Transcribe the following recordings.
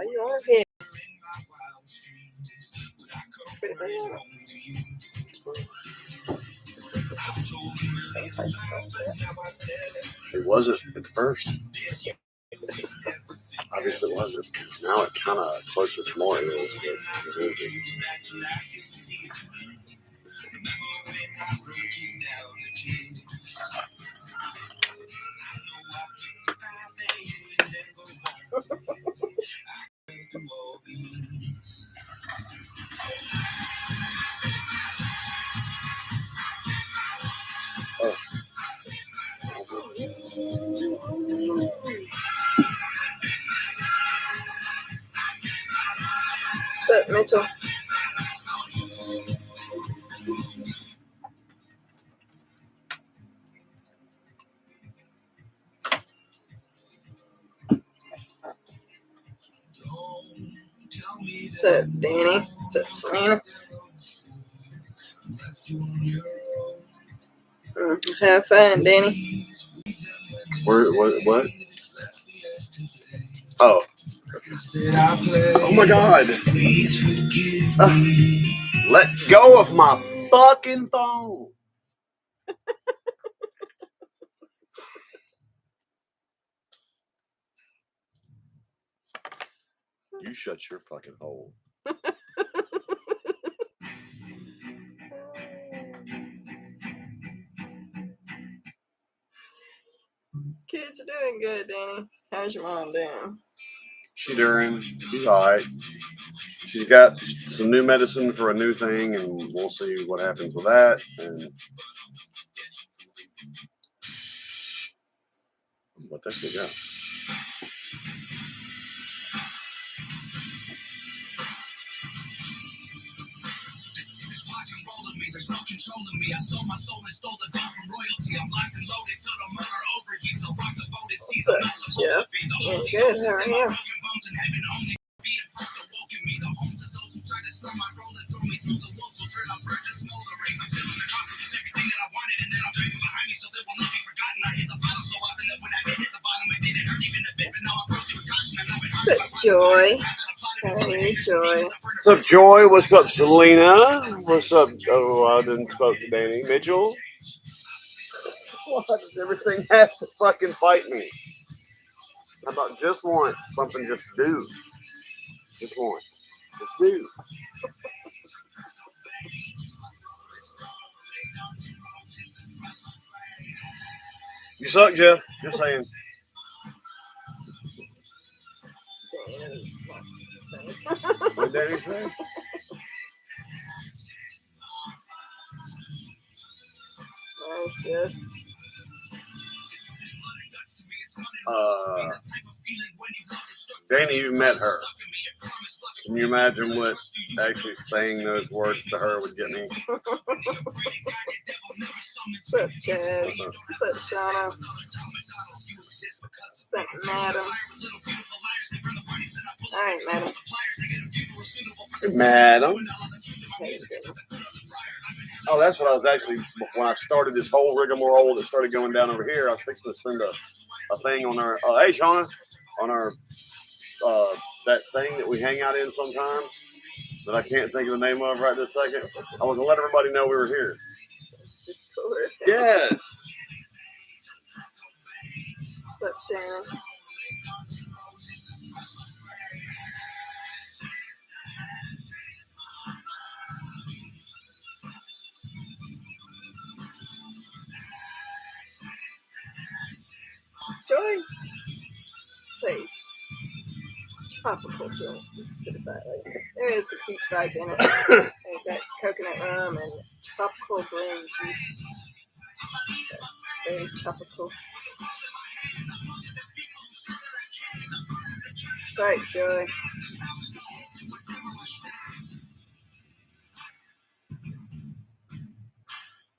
While you're on here. Same place as I was at. It wasn't at first. Obviously it wasn't, because now it kind of closer to more is, but it will be. Oh. What's up, Mitchell? What's up, Danny? What's up, Selena? Have fun, Danny. What? Oh. Oh my God. Let go of my fucking phone. You shut your fucking hole. Kids are doing good, Danny. How's your mom doing? She's alright. She's got some new medicine for a new thing, and we'll see what happens with that. And what that shit got? There's no controlling me. I sold my soul and stole the dawn from royalty. I'm locked and loaded till the murder overheats. I'll rock the boat and see the not supposed to be. The whole good, how are you? bones in heaven only being fucked awoken me. The homes of those who tried to sell my role and throw me to the wolves will turn up burnt and smoldering. I'm feeling the conflict with everything that I wanted, and then I'm dragging behind me so they will not be forgotten. I hit the bottom so often that when I did hit the bottom, it didn't hurt even a bit, but now I'm proceed with caution and I've been hurt. What's up, Joy? Hey, Joy. What's up, Joy? What's up, Selena? What's up? Oh, I didn't spoke to Danny. Mitchell? Why does everything have to fucking fight me? How about just once? Something just do. Just once. Just do. You suck, Jeff. Just saying. What did Danny say? Nice, Jeff. Danny, you met her. Can you imagine what actually saying those words to her would get me? What's up, Chad? What's up, Shauna? What's up, Madam? Alright, Madam. Madam? Oh, that's what I was actually, when I started this whole rigmarole that started going down over here, I was fixing to send a thing on our, hey, Shauna, on our, that thing that we hang out in sometimes that I can't think of the name of right this second. I was going to let everybody know we were here. Discord. Yes. What's up, Shannon? Joy? Say, it's tropical joy. Let's put it that way. There is some peach vibe in it. There's that coconut rum and tropical blend juice. So it's very tropical. Sorry, Joy.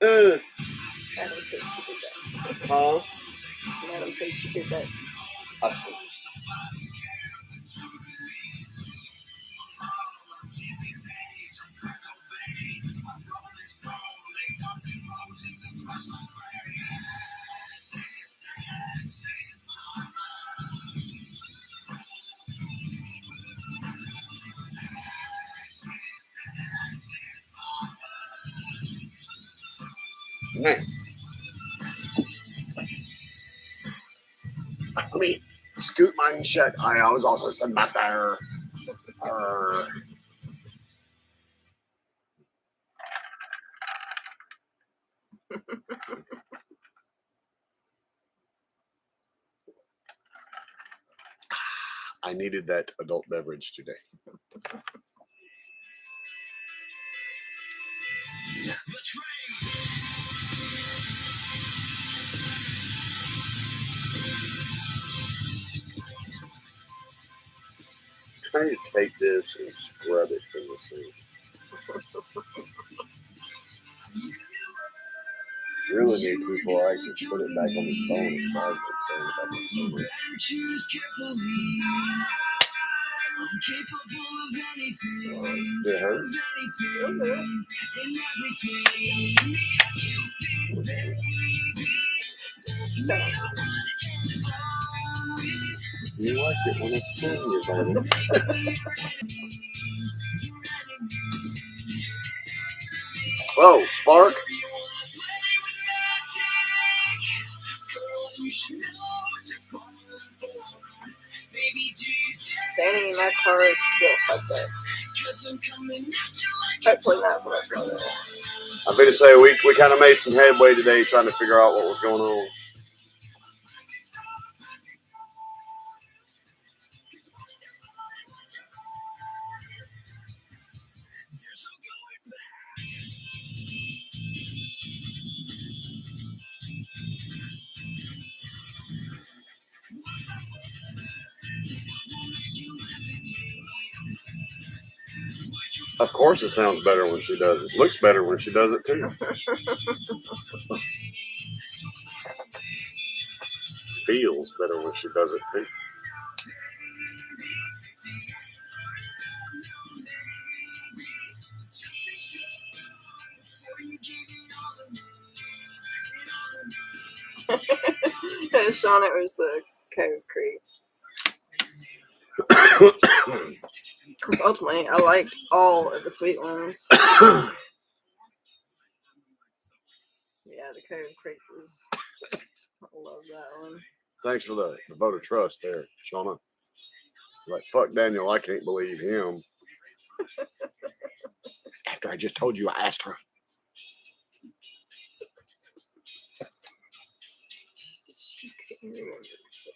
Adam said she did that. Huh? So Adam said she did that. I see. Now, let me scoot my shut. I was also sitting back there. I needed that adult beverage today. I need to take this and scrub it in the sink. Really need to before I actually put it back on his phone. As far as turn it back on his phone. Did it hurt? You like it when it's stinging you, baby. Whoa, Spark. Danny, my car is still fucked up. Hopefully not for much longer. I'm going to say we kind of made some headway today trying to figure out what was going on. Of course it sounds better when she does it. Looks better when she does it too. Feels better when she does it too. Sean, it was the Cove Creek. Because ultimately, I liked all of the sweet ones. Yeah, the Cove Creek was. I love that one. Thanks for the vote of trust there, Shauna. Like, fuck Daniel, I can't believe him. After I just told you, I asked her. She said she couldn't remember. So,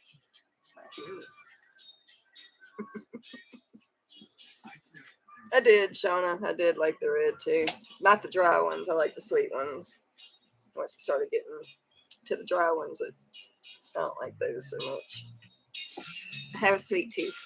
I did, Shauna. I did like the red too. Not the dry ones. I like the sweet ones. Once I started getting to the dry ones, I don't like those so much. I have a sweet tooth.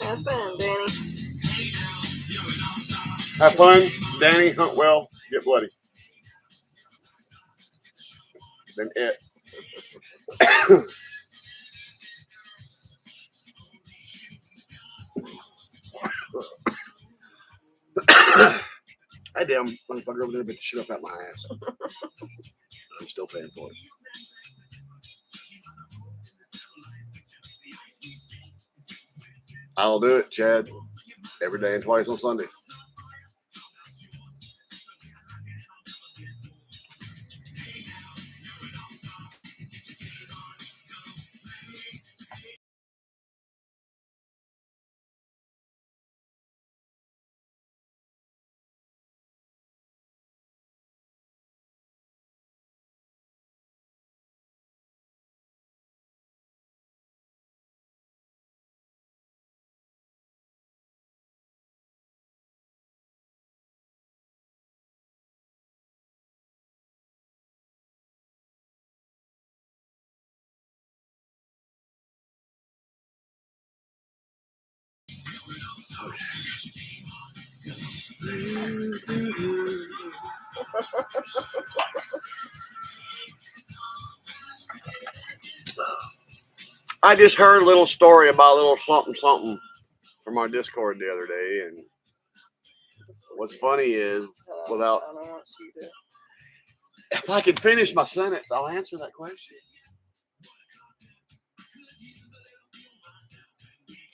Have fun, Danny. Have fun, Danny. Hunt well. Get bloody. Then it. I damn motherfucker over there bit the shit up out my ass. I'm still paying for it. I'll do it, Chad. Every day and twice on Sunday. I just heard a little story about a little something something from our Discord the other day, and what's funny is without Shauna wants you to. if I could finish my sentence, I'll answer that question.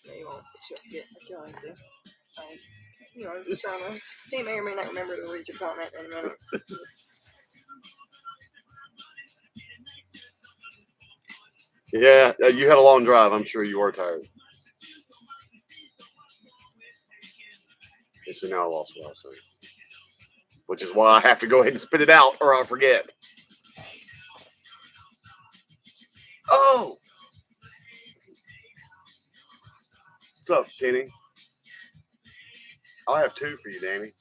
No, you won't. But you'll forget like you always do. Continue on, Shauna. He may or may not remember to read your comment in a minute. Yeah, you had a long drive. I'm sure you were tired. Okay, so now I lost what I was saying, which is why I have to go ahead and spit it out, or I'll forget. Oh, what's up, Kenny? I'll have two for you, Danny.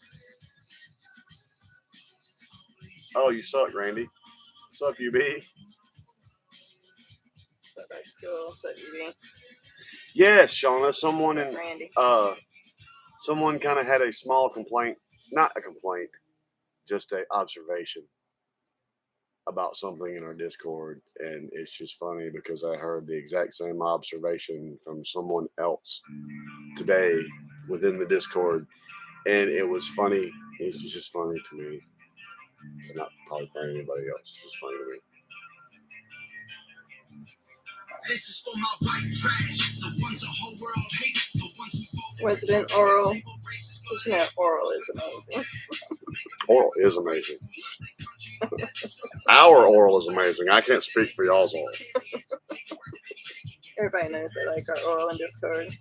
Oh, you suck, Randy. What's up, UB? What's up, back to school? What's up, UB? Yes, Shauna. Someone What's up, in Randy? someone kind of had a small complaint, not a complaint, just an observation about something in our Discord, and it's just funny because I heard the exact same observation from someone else today within the Discord, and it was funny. It's just funny to me. It's not probably funny to anybody else. It's just funny to me. This is for my white trash, the ones the whole world hates, the ones who fall. Resident Oral. Because you know, Oral is amazing. Oral is amazing. Our oral is amazing. I can't speak for y'all's oral. Everybody knows they like our Oral in Discord.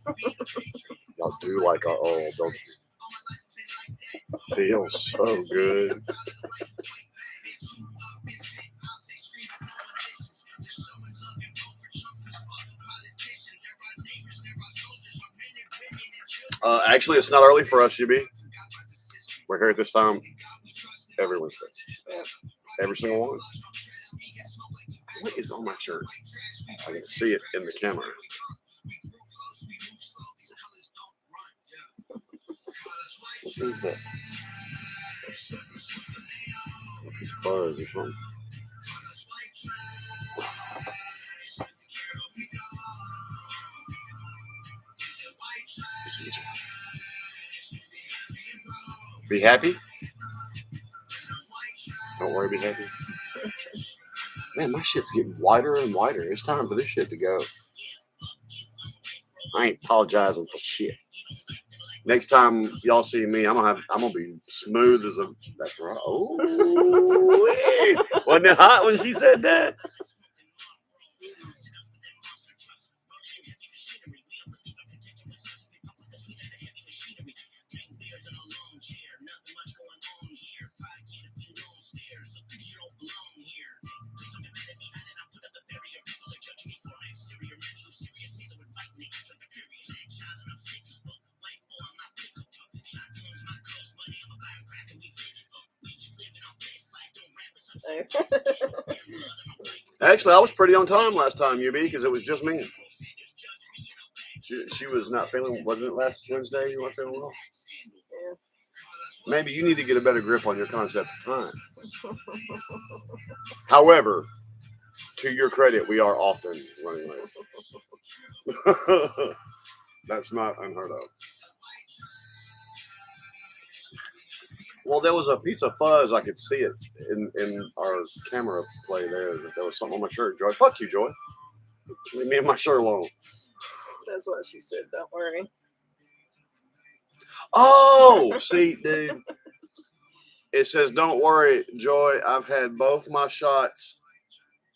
Y'all do like our oral, don't you? Feels so good. Actually, it's not early for us, UB. We're here at this time every Wednesday. Yeah. Every single one. What is on my shirt? I can see it in the camera. What is that? A piece of fuzz or something. Be happy? Don't worry, be happy. Man, my shit's getting whiter and whiter. It's time for this shit to go. I ain't apologizing for shit. Next time y'all see me, I'm gonna be smooth as a. That's right. Oh, wasn't it hot when she said that? Actually, I was pretty on time last time, UB, because it was just me. She was not feeling. Wasn't it last Wednesday? You weren't feeling well. Yeah. Maybe you need to get a better grip on your concept of time. However, to your credit, we are often running late. That's not unheard of. Well, there was a piece of fuzz. I could see it in our camera play there. That there was something on my shirt. Joy, fuck you, Joy. Leave me and my shirt alone. That's what she said. Don't worry. Oh, see, dude. It says, "Don't worry, Joy. I've had both my shots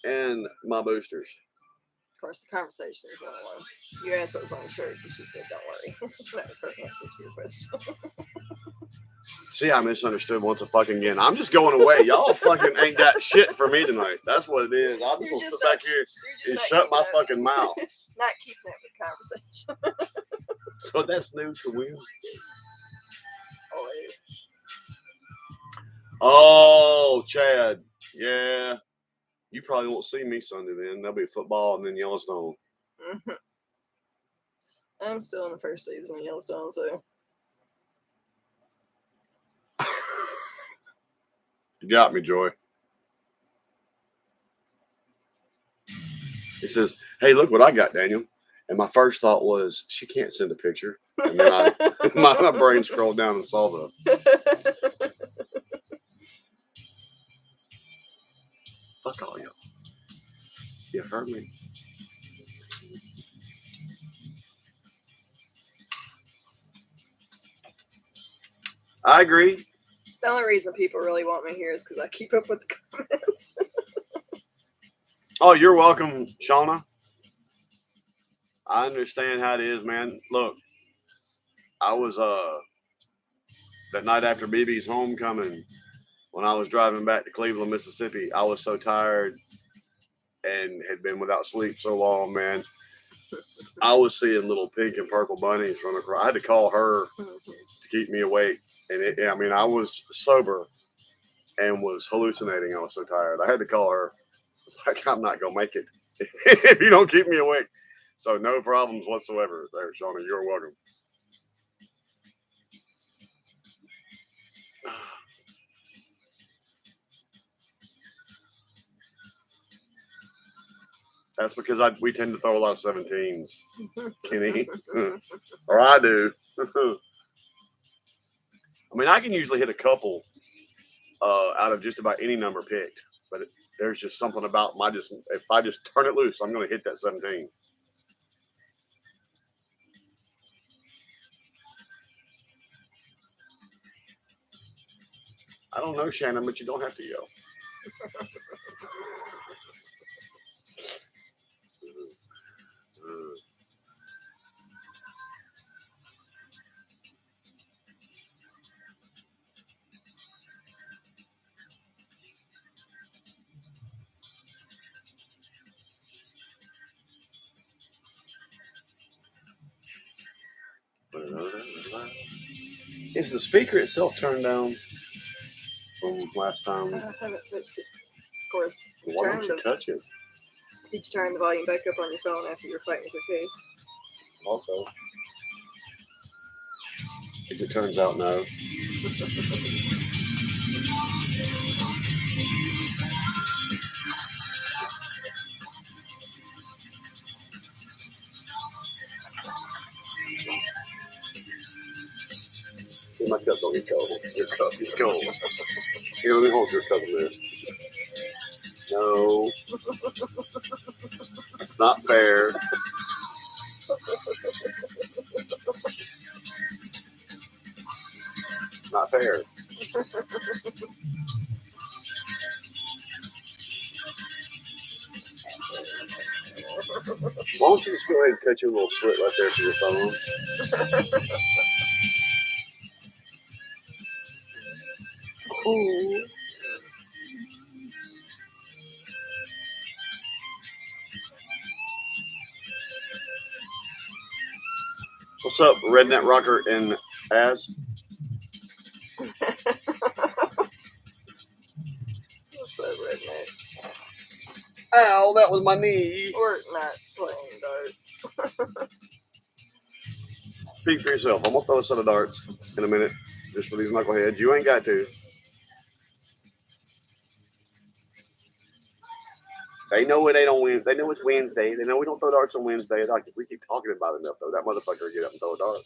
and my boosters." Of course, the conversation is one alone. You asked what was on your shirt, and she said, "Don't worry." That was her answer to your question. See, I misunderstood once again. I'm just going away. Y'all fucking ain't got shit for me tonight. That's what it is. I'm just gonna sit back here and shut my fucking mouth. Not keeping up with the conversation. So that's new to Will. Always. Oh, Chad. Yeah. You probably won't see me Sunday then. There'll be football and then Yellowstone. Mm-hmm. I'm still in the first season of Yellowstone, so. You got me, Joy. He says, "Hey, look what I got, Daniel." And my first thought was, she can't send a picture. And then my brain scrolled down and saw the. Fuck all y'all. You heard me. I agree. The only reason people really want me here is because I keep up with the comments. Oh, you're welcome, Shauna. I understand how it is, man. Look, I was that night after BB's homecoming, when I was driving back to Cleveland, Mississippi, I was so tired and had been without sleep so long, man. I was seeing little pink and purple bunnies run across. I had to call her to keep me awake. And I was sober and was hallucinating. I was so tired. I had to call her. It's like, I'm not going to make it if you don't keep me awake. So no problems whatsoever there, Shauna. You're welcome. That's because we tend to throw a lot of 17s, Kenny. Or I do. I mean, I can usually hit a couple out of just about any number picked, but there's just something about if I just turn it loose, I'm going to hit that 17. I don't know, Shannon, but you don't have to yell. Is the speaker itself turned down from last time? I haven't touched it. Of course. Why don't you touch it? Did you turn the volume back up on your phone after you were fighting with your case? Also, as it turns out, no. See, my cup don't get cold. Your cup gets cold. Here, let me hold your cup a minute. No. It's not fair. Not fair. Why don't you just go ahead and cut your little slit right there for your thumbs? Oh. What's up, Redneck Rocker and Az? What's up, redneck? Ow, that was my knee. Or not playing darts. Speak for yourself. I'm going to throw a set of darts in a minute just for these knuckleheads. You ain't got to. They know it ain't on Wednesday. They know it's Wednesday. They know we don't throw darts on Wednesday. Like, if we keep talking about it enough, though, that motherfucker will get up and throw a dart.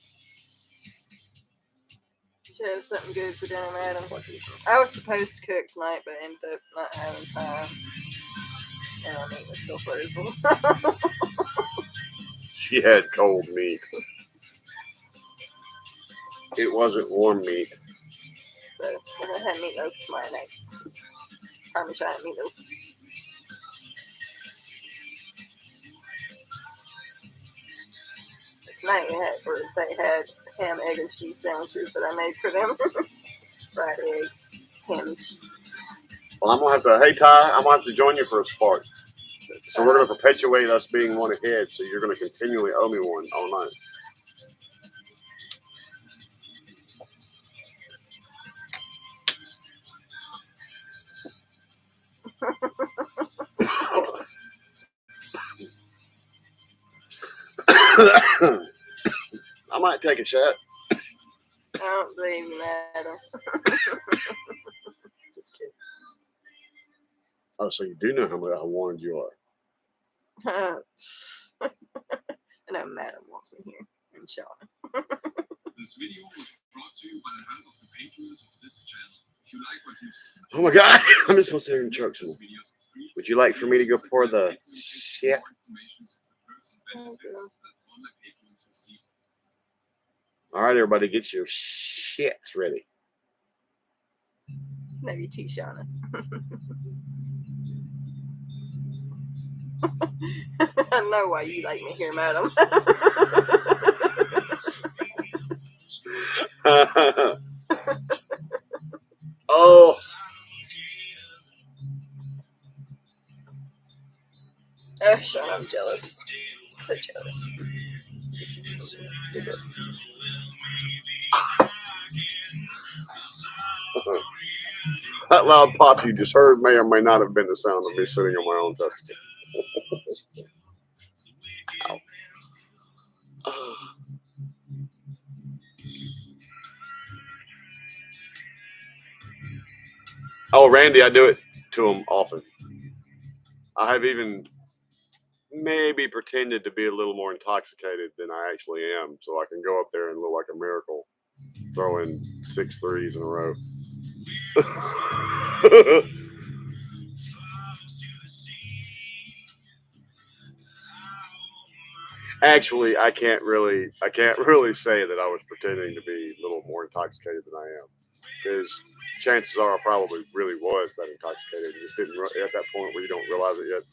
Did you have something good for dinner, madam? I was supposed to cook tonight, but ended up not having time. And my meat was still frozen. She had cold meat. It wasn't warm meat. So we're going to have meatloaf tomorrow night. Parmesan meatloaf. Tonight they had ham, egg, and cheese sandwiches that I made for them. Fried egg, ham, and cheese. Well, I'm going to have to, hey, Ty, I'm going to have to join you for a spark. So we're going to perpetuate us being one ahead, so you're going to continually owe me one all night. I might take a shot. I don't blame you, madam. Just kidding. Oh, so you do know how warned you are. I know Madam wants me here. And Shauna. This video was brought to you by the help of the patrons of this channel. If you like what you've seen, Oh my God, I'm just gonna sit here and choke some. this video is free. Would you like for me to go pour the shit? More information on the perks and benefits that online patrons receive. All right, everybody, get your shits ready. Maybe tea, Shauna. I know why you like me here, Madam. Oh, Oh, Shauna, I'm jealous. So jealous. that loud pop you just heard may or may not have been the sound of me sitting on my own testicle. Ow. Oh, Randy, I do it to him often. I have even maybe pretended to be a little more intoxicated than I actually am, so I can go up there and look like a miracle, throwing 6 threes in a row. Actually, I can't really say that I was pretending to be a little more intoxicated than I am, because chances are I probably really was that intoxicated. Just didn't at that point where you don't realize it yet.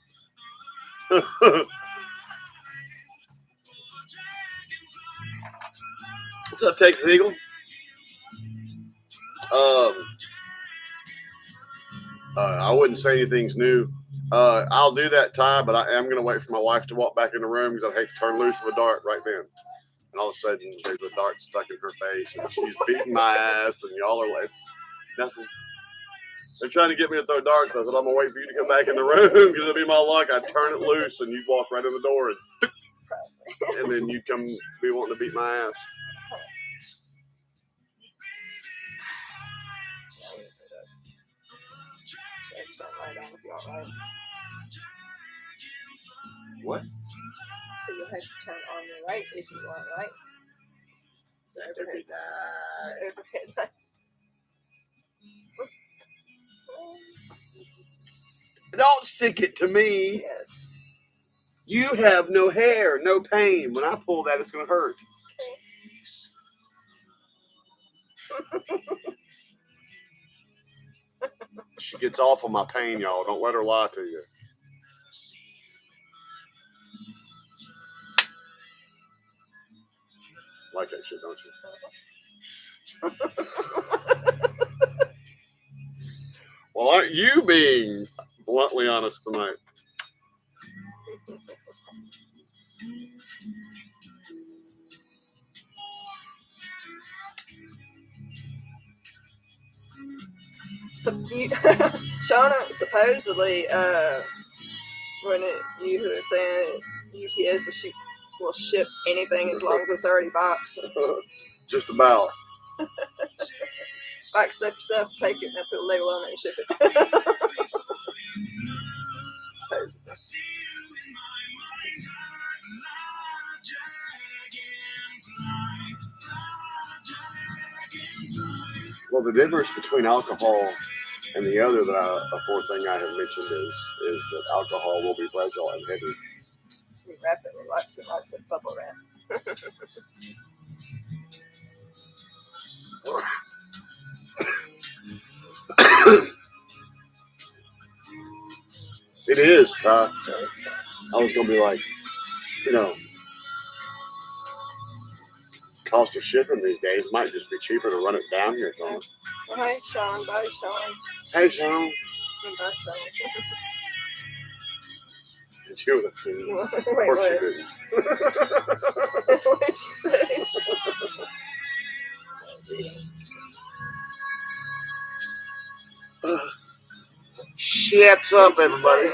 What's up, Texas Eagle? I wouldn't say anything's new. I'll do that, Ty, but I am going to wait for my wife to walk back in the room because I'd hate to turn loose of a dart right then. And all of a sudden, there's a dart stuck in her face, and she's beating my ass, and y'all are like, it's nothing. They're trying to get me to throw darts. I said, I'm going to wait for you to come back in the room because it'll be my luck. I'd turn it loose, and you'd walk right in the door, and then you'd come be wanting to beat my ass. What? So you'll have to turn on your light if you want, right? The overhead light. Don't stick it to me. Yes. You have no hair, no pain. When I pull that, it's going to hurt. She gets off on my pain, y'all. Don't let her lie to you. Like that shit, don't you? Well, aren't you being bluntly honest tonight? So Shauna, supposedly, when you were saying UPS will ship anything as long as it's already boxed. Just about. Box it up yourself, take it, and then put a label on it and ship it. Supposedly. Well, the difference between alcohol and the other a fourth thing I have mentioned is that alcohol will be fragile and heavy. We wrap it with lots and lots of bubble wrap. It is, Ty. I was going to be like, cost of shipping these days might just be cheaper to run it down here from it. Well, hey, Sean. Bye, Sean. Hey, Sean. Bye, Sean. Did you listen? Wait, of course what? you didn't. What did you say? Shit's up, everybody.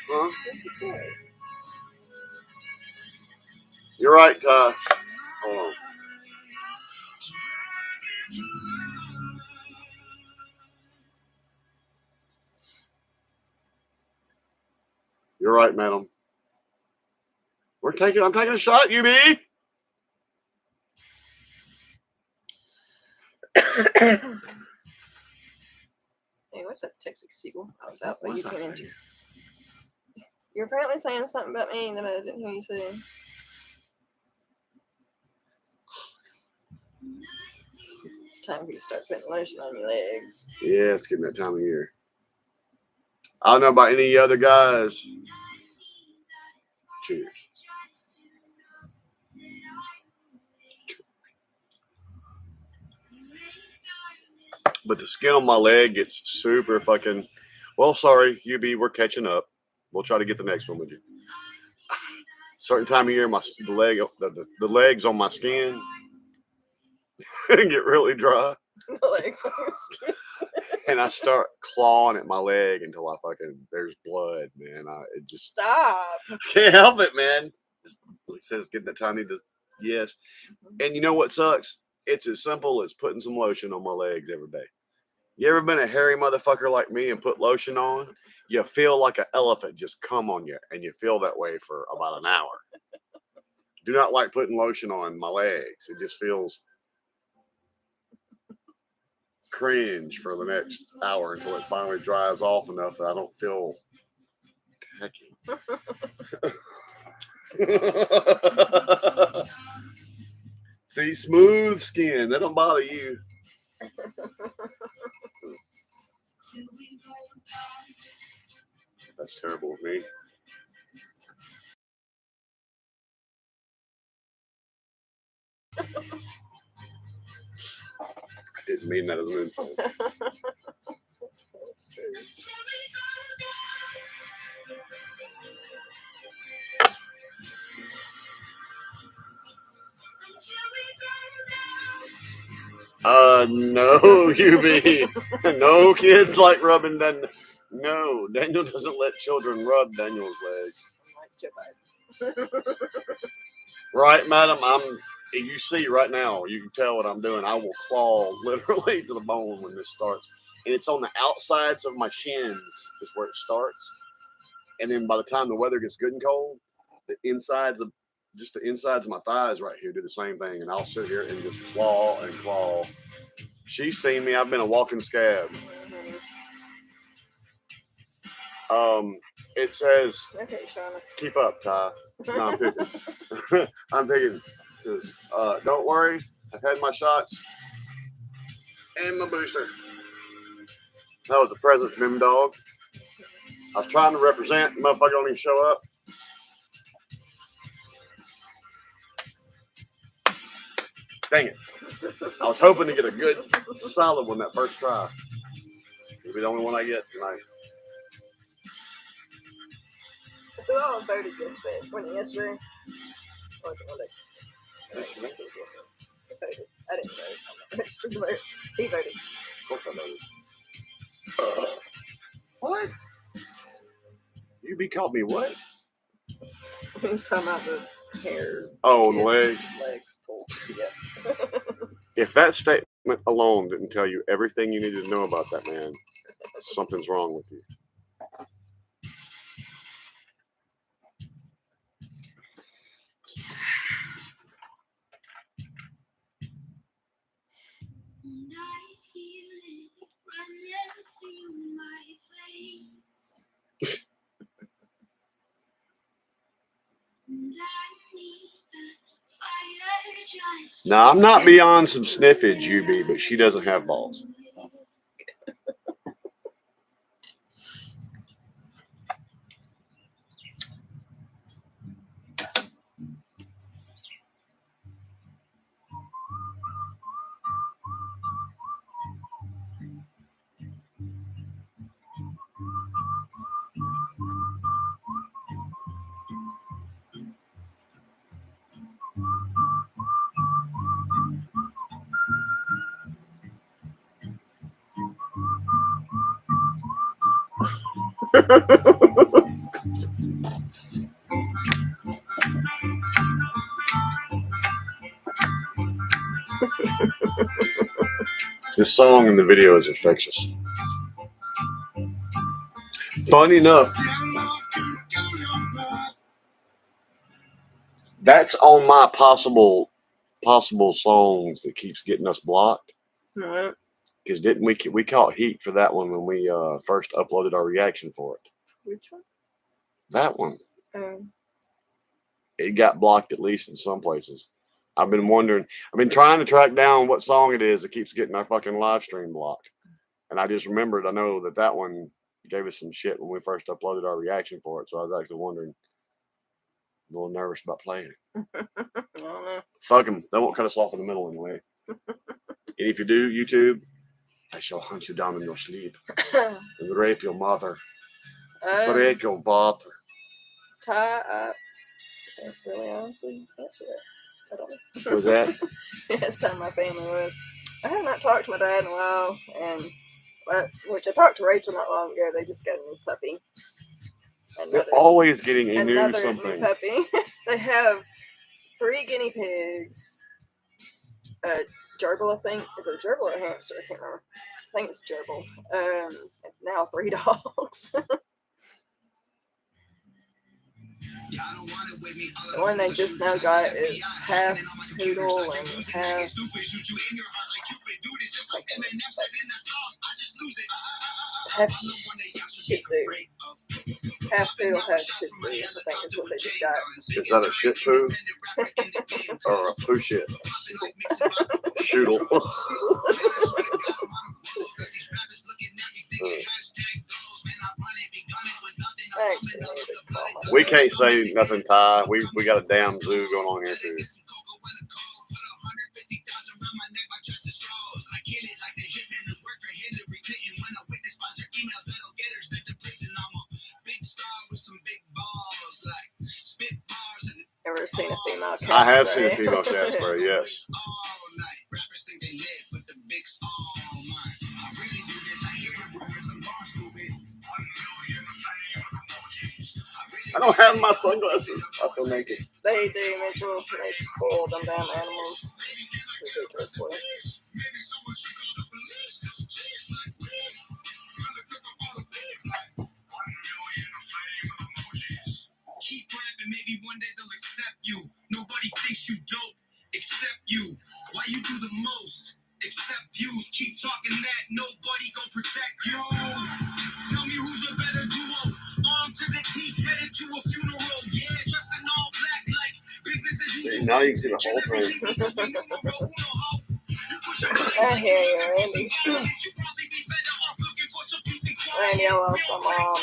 Huh? What did you say? You're right, Ty. Hold on. You're right, madam. I'm taking a shot, UB. Hey, what's up, Texas Seagull? I was out, but What you was I came in. saying? You're apparently saying something about me that I didn't hear you say. It's time for you to start putting lotion on your legs. Yeah, it's getting that time of year. I don't know about any other guys. Cheers. But the skin on my leg gets super fucking. Well, sorry, UB, we're catching up. We'll try to get the next one with you. Certain time of year, the legs on my skin get really dry, The legs on your skin. and I start clawing at my leg until there's blood, man. It just Stop. can't help it, man. It says getting the tiny to yes. And you know what sucks? It's as simple as putting some lotion on my legs every day. You ever been a hairy motherfucker like me and put lotion on? You feel like an elephant just come on you, and you feel that way for about an hour. Do not like putting lotion on my legs. It just feels cringe for the next hour until it finally dries off enough that I don't feel tacky. See, smooth skin. That don't bother you. That's terrible of me. I didn't mean that as an insult. That's true. No, UB. No kids like rubbing No, Daniel doesn't let children rub Daniel's legs. Like Joe Biden. Right, madam? You see right now, you can tell what I'm doing. I will claw literally to the bone when this starts. And it's on the outsides of my shins is where it starts. And then by the time the weather gets good and cold, the insides of my thighs right here do the same thing. And I'll sit here and just claw and claw. She's seen me. I've been a walking scab. It says, Okay, Shauna. keep up, Ty. No, I'm picking. I'm picking. Because don't worry, I've had my shots and my booster. That was a present from him, dog. I was trying to represent. The motherfucker don't even show up. Dang it. I was hoping to get a good, solid one that first try. It'll be the only one I get tonight. So who all voted yesterday? Yesterday? Or was it Monday? Yesterday? It was yesterday. He voted. I didn't vote. I'm not registered to vote. He voted. Of course I voted. What? UB called me what? He was talking about the hair. Oh, the legs. Legs pulled. Yeah. If that statement alone didn't tell you everything you needed to know about that man, something's wrong with you. Now, I'm not beyond some sniffage, UB, but she doesn't have balls. This song in the video is infectious. Funny enough, That's on my possible songs that keeps getting us blocked. What? Because didn't we caught heat for that one when we first uploaded our reaction for it? Which one? That one. Um, It got blocked at least in some places. I've been wondering. I've been trying to track down what song it is that keeps getting our fucking live stream blocked. And I just remembered. I know that one gave us some shit when we first uploaded our reaction for it. So I was actually wondering. A little nervous about playing it. I don't know. Fuck them. They won't cut us off in the middle anyway. And if you do, YouTube, I shall hunt you down in your sleep and rape your mother. Break your mother. Ty, can't really honestly answer that. I don't know. Was that? Yes, time my family was. I have not talked to my dad in a while, and which I talked to Rachel not long ago. They just got a new puppy. They're always getting a new another something. new puppy. They have 3 guinea pigs. A gerbil, I think. Is it a gerbil or a hamster? I can't remember. I think it's gerbil. Now 3 dogs. The one they just now got is half poodle and half something. Half Shih Tzu. Half poodle, half Shih Tzu. I think is what they just got. Is that a shit poo? Or a poo shit? Shoodle. We can't say nothing, Ty. We got a damn zoo going on here too. Ever seen a female cat I have spray? seen a female cat spray, yes. I don't have my sunglasses. I feel naked. They do, Mitchell. They spoil them damn animals ridiculously. Keep rapping, maybe one day they'll accept you. Nobody thinks you dope except you. Why you do the most? Accept views. Keep talking that nobody gon' protect you. Tell me who's a better duo. Armed to the teeth, headed to a funeral. Yeah, dressed in all black like business as usual. See, now you can see the whole thing. I hear you, Randy. Randy, I lost my mom.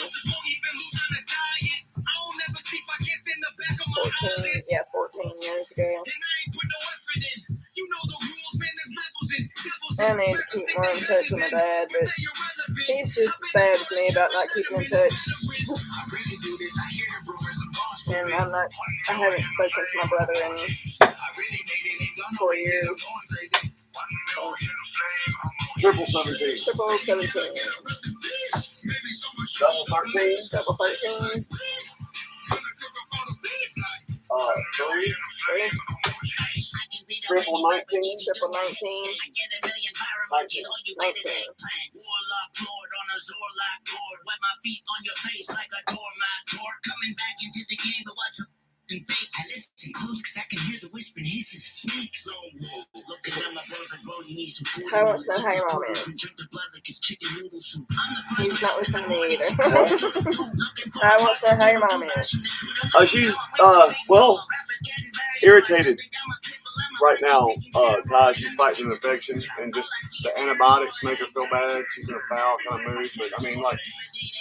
14 years ago. I need to keep more in touch with my dad, but he's just as bad as me about not keeping in touch. And I haven't spoken to my brother in 4 years. Triple 17. Triple 17. Double 13. Double 13. 3. 3. Triple 19. Triple 19. 19. Ty wants to know how your mom is. He's not listening to me either. Ty wants to know how your mom is. She's well irritated right now. Ty, she's fighting an infection, and just the antibiotics make her feel bad. She's in a foul kind of mood, but I mean, like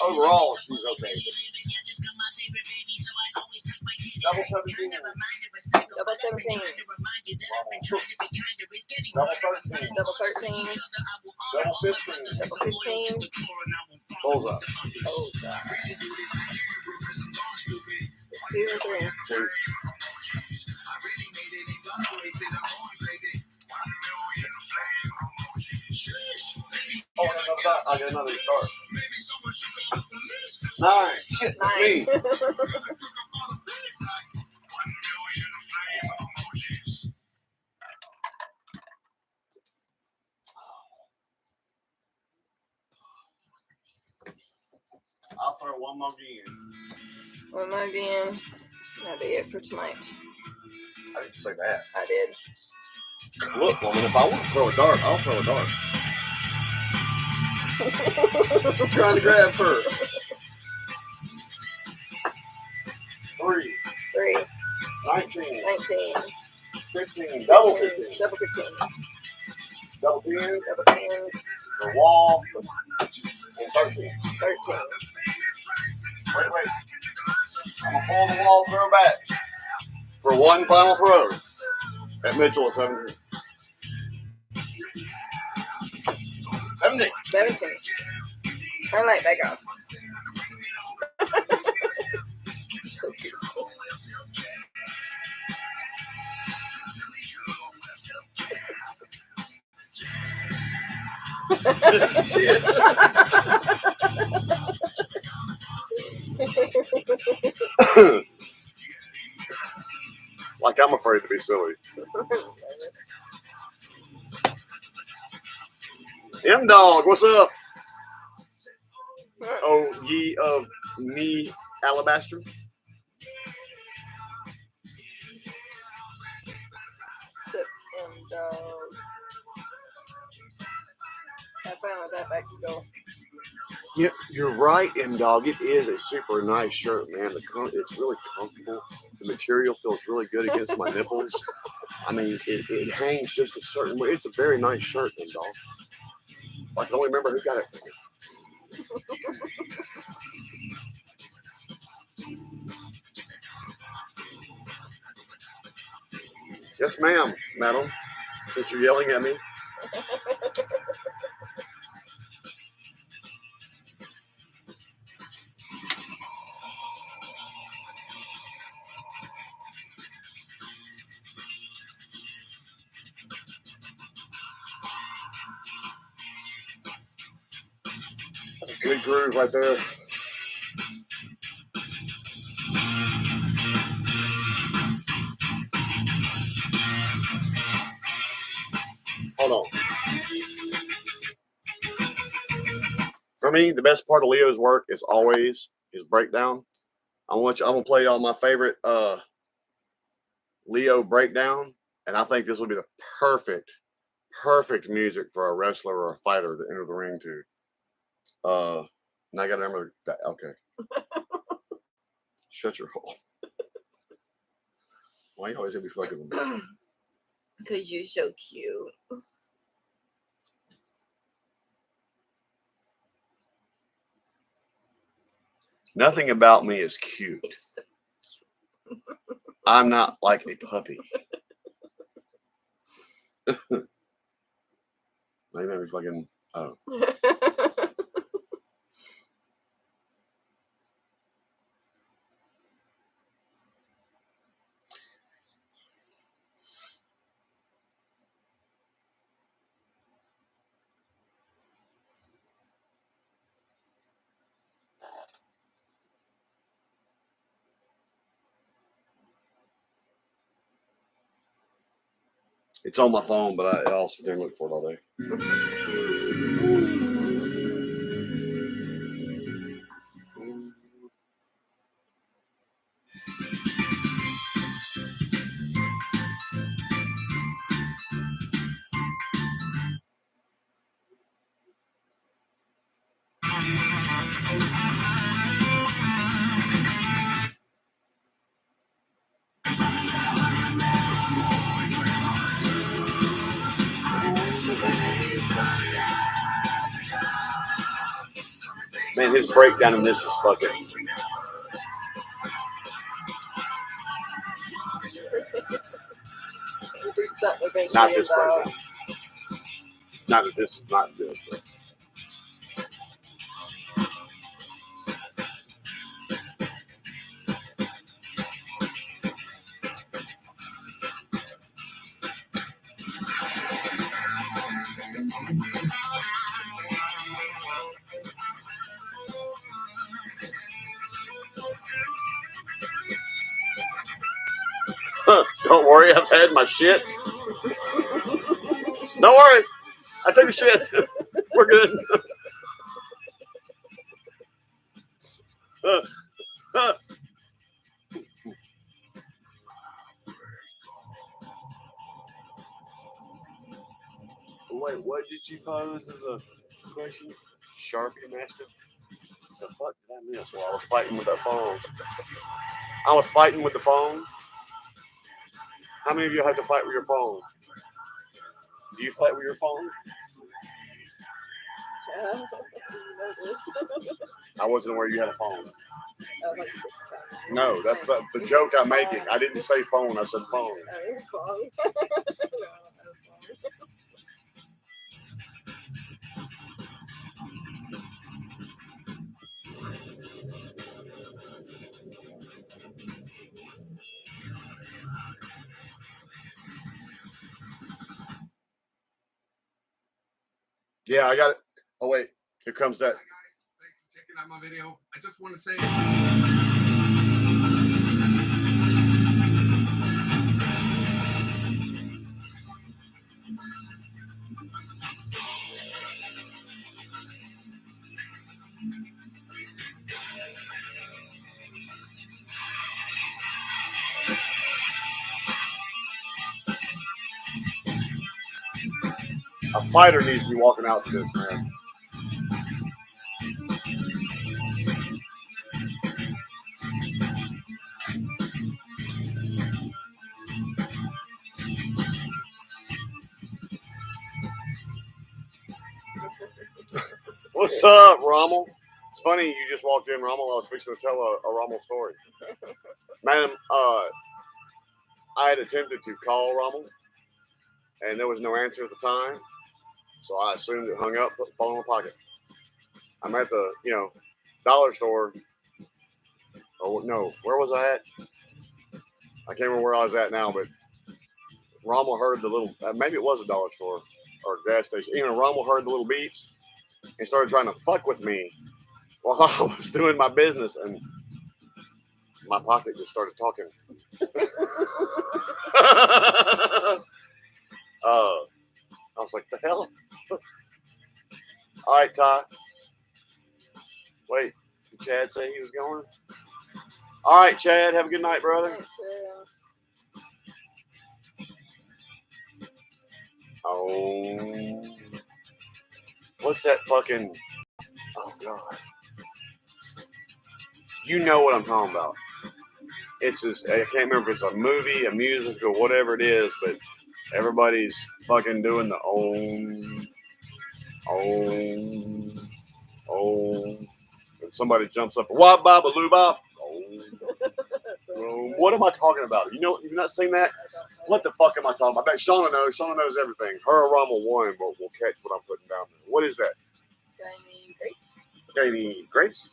overall, she's okay. Double 17. Double 17. Double 13. Double 13. Double 15. Double 15. Bullseye. Bullseye. 2 or 3? 2. Oh, no, I got another card. 9. Shit, that's 9. me. I'll throw one more again. One more again. That'll be it for tonight. I didn't say that. I did. Look, woman, if I want to throw a dart, I'll throw a dart. What you trying to grab for? 3, 19, 15, double 15, Double 15. double 10s, Double 10. the wall, and 13. 13. Wait. I'm going to pull the wall throw back for one final throw at Mitchell at 17. 17. 17. Turn light back off. You're so goofy. Shit. Like I'm afraid to be silly. M-Dog, what's up? Oh, ye of me alabaster. And I found that back to school. Yeah, you're right, M-Dog. It is a super nice shirt, man. It's really comfortable. The material feels really good against my nipples. I mean, it hangs just a certain way. It's a very nice shirt, M-Dog. I can only remember who got it for me. Yes, ma'am, madam. Since you're yelling at me. That's a good groove right there. Hold on. For me, the best part of Leo's work is always his breakdown. I'm gonna play y'all my favorite Leo breakdown, and I think this will be the perfect music for a wrestler or a fighter to enter the ring to. And I gotta remember that. Okay. Shut your hole. Why you always gonna be fucking with me? Because you're so cute. Nothing about me is cute. So cute. I'm not like a puppy. Maybe I'm fucking. Oh. It's on my phone, but I'll sit there and look for it all day. Man, his breakdown in this is fucking. We'll do something eventually. Not this breakdown. Not that this is not good, but. Don't worry, I've had my shits. Don't worry, I took a shit. We're good. Could you pose as a question? Sharpie Mastiff? The fuck did I miss while I was fighting with that phone? I was fighting with the phone. How many of you have to fight with your phone? Do you fight with your phone? Yeah, you know this. I wasn't aware you had a phone. Oh, like you said, phone. No, that's the joke I'm making. I didn't say phone, I said phone. Oh, phone. No, I don't have a phone. Yeah, I got it. Oh, wait. Here comes that. Hi guys, thanks for checking out my video. I just want to say A fighter needs to be walking out to this, man. What's up, Rommel? It's funny you just walked in, Rommel. I was fixing to tell a Rommel story. Man, I had attempted to call Rommel, and there was no answer at the time, so I assumed it hung up, put the phone in my pocket. I'm at the, dollar store. Oh, no, where was I at? I can't remember where I was at now, but Rommel heard the little, maybe it was a dollar store or a gas station. Rommel heard the little beeps and started trying to fuck with me while I was doing my business, and my pocket just started talking. I was like, the hell? All right, Ty. Wait, did Chad say he was going? All right, Chad, have a good night, brother. Thanks, Oh, what's that fucking, oh God. You know what I'm talking about. It's just, I can't remember if it's a movie, a music, or whatever it is, but everybody's fucking doing the and somebody jumps up, wop bop a loo bop. What am I talking about? You've not seen that? What the fuck am I talking about? I bet Shauna knows. Shauna knows everything. Her or Rommel won, but we'll catch what I'm putting down there. What is that? Gaming grapes. Gaming grapes?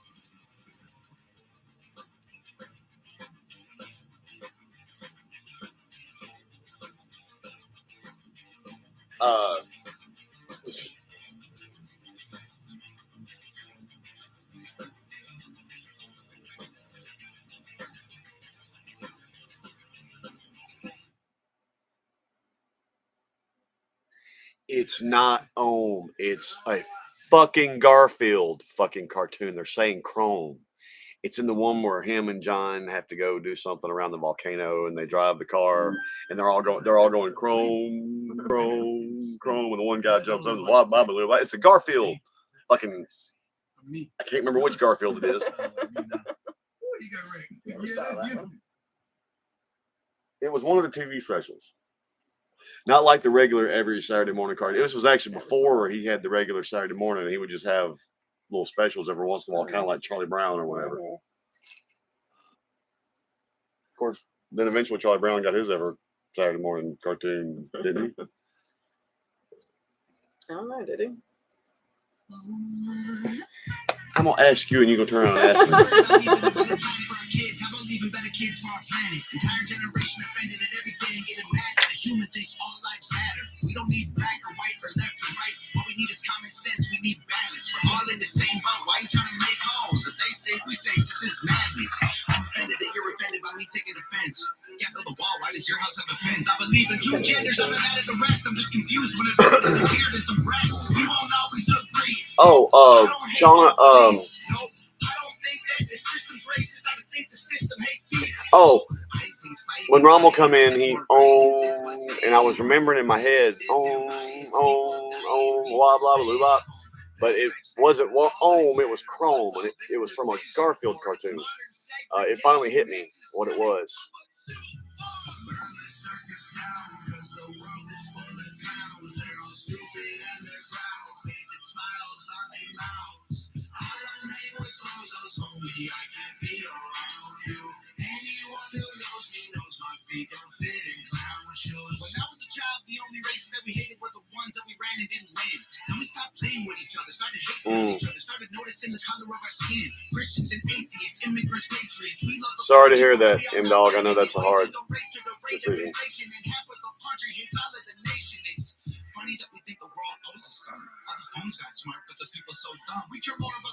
It's not Ohm. It's a fucking Garfield fucking cartoon. They're saying Chrome. It's in the one where him and John have to go do something around the volcano, and they drive the car, and they're all going Chrome, Chrome, Chrome. When the one guy jumps up, it's a Garfield. Fucking, I can't remember which Garfield it is. Never saw that one. It was one of the TV specials. Not like the regular every Saturday morning cartoon. This was actually before he had the regular Saturday morning, and he would just have little specials every once in a while, kind of like Charlie Brown or whatever. Of course, then eventually Charlie Brown got his ever Saturday morning cartoon, didn't he? I don't know, did he? I'm gonna ask you, and you gonna turn around and ask me. Even better kids for our planet. Entire generation offended at everything, getting mad that a human thinks all lives matter. We don't need black or white or left or right. All we need is common sense. We need balance. We're all in the same boat. Why are you trying to make holes? If they say, we say, this is madness. I'm offended that you're offended by me taking offense. You can't build a wall. Why does your house have a fence? I believe in two genders. I'm not mad at the rest. I'm just confused when it's weird as some breasts. We won't always agree. Oh, Shauna, Nope. I don't think that the system's racist. I just think the system hates people. Oh, I think when Rommel come in, he and I was remembering in my head blah blah blah blah, but it wasn't it was Chrome, and it was from a Garfield cartoon. It finally hit me what it was. When I was a child, the only races that we hated were the ones that we ran and didn't win. And we stopped playing with each other, started hating each other, started noticing the color of our skin. Christians and atheists, immigrants, patriots. We love the Sorry to hear that, M Dog. I know that's a hard decision.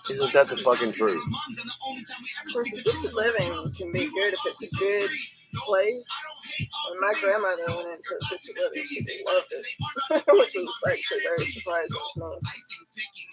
Isn't that the fucking truth? Of course, assisted living can be good if it's a good place. When my grandmother went into assisted living, she loved it, which was actually very surprising to me.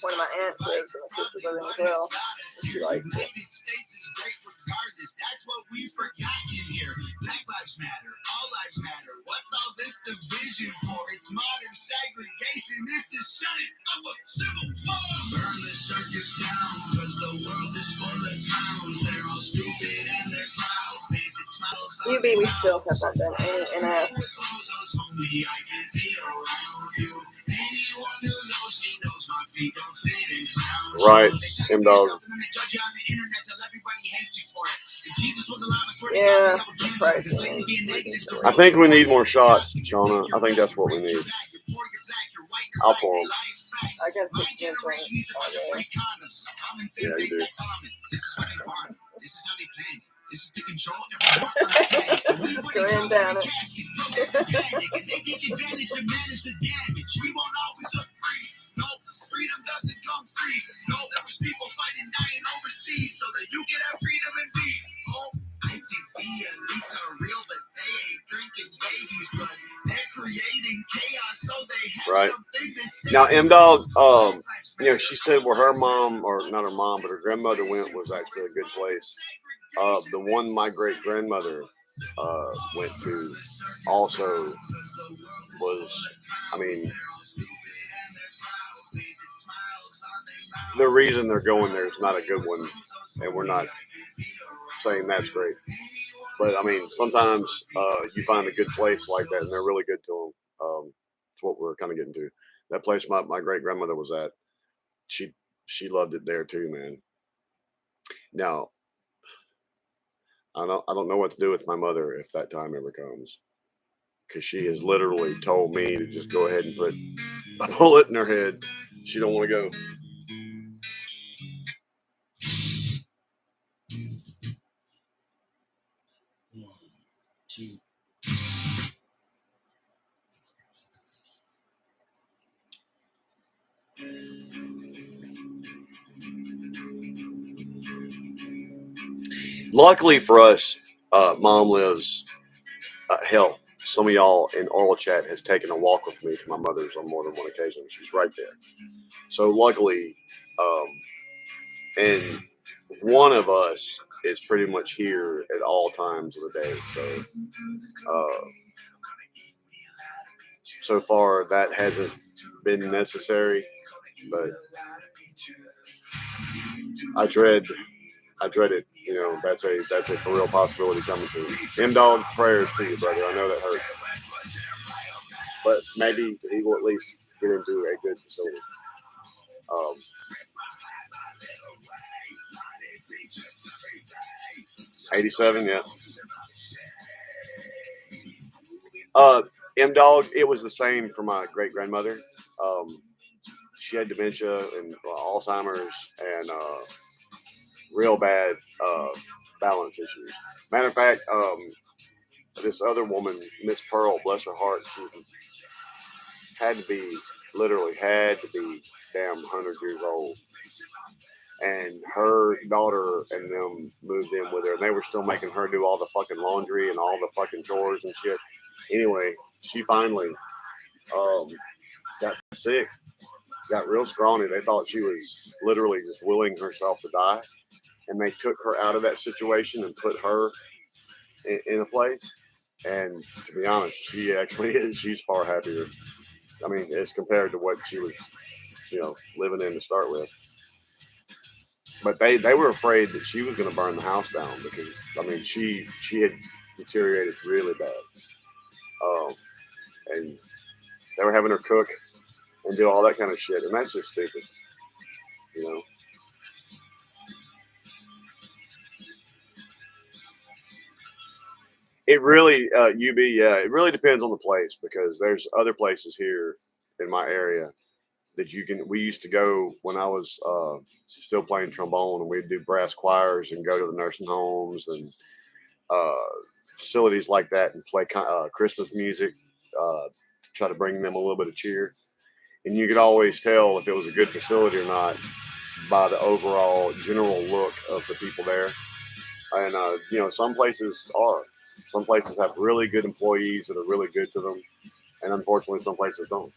One of my aunts lives in assisted living as well, and she likes it. That's what we forgot in here. Black lives matter, all lives matter. What's all this division for? It's modern segregation. This is shutting up a civil war. Burn the circus down, cause the world is full of clowns. They're all stupid and they're proud. UB, we still have not done any NF. Right, M Dog. Yeah, pricing. I think we need more shots, Shauna. I think that's what we need. I'll pour them. I gotta fix the joint. Yeah, you do. Just go in down it. Freedom doesn't come free. No, there was people fighting, dying overseas so that you can have freedom and be. Oh, I think the elites are real, but they ain't drinking babies' blood. They're creating chaos so they have something to say. Now, M Dog, she said where her mom, or not her mom, but her grandmother went was actually a good place. The one my great grandmother went to also was, the reason they're going there is not a good one, and we're not saying that's great. But sometimes you find a good place like that, and they're really good to them. It's what we're kind of getting to. That place my great grandmother was at, she loved it there too, man. Now, I don't know what to do with my mother if that time ever comes, because she has literally told me to just go ahead and put a bullet in her head. She don't want to go. Luckily for us, Mom lives. Hell, some of y'all in oral chat has taken a walk with me to my mother's on more than one occasion. She's right there. So luckily, and one of us is pretty much here at all times of the day. So far that hasn't been necessary, but I dread it. That's a for real possibility coming to me. M Dog, prayers to you, brother. I know that hurts, but maybe he will at least get into a good facility. 87, yeah. M Dog, it was the same for my great grandmother. She had dementia and Alzheimer's and real bad balance issues. Matter of fact, this other woman, Miss Pearl, bless her heart, she had to be damn 100 years old. And her daughter and them moved in with her, and they were still making her do all the fucking laundry and all the fucking chores and shit. Anyway, she finally got sick, got real scrawny. They thought she was literally just willing herself to die, and they took her out of that situation and put her in a place. And to be honest, she actually is. She's far happier. I mean, as compared to what she was, living in to start with. But they were afraid that she was going to burn the house down because I mean she had deteriorated really bad, and they were having her cook and do all that kind of shit, and that's just stupid, you know. It really, it really depends on the place because there's other places here in my area that we used to go when I was still playing trombone, and we'd do brass choirs and go to the nursing homes and uh, facilities like that and play Christmas music to try to bring them a little bit of cheer. And you could always tell if it was a good facility or not by the overall general look of the people there. And some places are. Some places have really good employees that are really good to them, and unfortunately, some places don't.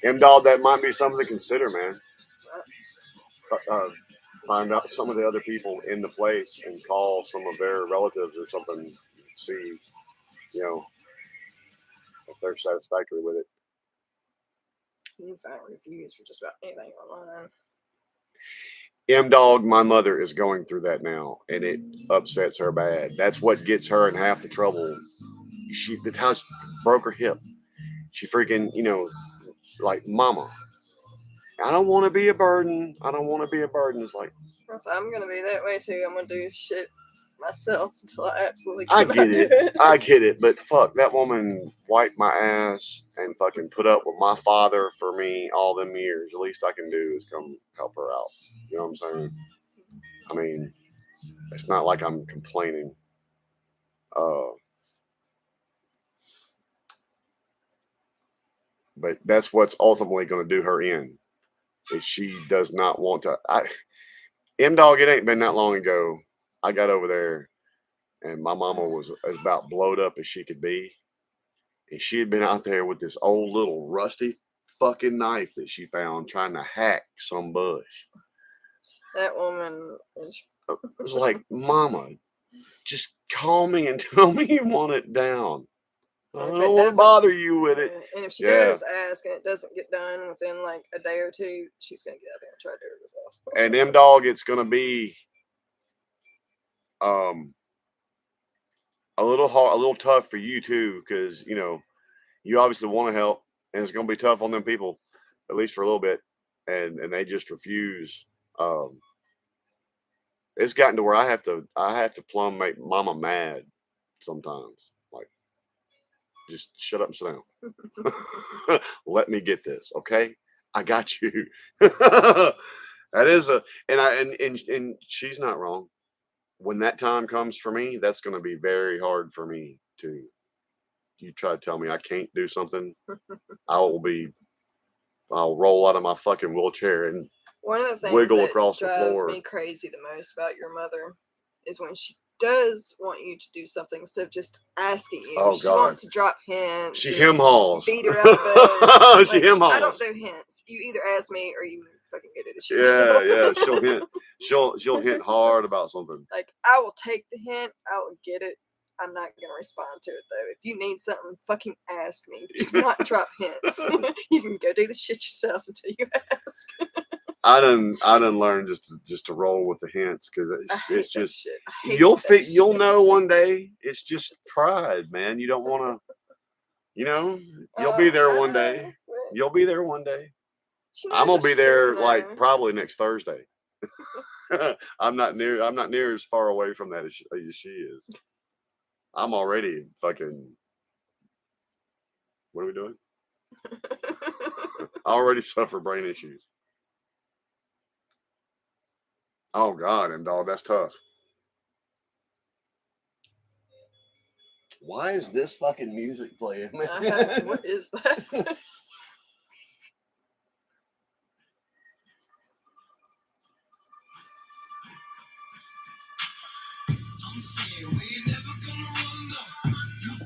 M-Dog, that might be something to consider, man. Find out some of the other people in the place and call some of their relatives or something. See, if they're satisfactory with it. You can find reviews for just about anything online. M-Dog, my mother is going through that now, and it upsets her bad. That's what gets her in half the trouble. The house broke her hip. She freaking, like, mama, I don't want to be a burden. I don't want to be a burden. It's like, so I'm gonna be that way too. I'm gonna do shit myself until I absolutely I cannot get do it. I get it. But fuck, that woman wiped my ass and fucking put up with my father for me all them years. The least I can do is come help her out. You know what I'm saying? I mean, it's not like I'm complaining. But that's what's ultimately going to do her in. Is she does not want to. M-Dog, it ain't been that long ago. I got over there, and my mama was as about blowed up as she could be. And she had been out there with this old little rusty fucking knife that she found trying to hack some bush. That woman is. It was like, Mama, just call me and tell me you want it down. I don't want to bother you with it. And if she does ask and it doesn't get done within like a day or two, she's going to get out there and try to do it herself. And M-Dog, it's going to be a little hard, a little tough for you too, because, you obviously want to help, and it's going to be tough on them people, at least for a little bit, and they just refuse. It's gotten to where I have to plumb make mama mad sometimes. Like, just shut up and sit down. Let me get this, okay? I got you. That is and she's not wrong. When that time comes for me, that's going to be very hard for me to. You try to tell me I can't do something, I'll roll out of my fucking wheelchair and one of the things wiggle that across the drives floor. me crazy the most about your mother is when she does want you to do something instead of just asking you. Oh, she God. wants to drop hints. She hem hauls. Beat her out of bed. She hem hauls. I don't do hints. You either ask me or you fucking go do the shit yourself. Yeah. She'll hint. She'll hint hard about something. Like, I will take the hint. I will get it. I'm not gonna respond to it though. If you need something, fucking ask me. Do not drop hints. You can go do the shit yourself until you ask. I done learned just to roll with the hints because it's just shit. you'll know one day. It's just pride, man. You don't want to, you'll be there one day. You'll be there one day. I'm gonna be there like probably next Thursday. I'm not near as far away from that as she is. I'm already fucking. What are we doing? I already suffer brain issues. Oh God, M-Dog, that's tough. Why is this fucking music playing? What is that?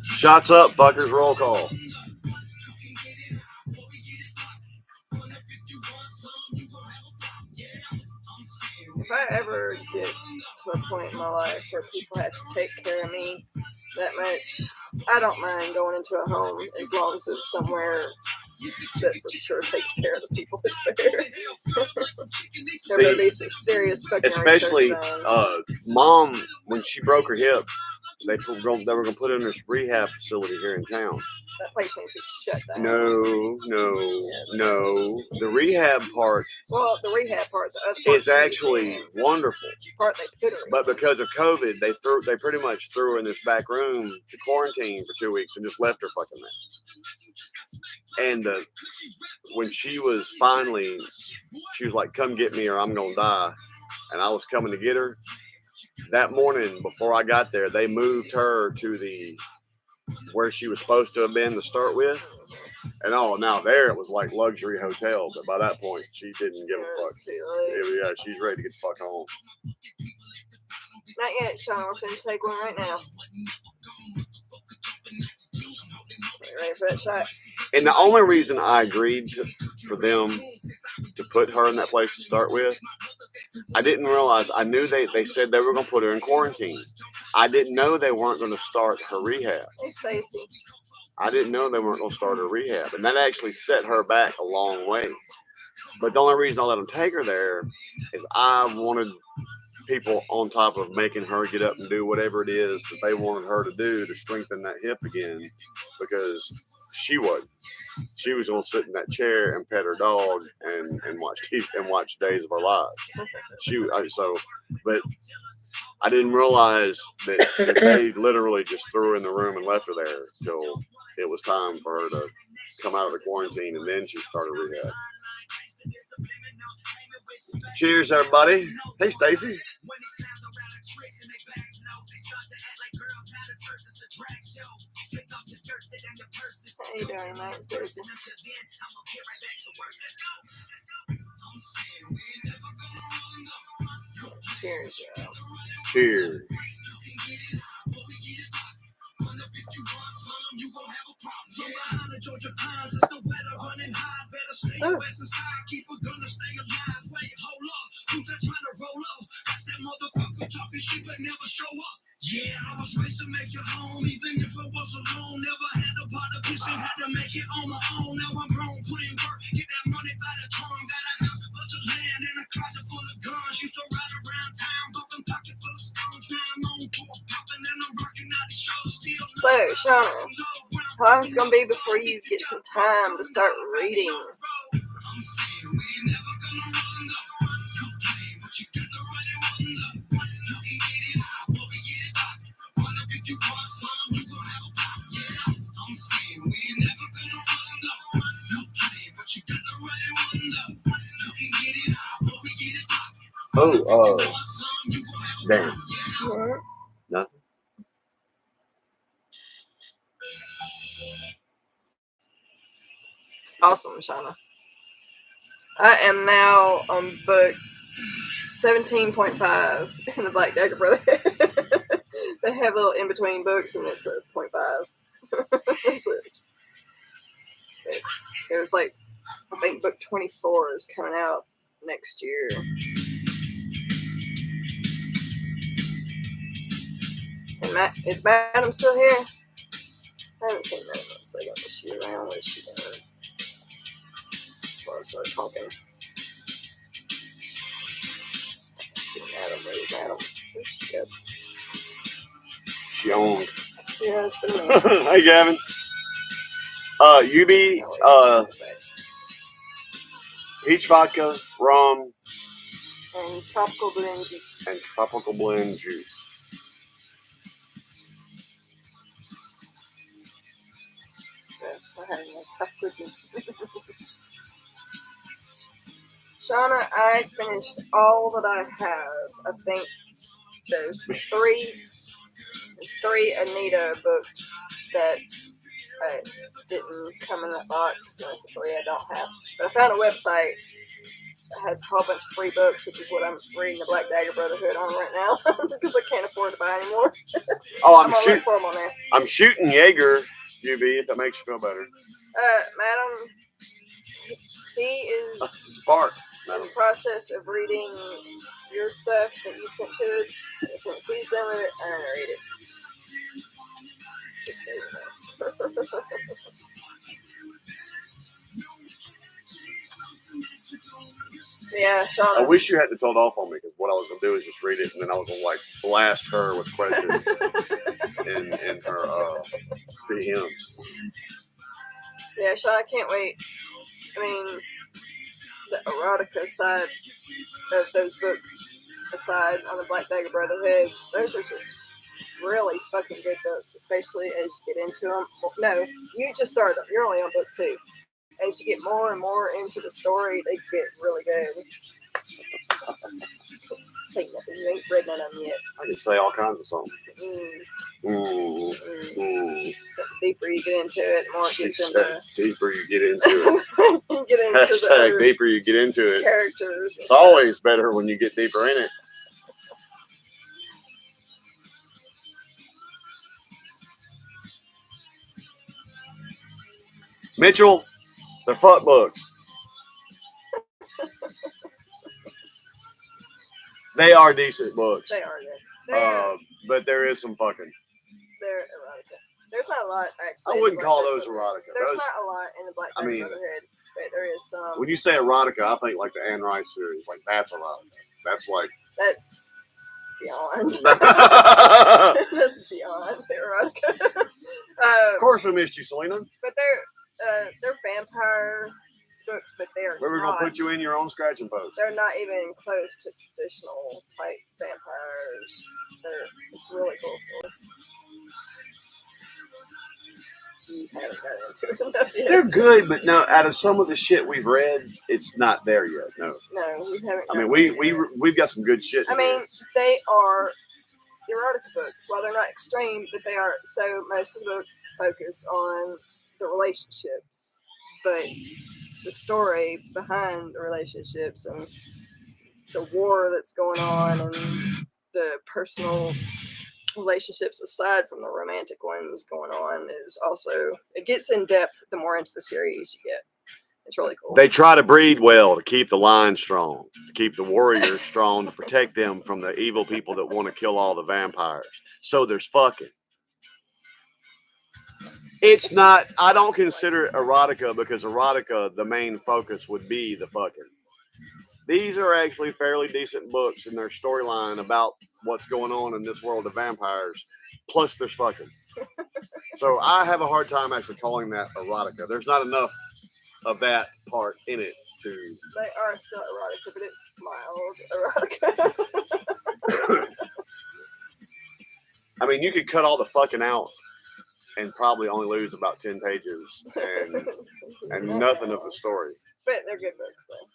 Shots up, fuckers. Roll call. If I ever get to a point in my life where people have to take care of me that much, I don't mind going into a home as long as it's somewhere that for sure takes care of the people that's there. There better be some serious fucking especially research done. Mom, when she broke her hip, they were going to put her in this rehab facility here in town. That place needs to be shut down. No. The rehab part. Well, the rehab part, the other part is actually wonderful. The part they put her in. But because of COVID, they pretty much threw her in this back room to quarantine for 2 weeks and just left her fucking there. And when she was finally, she was like, "Come get me or I'm gonna die," and I was coming to get her. That morning before I got there, they moved her to where she was supposed to have been to start with. And now there it was like luxury hotel, but by that point she didn't give a fuck. Yeah, she's ready to get the fuck home. Not yet, Sean. We're finna take one right now. You ready for that shot? And the only reason I agreed for them to put her in that place to start with, I didn't realize. I knew they said they were going to put her in quarantine. I didn't know they weren't going to start her rehab. Hey, Stacy. I didn't know they weren't going to start her rehab, and that actually set her back a long way. But the only reason I let them take her there is I wanted people on top of making her get up and do whatever it is that they wanted her to do to strengthen that hip again, because she wasn't. She was going to sit in that chair and pet her dog and watch TV and watch Days of Our Lives. But I didn't realize that they literally just threw her in the room and left her there till it was time for her to come out of the quarantine, and then she started rehab. Cheers, everybody. Hey, Stacy. How you doing, mate, Stacy? Cheers, y'all. Cheers. Oh. Yeah, I was raised to make it home, even if I was alone. Never had a pot of piss and had to make it on my own. Now I'm grown, put in work, get that money by the ton. Got a house, bunch of land, and a closet full of guns. Used to ride around town, bumping pocket full of stones. Now I'm on tour, popping, and I'm rocking out the show still. So, Shauna, how long is it going to be before you get some time to start reading? Damn. Nothing. Awesome, Shauna. I am now on book 17.5 in the Black Dagger Brotherhood. They have little in-between books, and it's a 0.5. That's it. There's like, I think book 24 is coming out next year. And is Madam still here? I haven't seen Madam in a second. Is she around? What is she doing? That's why I started talking. See Madam. Where's Madam? Where's she at? She owned. Yeah, it's been a minute. Hey, Gavin. Peach vodka, rum, and tropical blend juice. We're having a tropical juice. Shauna, I finished all that I have. I think there's three Anita books that didn't come in that box. That's the three I don't have. But I found a website that has a whole bunch of free books, which is what I'm reading the Black Dagger Brotherhood on right now because I can't afford to buy anymore. Oh, I'm shooting for them on there. I'm shooting Jaeger, UB, if that makes you feel better. Madam, he is Spark. in the process of reading your stuff that you sent to us. As soon as he's done with it, I'm gonna read it. Just so you know. Yeah, Shauna. I wish you hadn't told off on me because what I was going to do is just read it and then I was going to like blast her with questions in her DMs. Yeah, Shauna, I can't wait. I mean, the erotica side of those books aside on the Black Dagger Brotherhood, those are just really fucking good books, especially as you get into them. No, you just started them. You're only on book 2. As you get more and more into the story, they get really good. Can't say nothing. You ain't read none of them yet. I can say all kinds of something. The deeper you get into it, the more it gets into. Deeper you get into it. You get into Hashtag the deeper you get into it. characters. It's always better when you get deeper in it. Mitchell, they're fuck books. They are decent books. They are good. But there is some fucking. They're erotica. There's not a lot actually. I wouldn't call those erotica. There's not a lot in the Black Dagger Brotherhood, but there is some. When you say erotica, I think like the Anne Rice series. Like that's erotica. That's like. That's beyond. That's beyond erotica. Of course, we missed you, Selena. But they're vampire books, but they are. We were gonna put you in your own scratching post. They're not even close to traditional type vampires. It's a really cool story. You haven't gotten into it enough yet. They're good, but no. Out of some of the shit we've read, it's not there yet. No, we haven't. I mean, we've got some good shit. I mean, they are erotica books. While they're not extreme, but they are. So most of the books focus on the relationships, but the story behind the relationships and the war that's going on and the personal relationships aside from the romantic ones going on is also, it gets in depth the more into the series you get. It's really cool. They try to breed well to keep the line strong, to keep the warriors strong, to protect them from the evil people that want to kill all the vampires. So there's fucking. It's not, I don't consider it erotica because erotica, the main focus would be the fucking. These are actually fairly decent books in their storyline about what's going on in this world of vampires. Plus there's fucking. So I have a hard time actually calling that erotica. There's not enough of that part in it to. They are still erotica, but it's mild erotica. I mean, you could cut all the fucking out and probably only lose about 10 pages and nothing of the story. But they're good books, though.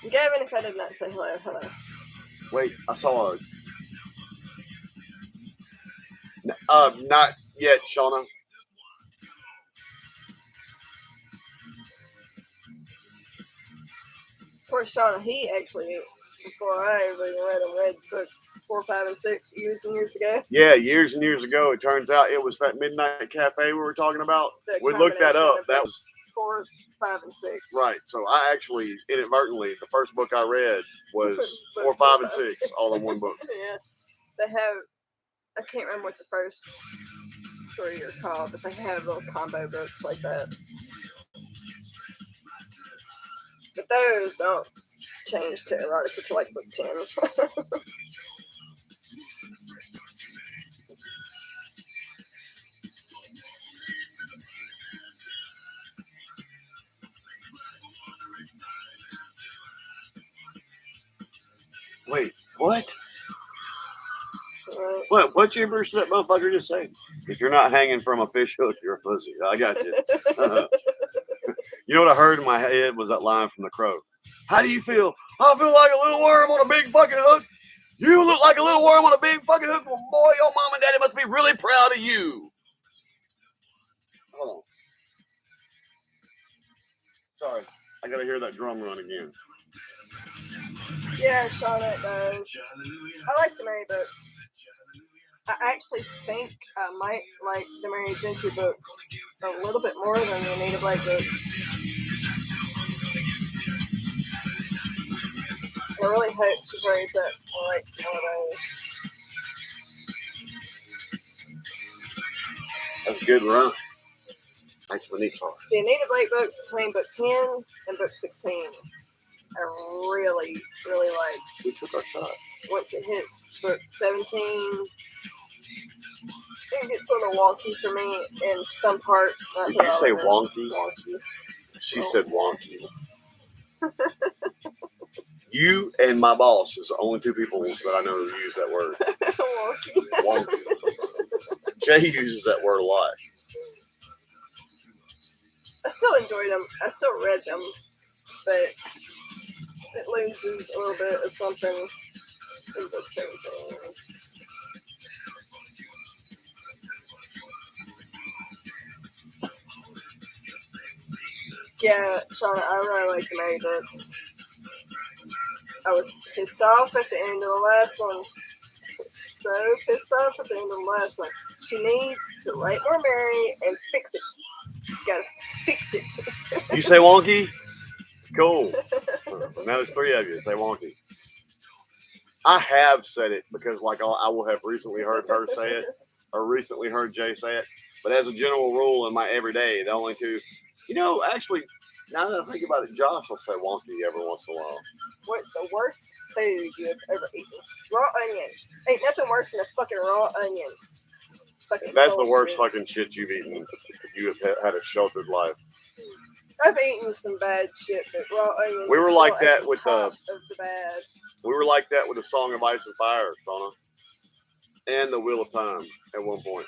Gavin, if I did not say hello. Wait, I saw not yet, Shauna. Of course, Shauna, he actually, before I even read book 4, 5, and 6 years and years ago. Yeah, years and years ago. It turns out it was that Midnight Cafe we were talking about. We looked that up. That was 4, 5, and 6. Right. So I actually inadvertently, the first book I read was 4, 5, and 6 all in one book. Yeah. They have, I can't remember what the first 3 are called, but they have little combo books like that. But those don't change to erotica to like book 10. Wait, what? What gibberish did that motherfucker just say? If you're not hanging from a fish hook, you're a pussy. I got you. You know what I heard in my head was that line from The Crow. How do you feel? I feel like a little worm on a big fucking hook. You look like a little worm on a big fucking hook. Well, boy, your mom and daddy must be really proud of you. Hold on. Sorry. I got to hear that drum run again. Yeah, Shauna, it does. I like the Mary books. I actually think I might like the Mary Gentry books a little bit more than the Anita Blake books. I really hope she hurries up and writes one of those. That's a good run. Thanks for the for. The Anita Blake books between book 10 and book 16. I really, really like. We took our shot. Once it hits book 17, it gets a little wonky for me in some parts. Did you say wonky? Wonky. She said wonky. You and my boss is the only two people that I know who use that word. Wonky. Wonky. Jay uses that word a lot. I still enjoyed them. I still read them, but it loses a little bit of something in book 17. Yeah, Shauna, I really like the Mary books. I was pissed off at the end of the last one. So pissed off at the end of the last one. She needs to write more Mary and fix it. She's got to fix it. You say wonky? Cool. Now there's three of you. Say wonky. I have said it because, like, I will have recently heard her say it or recently heard Jay say it. But as a general rule in my everyday, the only two, actually, now that I think about it, Josh will say wonky every once in a while. What's the worst food you have ever eaten? Raw onion. Ain't nothing worse than a fucking raw onion. Fucking If that's bullshit. the worst fucking shit you've eaten, you have had a sheltered life. I've eaten some bad shit, but raw onion. We were like that with of the bad. We were like that with the Song of Ice and Fire, Shauna, and the Wheel of Time at one point.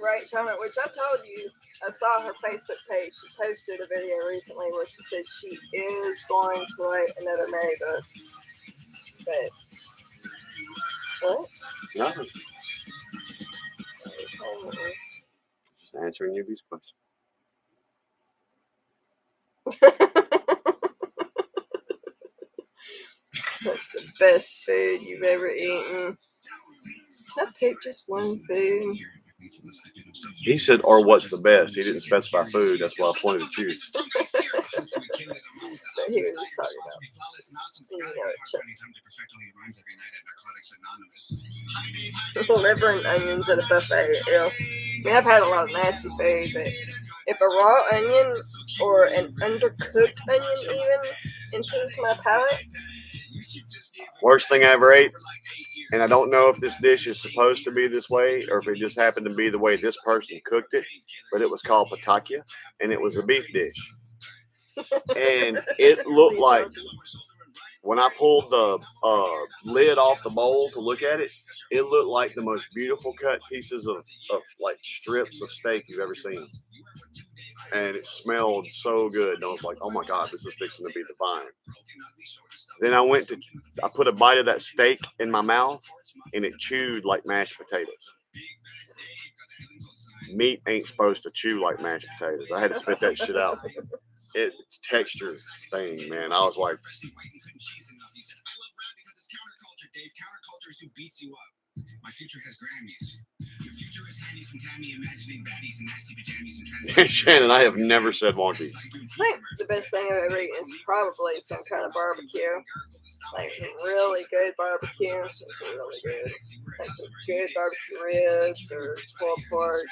Right, Shauna, which I told you, I saw her Facebook page. She posted a video recently where she said she is going to write another Mary book. But, what? Nothing. Just answering Yubi's question. What's the best food you've ever eaten? Can I pick just one food? He said, or what's the best? He didn't specify food. That's why I pointed at you. But he was just talking about, liver and onions at a buffet. I mean, I've had a lot of nasty food, but if a raw onion or an undercooked onion even enters my palate. Worst thing I ever ate, and I don't know if this dish is supposed to be this way or if it just happened to be the way this person cooked it, but it was called patakia, and it was a beef dish. And it looked like, when I pulled the lid off the bowl to look at it, it looked like the most beautiful cut pieces of like strips of steak you've ever seen. And it smelled so good. And I was like, oh my God, this is fixing to be divine. Then I put a bite of that steak in my mouth, and it chewed like mashed potatoes. Meat ain't supposed to chew like mashed potatoes. I had to spit that shit out. It's texture thing, man. I was like, my future has Grammys. Your future is handies from Tammy, imagining baddies and nasty pajamas hey, and Shannon, I have never said wonky. I think the best thing I've ever eaten is probably some kind of barbecue. Like really good barbecue. It's really good. Like some good barbecue ribs or pulled pork.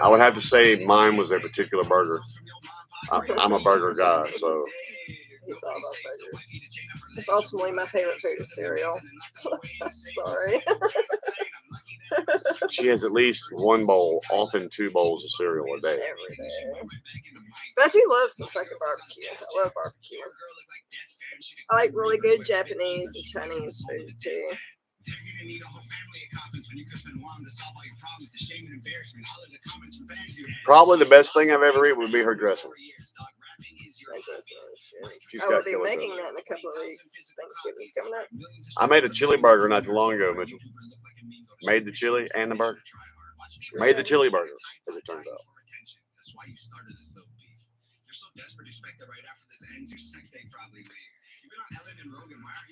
I would have to say mine was a particular burger. I'm a burger guy, so. He's all about burgers. It's ultimately my favorite food is cereal. Sorry. She has at least one bowl, often 2 bowls of cereal a day. Every day. But I do love some fucking barbecue. I love barbecue. I like really good Japanese and Chinese food too. Probably the best thing I've ever eaten would be her dressing. I will be making that in a couple of weeks. Thanksgiving's coming up. I made a chili burger not too long ago, Mitchell. Made the chili and the burger. Made the chili burger, as it turns out.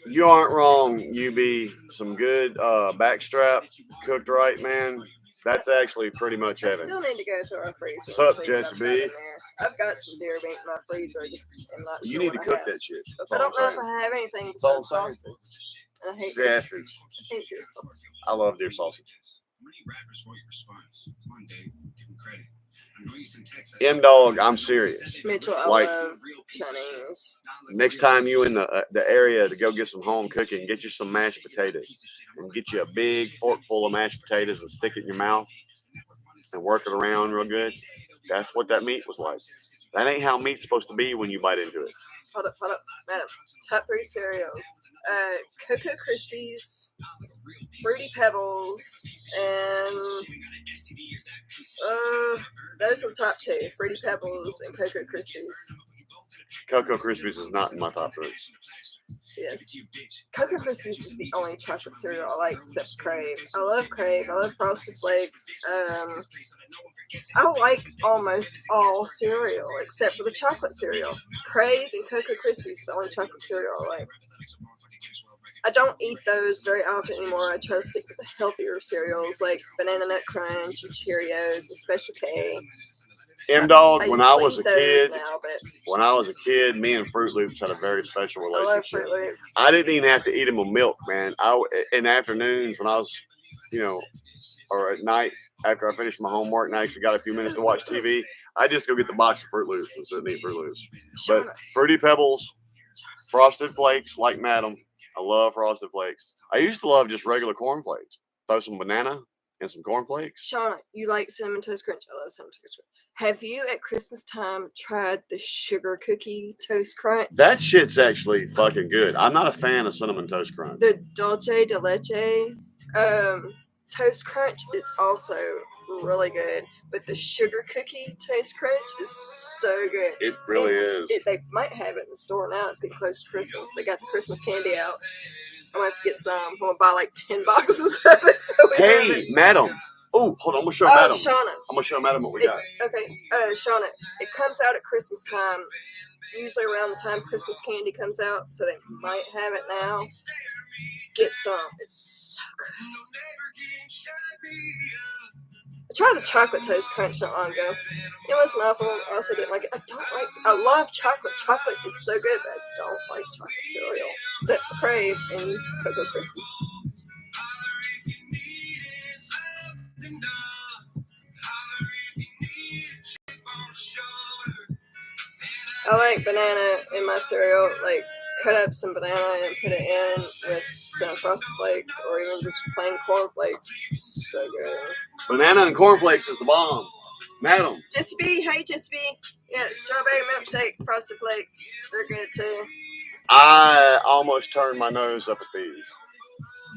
You aren't wrong, UB. Some good backstrap cooked right, man. That's actually pretty much I heaven. still need to go through our freezer. What's up, and see what Jesse I've B? got in there. I've got some deer meat in my freezer. I just am not sure You need to what cook I have. that shit. That's I all I'm don't know saying. if I have anything That's all besides I'm saying. sausage. And I hate Sausage. I hate deer sausage. I love deer sausage. M-Dog, I'm serious. Mitchell, I Like, love Chinese. Next time you in the area to go get some home cooking, get you some mashed potatoes and get you a big fork full of mashed potatoes and stick it in your mouth and work it around real good. That's what that meat was like. That ain't how meat's supposed to be when you bite into it. Hold up, madam. Top 3 cereals: Cocoa Krispies, Fruity Pebbles, and those are the top 2: Fruity Pebbles and Cocoa Krispies. Cocoa Krispies is not in my top 3. Yes. Cocoa Krispies is the only chocolate cereal I like except Crave. I love Crave. I love Frosted Flakes. I like almost all cereal except for the chocolate cereal. Crave and Cocoa Krispies is the only chocolate cereal I like. I don't eat those very often anymore. I try to stick with the healthier cereals like Banana Nut Crunch and Cheerios and Special K. M-Dog, when I usually was a eat those kid, now, but when I was a kid, me and Fruit Loops had a very special I love relationship. Fruit Loops. I didn't even have to eat them with milk, man. In the afternoons when I was, or at night after I finished my homework and I actually got a few minutes to watch TV, I just go get the box of Fruit Loops and sit and eat Fruit Loops. But Fruity Pebbles, Frosted Flakes, like Madam, I love Frosted Flakes. I used to love just regular corn flakes. Throw some banana and some corn flakes. Shauna, you like Cinnamon Toast Crunch? I love Cinnamon Toast Crunch. Have you at Christmas time tried the sugar cookie toast crunch? That shit's actually fucking good. I'm not a fan of Cinnamon Toast Crunch. The Dulce de Leche toast crunch is also really good, but the sugar cookie toast crunch is so good. It really is. They might have it in the store now. It's getting close to Christmas. They got the Christmas candy out. I'm gonna have to get some. I'm gonna buy like 10 boxes of it. So hey, Madam. Oh, hold on. I'm gonna show Madam. Shauna. I'm gonna show Madam what we got. Okay, Shauna. It comes out at Christmas time. Usually around the time Christmas candy comes out, so they might have it now. Get some. It's so good. I tried the chocolate toast crunch not long ago. It wasn't awful. I also didn't like it. I love chocolate. Chocolate is so good, but I don't like chocolate cereal. Except for Crave and Cocoa Krispies. I like banana in my cereal. Like, cut up some banana and put it in with some Frosted Flakes or even just plain corn flakes. So good. Banana and corn flakes is the bomb. Madam. Jesse B, hey Jesse B. Yeah, strawberry milkshake, Frosted Flakes. They're good too. I almost turned my nose up at these,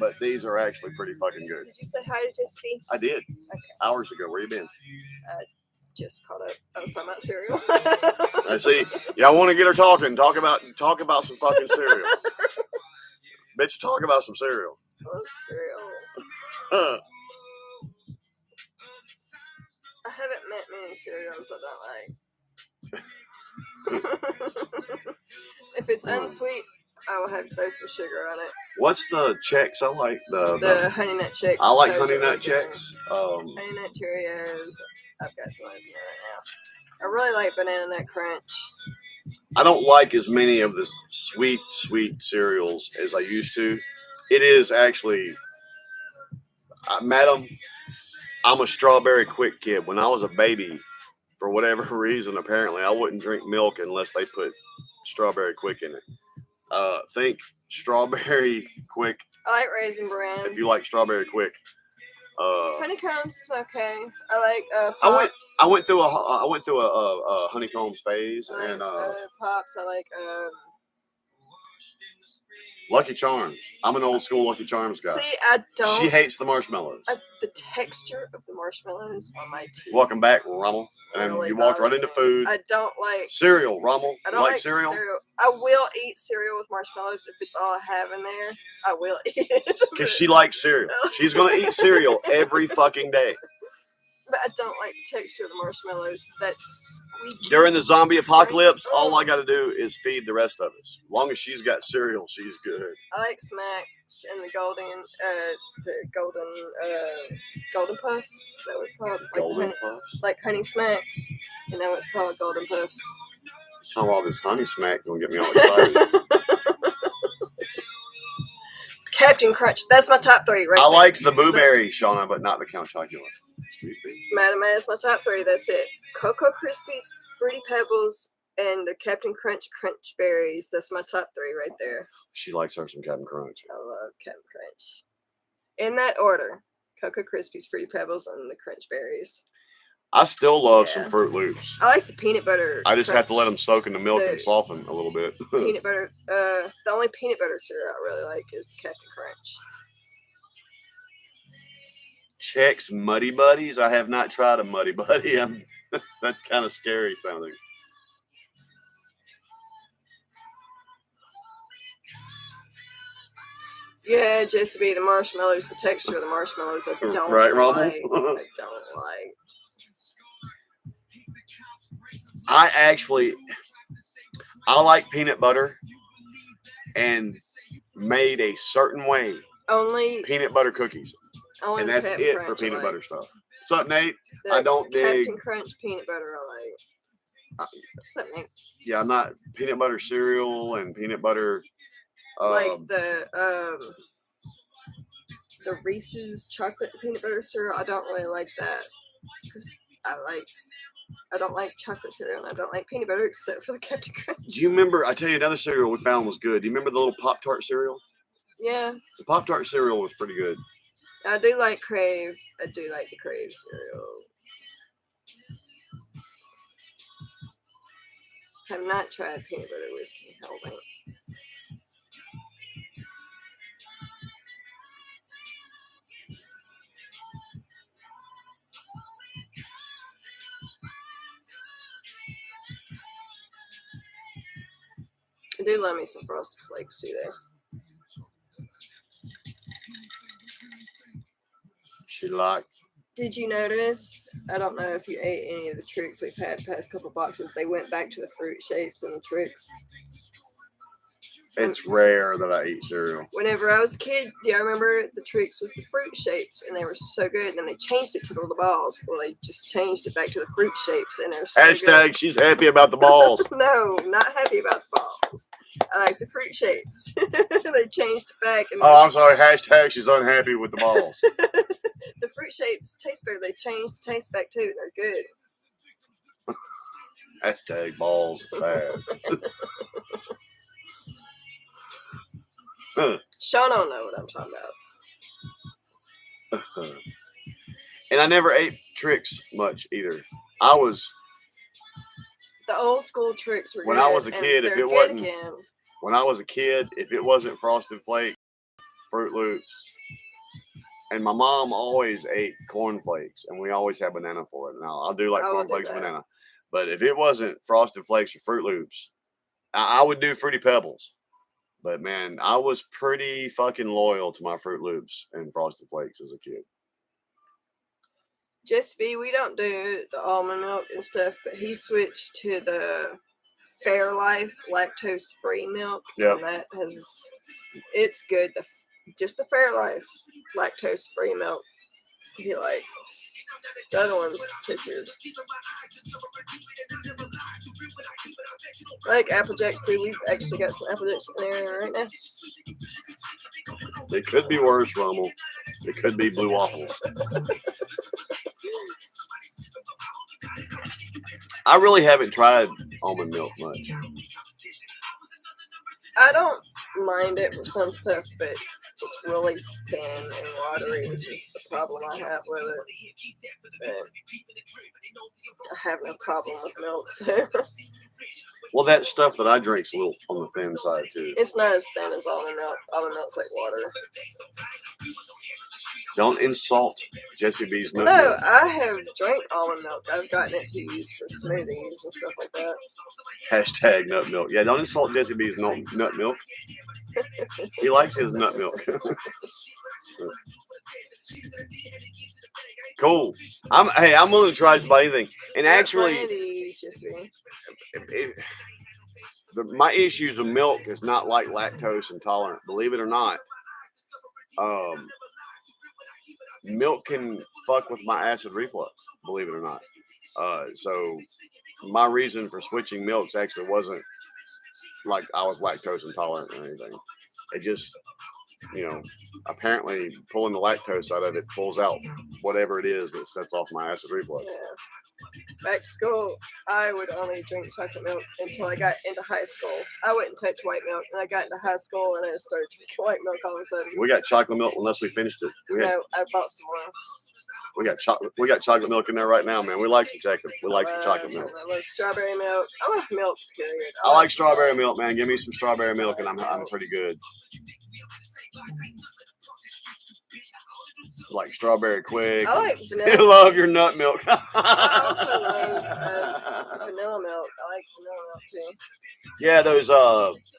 but these are actually pretty fucking good. Did you say hi to Jesse B? I did. Okay. Hours ago. Where you been? Just caught up. I was talking about cereal. I see. Y'all want to get her talking. Talk about some fucking cereal. Bitch, talk about some cereal. I love cereal. I haven't met many cereals I don't like. If it's unsweet, I will have to throw some sugar on it. What's the Chex? I like the Honey Nut Chex. I like Honey Nut Chex. Honey Nut Cheerios. I've got some of those in there right now. I really like Banana Nut Crunch. I don't like as many of the sweet cereals as I used to. It is actually, Madam, I'm a strawberry quick kid. When I was a baby, for whatever reason, apparently, I wouldn't drink milk unless they put strawberry quick in it. Think strawberry quick. I like Raisin Bran. If you like strawberry quick. Honeycombs is okay. I like Pops. I went through a honeycombs phase and Pops. I like Lucky Charms. I'm an old school Lucky Charms guy. See, I don't. She hates the marshmallows. The texture of the marshmallows on my teeth. Welcome back, Rommel. And really you walked right into food. I don't like cereal, Rommel. I don't like cereal? I will eat cereal with marshmallows if it's all I have in there. I will eat it. Because she likes cereal. She's going to eat cereal every fucking day. But I don't like the texture of the marshmallows. That's squeaky. During the zombie apocalypse, all I up. got to do is feed the rest of us. As long as she's got cereal, she's good. I like Smacks and the golden puffs. Is that what it's called? Like Golden honey, Puffs. like Honey Smacks. You know what's called golden puffs. Talking about this honey smack gonna get me all excited. Captain Crunch. That's my top 3 right I there. liked the Blueberry, Shauna, but not the Count Chocula. Excuse me. Madam is my top 3. That's it. Cocoa Krispies, Fruity Pebbles, and the Captain Crunch Crunch Berries. That's my top 3 right there. She likes her some Captain Crunch. I love Captain Crunch. In that order. Cocoa Krispies, Fruity Pebbles, and the Crunch Berries. I still love some Fruit Loops. I like the peanut butter. I just crunch. have to let them soak in the milk and soften a little bit. Peanut butter. The only peanut butter cereal I really like is the Captain Crunch. Chex Muddy Buddies. I have not tried a Muddy Buddy. That's kind of scary sounding. Yeah, just to be the marshmallows, the texture of the marshmallows I don't Right, like. Rommel? I don't like. I like peanut butter and made a certain way. Only Peanut butter cookies. Only And that's Captain it Crunch for peanut I butter like. stuff. What's up, Nate? The I don't dig. Captain Crunch peanut butter I like. What's up, Nate? Yeah, I'm not peanut butter cereal and peanut butter. Like the Reese's chocolate peanut butter cereal. I don't really like that because I don't like chocolate cereal and I don't like peanut butter except for the Captain Crunch. Do you remember? I tell you another cereal we found was good. Do you remember the little Pop-Tart cereal? Yeah. The Pop-Tart cereal was pretty good. I do like Crave. I do like the Crave cereal. Have not tried peanut butter whiskey. Hold on. I do love me some Frosted Flakes too, though. She liked. Did you notice? I don't know if you ate any of the tricks we've had past couple boxes. They went back to the fruit shapes and the tricks. It's rare that I eat cereal. Whenever I was a kid, do I remember the tricks with the fruit shapes and they were so good. And then they changed it to the little balls. Well, they just changed it back to the fruit shapes and they're so Hashtag good. she's happy about the balls. No, not happy about the balls. I like the fruit shapes. They changed it back. And Oh, I'm sorry. Hashtag she's unhappy with the balls. The fruit shapes taste better. They changed the taste back too. They're good. Hashtag balls bad. Sean don't know what I'm talking about. And I never ate tricks much either. The old school tricks were when good. I was a kid, if it wasn't again. when I was a kid, if it wasn't Frosted Flakes, Fruit Loops, and my mom always ate Corn Flakes, and we always had banana for it. Now I do like Corn Flakes and banana, but if it wasn't Frosted Flakes or Fruit Loops, I would do Fruity Pebbles. But man, I was pretty fucking loyal to my Fruit Loops and Frosted Flakes as a kid. Just B, we don't do the almond milk and stuff, but he switched to the Fairlife lactose-free milk. Yeah, and it's good. Just the Fairlife lactose-free milk. He like the other ones taste weird. I like Apple Jacks too. We've actually got some Apple Jacks in there right now. They could be worse, Rommel. It could be blue waffles. I really haven't tried almond milk much. I don't mind it for some stuff, but it's really thin and watery, which is the problem I have with it. But I have no problem with milk, so. Well, that stuff that I drink's a little on the thin side too. It's not as thin as almond milk. Almond milk's like water. Don't insult Jessie B's nut No, milk. I have drank almond milk. I've gotten it to use for smoothies and stuff like that. Hashtag nut milk. Yeah, don't insult Jessie B's nut milk. He likes his nut milk. Cool. I'm willing to try just about anything. And What actually, brand do you use, just me? my issues with milk is not like lactose intolerant. Believe it or not, milk can fuck with my acid reflux. Believe it or not. So my reason for switching milks actually wasn't like I was lactose intolerant or anything. It just, apparently pulling the lactose out of it pulls out whatever it is that sets off my acid reflux. Yeah. Back to school, I would only drink chocolate milk until I got into high school. I wouldn't touch white milk. And I got into high school and I started drinking white milk all of a sudden. We got chocolate milk unless we finished it. No, I bought some more. We got chocolate milk in there right now, man. We like some chocolate. We like some chocolate milk. I love strawberry milk. I love milk, period. I like strawberry milk, man. Give me some strawberry milk, and I'm pretty good. Like strawberry quick. I like vanilla. You love your nut milk. I also love vanilla milk. I like vanilla milk too. Yeah, those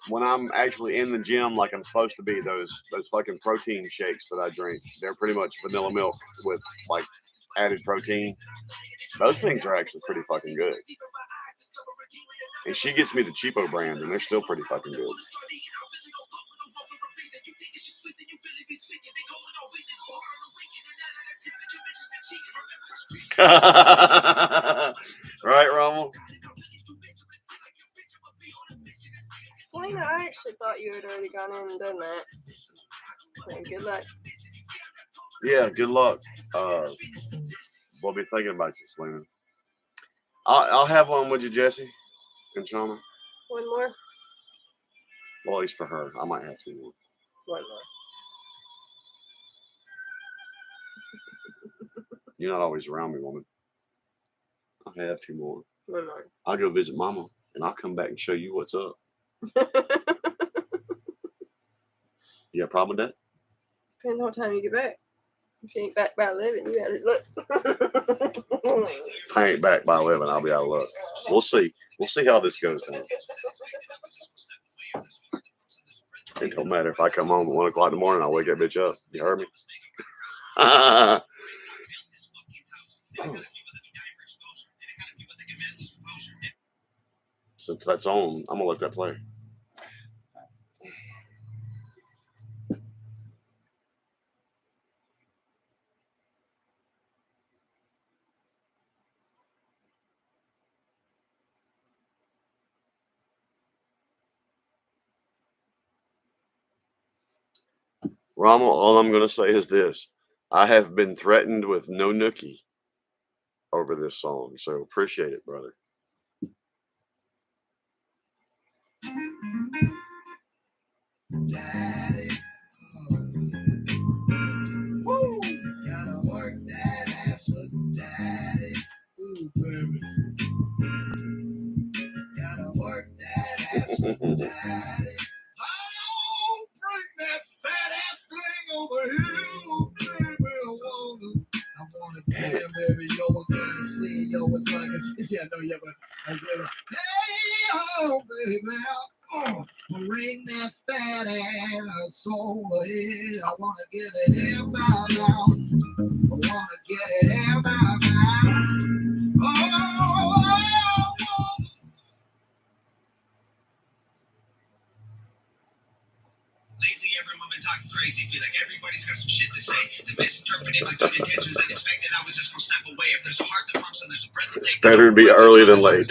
when I'm actually in the gym like I'm supposed to be, those fucking protein shakes that I drink, they're pretty much vanilla milk with like added protein. Those things are actually pretty fucking good. And she gets me the cheapo brand, and they're still pretty fucking good. Right, Rommel? Selena, I actually thought you had already gone in and done that. And good luck. Yeah, good luck. We'll be thinking about you, Selena. I'll have one with you, Jesse and Shauna. One more? Well, at least for her. I might have two more. One more. You're not always around me, woman. I'll have two more. One more. I'll go visit Mama, and I'll come back and show you what's up. You got a problem with that? Depends on what time you get back. If you ain't back by 11, you gotta look. If I ain't back by 11, I'll be out of luck. We'll see. We'll see how this goes down. It don't matter if I come home at 1 o'clock in the morning, I'll wake that bitch up. You heard me? Since that's on, I'm gonna let that play. Rommel, all I'm gonna say is this. I have been threatened with no nookie over this song, so appreciate it, brother. Daddy, woo, gotta work that ass with daddy. Ooh, baby. Gotta work that ass with daddy. Oh, bring that fat ass thing over here, baby. I wanna damn, baby. Yo, what kind of scene? Yo, it's like a yeah, no, yeah, but I get it. Hey, oh, baby. Oh, bring that fat ass over here. I wanna get it in my mouth. I wanna get it in my mouth. Oh. Lately, everyone been talking crazy. Feel like everybody's got some shit to say. They misinterpreted my good intentions and expected I was just gonna step away. If there's a heart that pumps and there's a breath to take, It's better to be early than late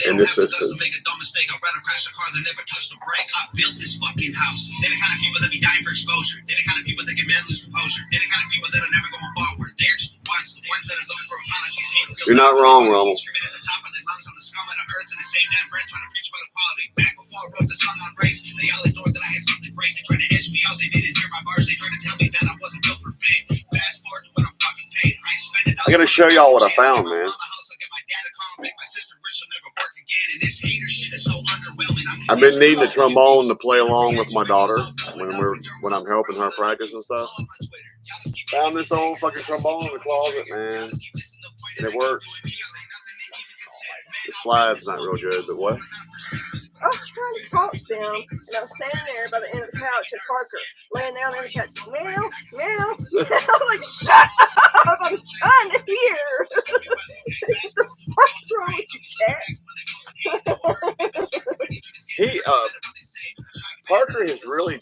in this instance. instance. Make a dumb mistake. I'd rather crash a car than never touch the brakes. I built this fucking house. They're the kind of people that be dying for exposure. They're the kind of people that get mad, lose composure. They're the kind of people that are never going forward. They're just the ones that are looking for apologies. You're not wrong, Rommel. Screaming at the top of their lungs on the scum of the earth in the same damn breath trying to preach about equality. Back before I wrote the song on race, they all ignored that I had something great. They tried to edge me out. They didn't hear my bars. They tried to tell me that I wasn't built for fame. Fast forward to when I'm fucking paid. I spend it all. I gotta show y'all what I found, man. I've been needing a trombone to play along with my daughter when I'm helping her practice and stuff. Found this old fucking trombone in the closet, man, and it works. The slide's not real good, but what? I was trying to talk to them, and I was standing there by the end of the couch, and Parker laying down on the couch, meow, meow, meow. I'm like, shut up! I'm trying to hear.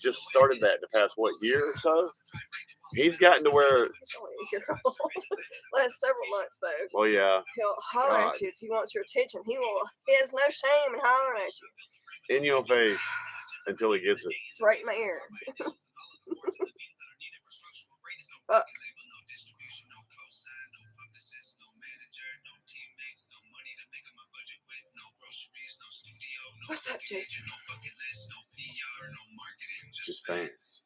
just started that the past year or so. He's gotten to where. He's only a year old. Last several months though. Well, yeah. He'll holler God. at you if he wants your attention. He has no shame in hollering at you. In your face until he gets it. It's right in my ear. Fuck. What's up, Jason? Just fans.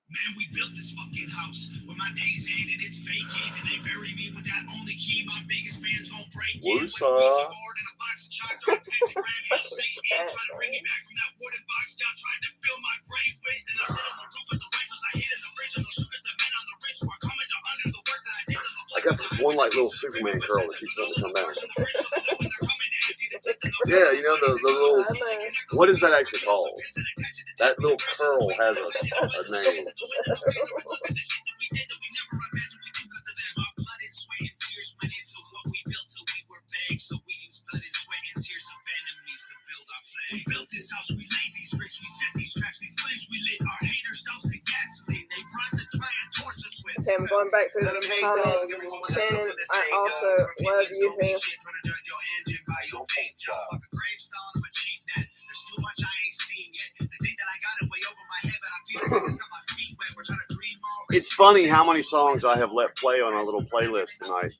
Man, we built this fucking house with my days in and it's vacant and they bury me with that only key. My biggest fans gon' break it. What's With a Ouija up? board and a box of chalk, trying to pentagram, hail Satan, trying to bring me back from that wooden box down, trying to fill my grave with. Then I sit on the roof of the rifles I hid in the fridge and they'll shoot at the men on the ridge who are coming to undo the work that I did on the block. I got this one like little Superman curl that keeps wanting to come down. Yeah, you know the little. What is that actually called? That little curl has a name. We built this house, we laid these bricks, we set these tracks, these flames we lit. Our haters doused in gasoline, they brought to try and torch us with. Okay, I'm going back through the comments. Shannon, I also love you here. It's funny how many songs I have let play on our little playlist tonight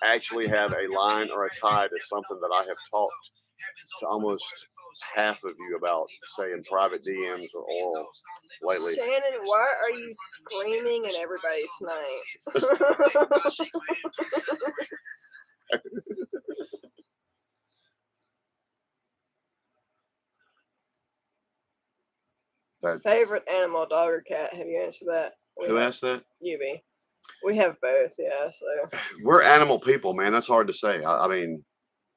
actually have a line or a tie to something that I have talked to almost half of you about, say in private DMs or oral lately. Shannon, why are you screaming at everybody tonight? Favorite animal, dog or cat? Have you answered that? Who asked that? You be. We have both, yeah. So we're animal people, man. That's hard to say. I mean,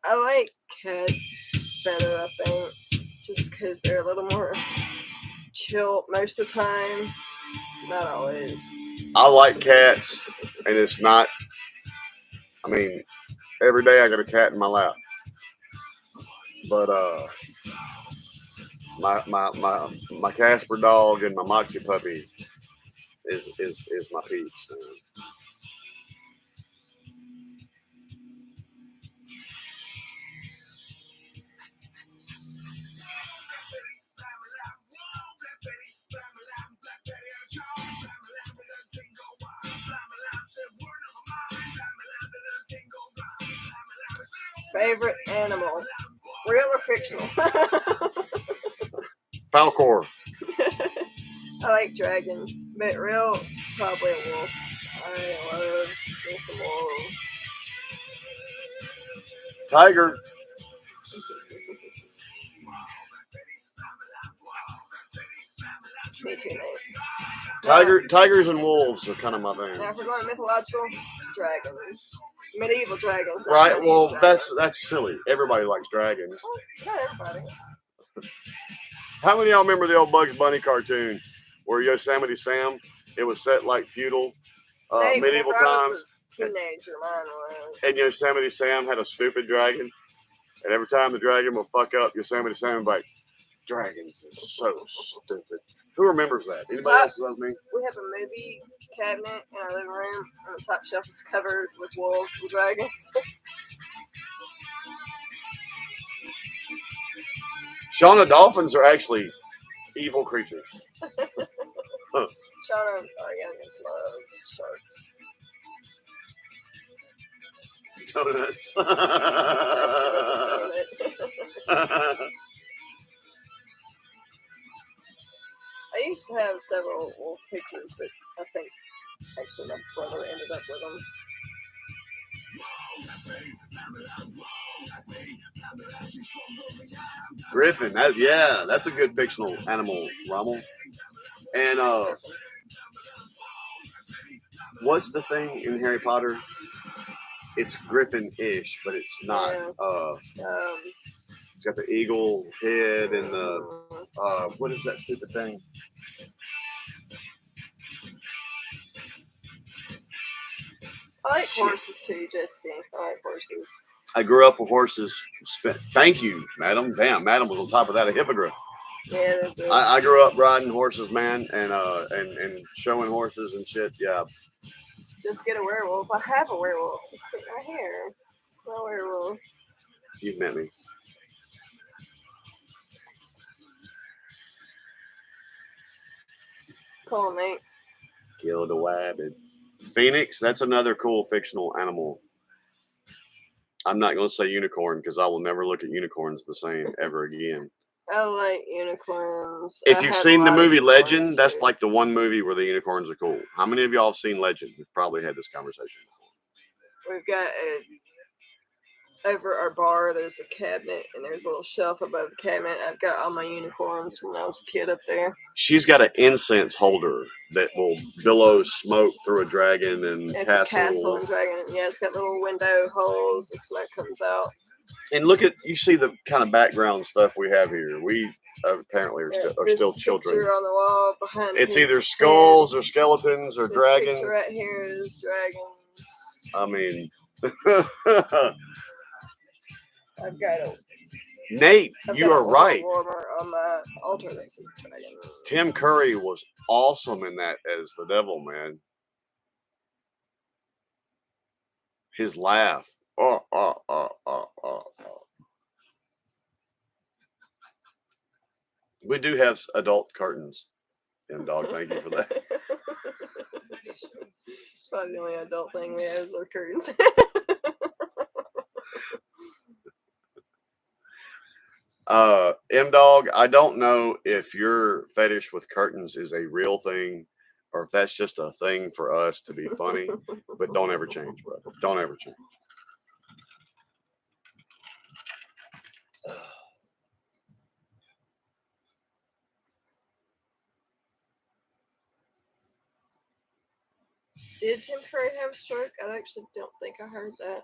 I like cats better, I think, just because they're a little more chill most of the time. Not always. I like cats, and it's not. I mean, every day I got a cat in my lap, but my Casper dog and my Moxie puppy is my peeps. Favorite animal, real or fictional? Falcor. I like dragons, but real, probably a wolf. I love me some wolves. Tiger. Me too, mate. Tigers and wolves are kind of my thing. Now, if we're going mythological, dragons, medieval dragons. Right. Chinese Well, dragons. that's silly. Everybody likes dragons. Well, not everybody. How many of y'all remember the old Bugs Bunny cartoon where Yosemite Sam? It was set like feudal, medieval times. Teenager, mine was. And Yosemite Sam had a stupid dragon, and every time the dragon would fuck up, Yosemite Sam would be like, "Dragons is so stupid." Who remembers that? Anybody else besides me? We have a movie cabinet in our living room, and the top shelf is covered with wolves and dragons. Shauna dolphins are actually evil creatures. Shauna, our youngest, loves sharks. Donuts. I used to have several wolf pictures, but I think actually my brother ended up with them. Griffin. That's a good fictional animal, Rommel. And what's the thing in Harry Potter? It's Griffin-ish, but it's not. Yeah. It's got the eagle head and the what is that stupid thing? I like horses too, Jessica. I like horses. I grew up with horses. Thank you, madam. Damn, madam was on top of that. A hippogriff. Yeah, that's it. I grew up riding horses, man, and showing horses and shit. Yeah, Just get a werewolf. I have a werewolf. It's sitting right here. It's my werewolf. you've met me. Cool, mate. Kill the wabbit. Phoenix, that's another cool fictional animal. I'm not going to say unicorn because I will never look at unicorns the same ever again. I like unicorns. If I you've had a seen the lot of movie unicorns, Legend, that's too. like the one movie where the unicorns are cool. How many of y'all have seen Legend? We've probably had this conversation before. We've got over our bar, there's a cabinet, and there's a little shelf above the cabinet. I've got all my unicorns from when I was a kid up there. She's got an incense holder that will billow smoke through a dragon and It's a castle and dragon. Yeah, it's got little window holes. The smoke comes out. And look at, you see the kind of background stuff we have here. We apparently are still children. Picture on the wall behind. It's either skulls or skeletons or this dragons. Picture right here is dragons. I mean, I've got a. Nate, you are right. Warmer on my altar that's a dragon. Tim Curry was awesome in that as the devil, man. His laugh. We do have adult curtains. And dog, thank you for that. Probably the only adult thing we have is our curtains. M-Dog, I don't know if your fetish with curtains is a real thing or if that's just a thing for us to be funny, but don't ever change, brother. Don't ever change. Did Tim Curry have a stroke? I actually don't think I heard that. Of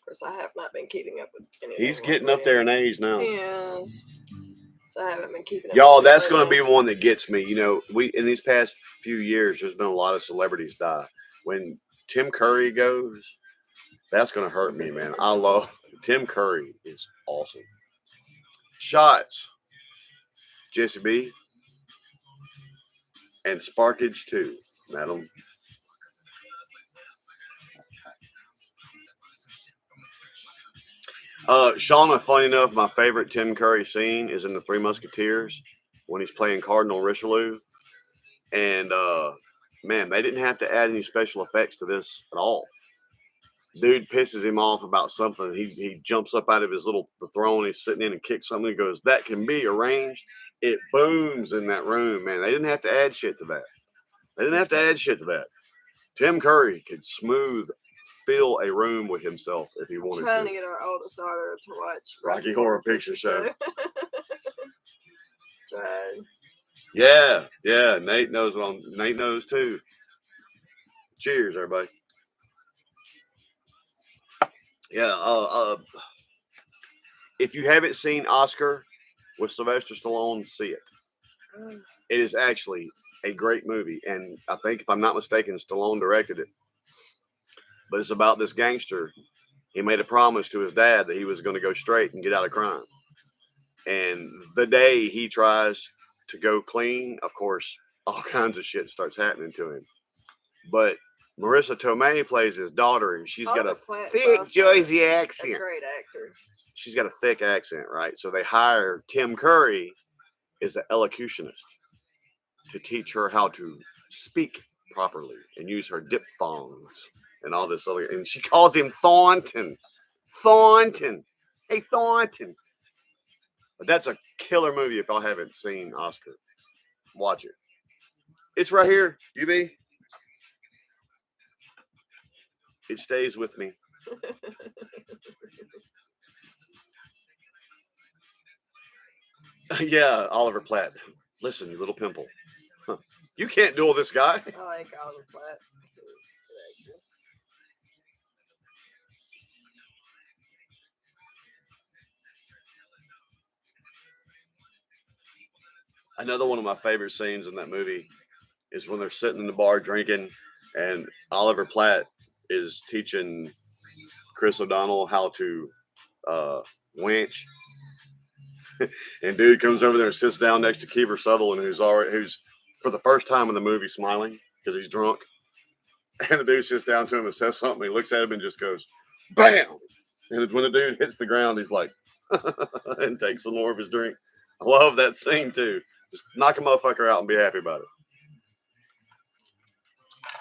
course, I have not been keeping up with anything. He's getting up there in age now. Yes. So I haven't been keeping up. Y'all, that's going to be one that gets me. You know, we in these past few years, there's been a lot of celebrities die. When Tim Curry goes, that's going to hurt me, man. I love Tim Curry. Is awesome. Shots, Jesse B, and Sparkage too, madam. Shauna, funny enough, my favorite Tim Curry scene is in The Three Musketeers when he's playing Cardinal Richelieu. And, man, they didn't have to add any special effects to this at all. Dude pisses him off about something. He jumps up out of his the throne. He's sitting in and kicks something. He goes, that can be arranged. It booms in that room, man. They didn't have to add shit to that. Tim Curry could fill a room with himself if he wanted to. Trying to get our oldest daughter to watch Rocky Horror Picture Show. Tried. Yeah. Nate knows Nate knows too. Cheers, everybody. Yeah. If you haven't seen Oscar with Sylvester Stallone, see it. It is actually a great movie, and I think, if I'm not mistaken, Stallone directed it. But it's about this gangster. He made a promise to his dad that he was going to go straight and get out of crime. And the day he tries to go clean, of course, all kinds of shit starts happening to him. But Marissa Tomei plays his daughter, and she's got a thick Jersey accent. A great actor. She's got a thick accent, right? So they hire Tim Curry as an elocutionist to teach her how to speak properly and use her diphthongs and all this other. And she calls him Thornton. Hey, Thornton. But that's a killer movie. If y'all haven't seen Oscar, watch it. It's right here, UB. It stays with me. Yeah, Oliver Platt. Listen, you little pimple. You can't duel this guy. I like Oliver Platt. Another one of my favorite scenes in that movie is when they're sitting in the bar drinking, and Oliver Platt is teaching Chris O'Donnell how to winch. And dude comes over there and sits down next to Kiefer Sutherland, who's for the first time in the movie smiling because he's drunk. And the dude sits down to him and says something. He looks at him and just goes, "Bam!" And when the dude hits the ground, he's like, and takes some more of his drink. I love that scene too. Just knock a motherfucker out and be happy about it.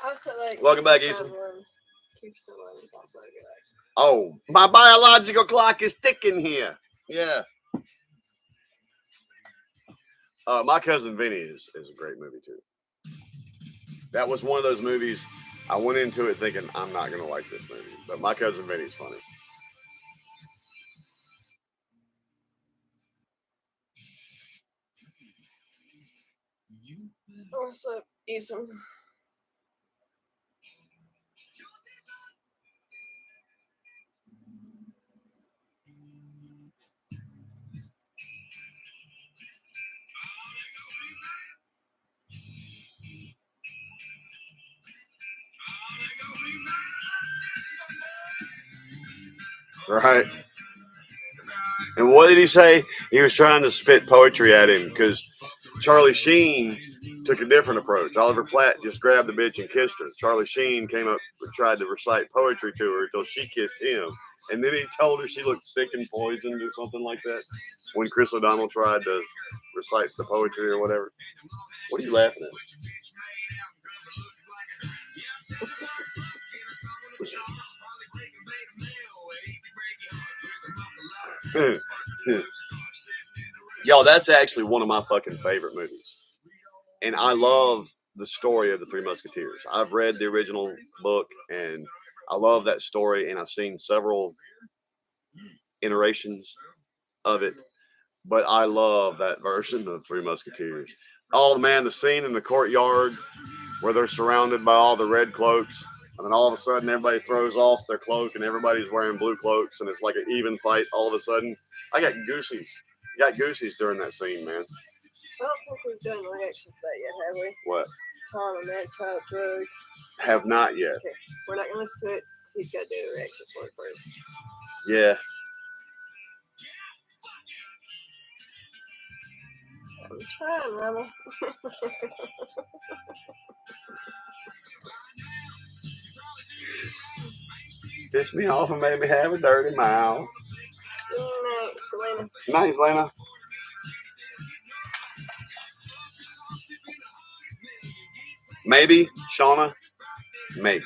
Also, like, Welcome back, Ethan. Keith Sutherland is also a good actor. Oh, my biological clock is ticking here. Yeah. My Cousin Vinny is a great movie too. That was one of those movies I went into it thinking I'm not gonna like this movie, but My Cousin Vinny's funny. What's up, Ethan? Right. And what did he say? He was trying to spit poetry at him because Charlie Sheen took a different approach. Oliver Platt just grabbed the bitch and kissed her. Charlie Sheen came up and tried to recite poetry to her until she kissed him. And then he told her she looked sick and poisoned or something like that when Chris O'Donnell tried to recite the poetry or whatever. What are you laughing at? Yo, that's actually one of my fucking favorite movies. And I love the story of the Three Musketeers. I've read the original book and I love that story, and I've seen several iterations of it, but I love that version of the Three Musketeers. Oh man, the scene in the courtyard where they're surrounded by all the red cloaks, and then all of a sudden everybody throws off their cloak and everybody's wearing blue cloaks, and it's like an even fight all of a sudden. I got goosies. During that scene, man. I don't think we've done a reaction for that yet, have we? What? Tom and Mad Child Drug. Have not yet. Okay, we're not gonna listen to it. He's got to do a reaction for it first. Yeah. I'm trying, Rebel. Pissed me off and made me have a dirty mouth. Nice, Selena. Nice, Lena. Maybe, Shauna. Maybe.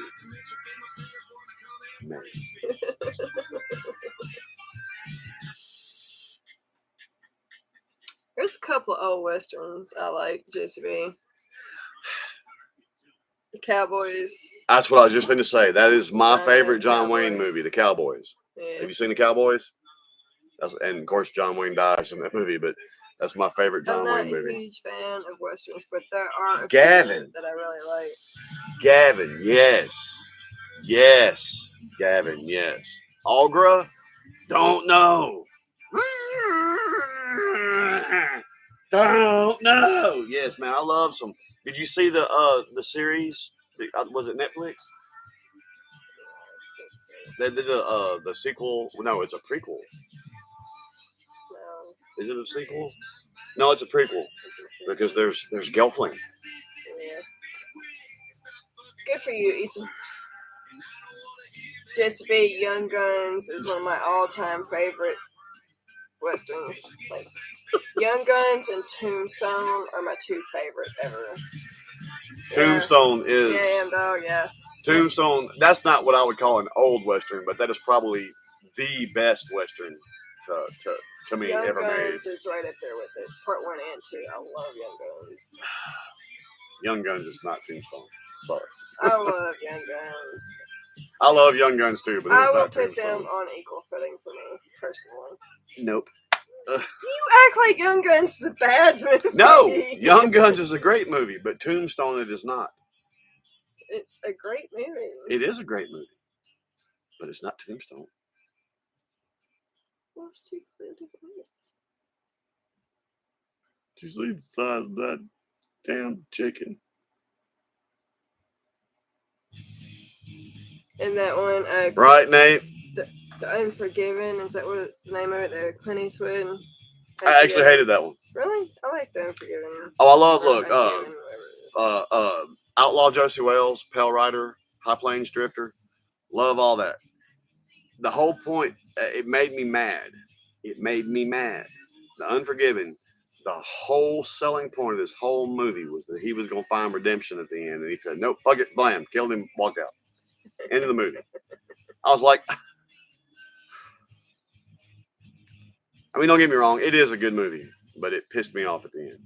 There's a couple of old westerns I like, JCB. The Cowboys. That's what I was just going to say. That is my favorite John Cowboys. Wayne movie, The Cowboys. Yeah. Have you seen The Cowboys? And of course, John Wayne dies in that movie, but that's my favorite John Wayne movie. I'm not a huge fan of westerns, but there are a Gavin. few that I really like. Gavin, yes. Yes. Gavin, yes. Algra? Don't know. Don't know. Yes, man, I love some. Did you see the series? Was it Netflix? They did the sequel. No, it's a prequel. No. Is it a sequel? No, it's a prequel because there's Gelfling. Yeah. Good for you, Ethan. JCB, Young Guns is one of my all-time favorite westerns. Like Young Guns and Tombstone are my two favorite ever. Tombstone is. Yeah, dog. Yeah. Tombstone. That's not what I would call an old western, but that is probably the best western to me Young ever Guns made. is right up there with it. Part 1 and 2. I love Young Guns. Young Guns is not Tombstone. Sorry. I love Young Guns. I love Young Guns too, but I it's will not put Tombstone. them on equal footing for me personally. Nope. You act like Young Guns is a bad movie. No, Young Guns is a great movie, but Tombstone it is not. It's a great movie. It is a great movie, but it's not Tombstone. Well, it's two completely different movies. Did you see the size of that damn chicken? And that one, Right, Nate? The Unforgiven, is that what the name of it? The Clint Eastwood I actually hated that one. Really? I like the Unforgiven. Oh, I love, Or look, Uncannon, whatever it is. Outlaw Josie Wales, Pale Rider, High Plains Drifter. Love all that. The whole point, it made me mad. It made me mad. The Unforgiven, the whole selling point of this whole movie was that he was going to find redemption at the end. And he said, nope, fuck it, blam, killed him, walked out. End of the movie. I was like, I mean, don't get me wrong, it is a good movie, but it pissed me off at the end.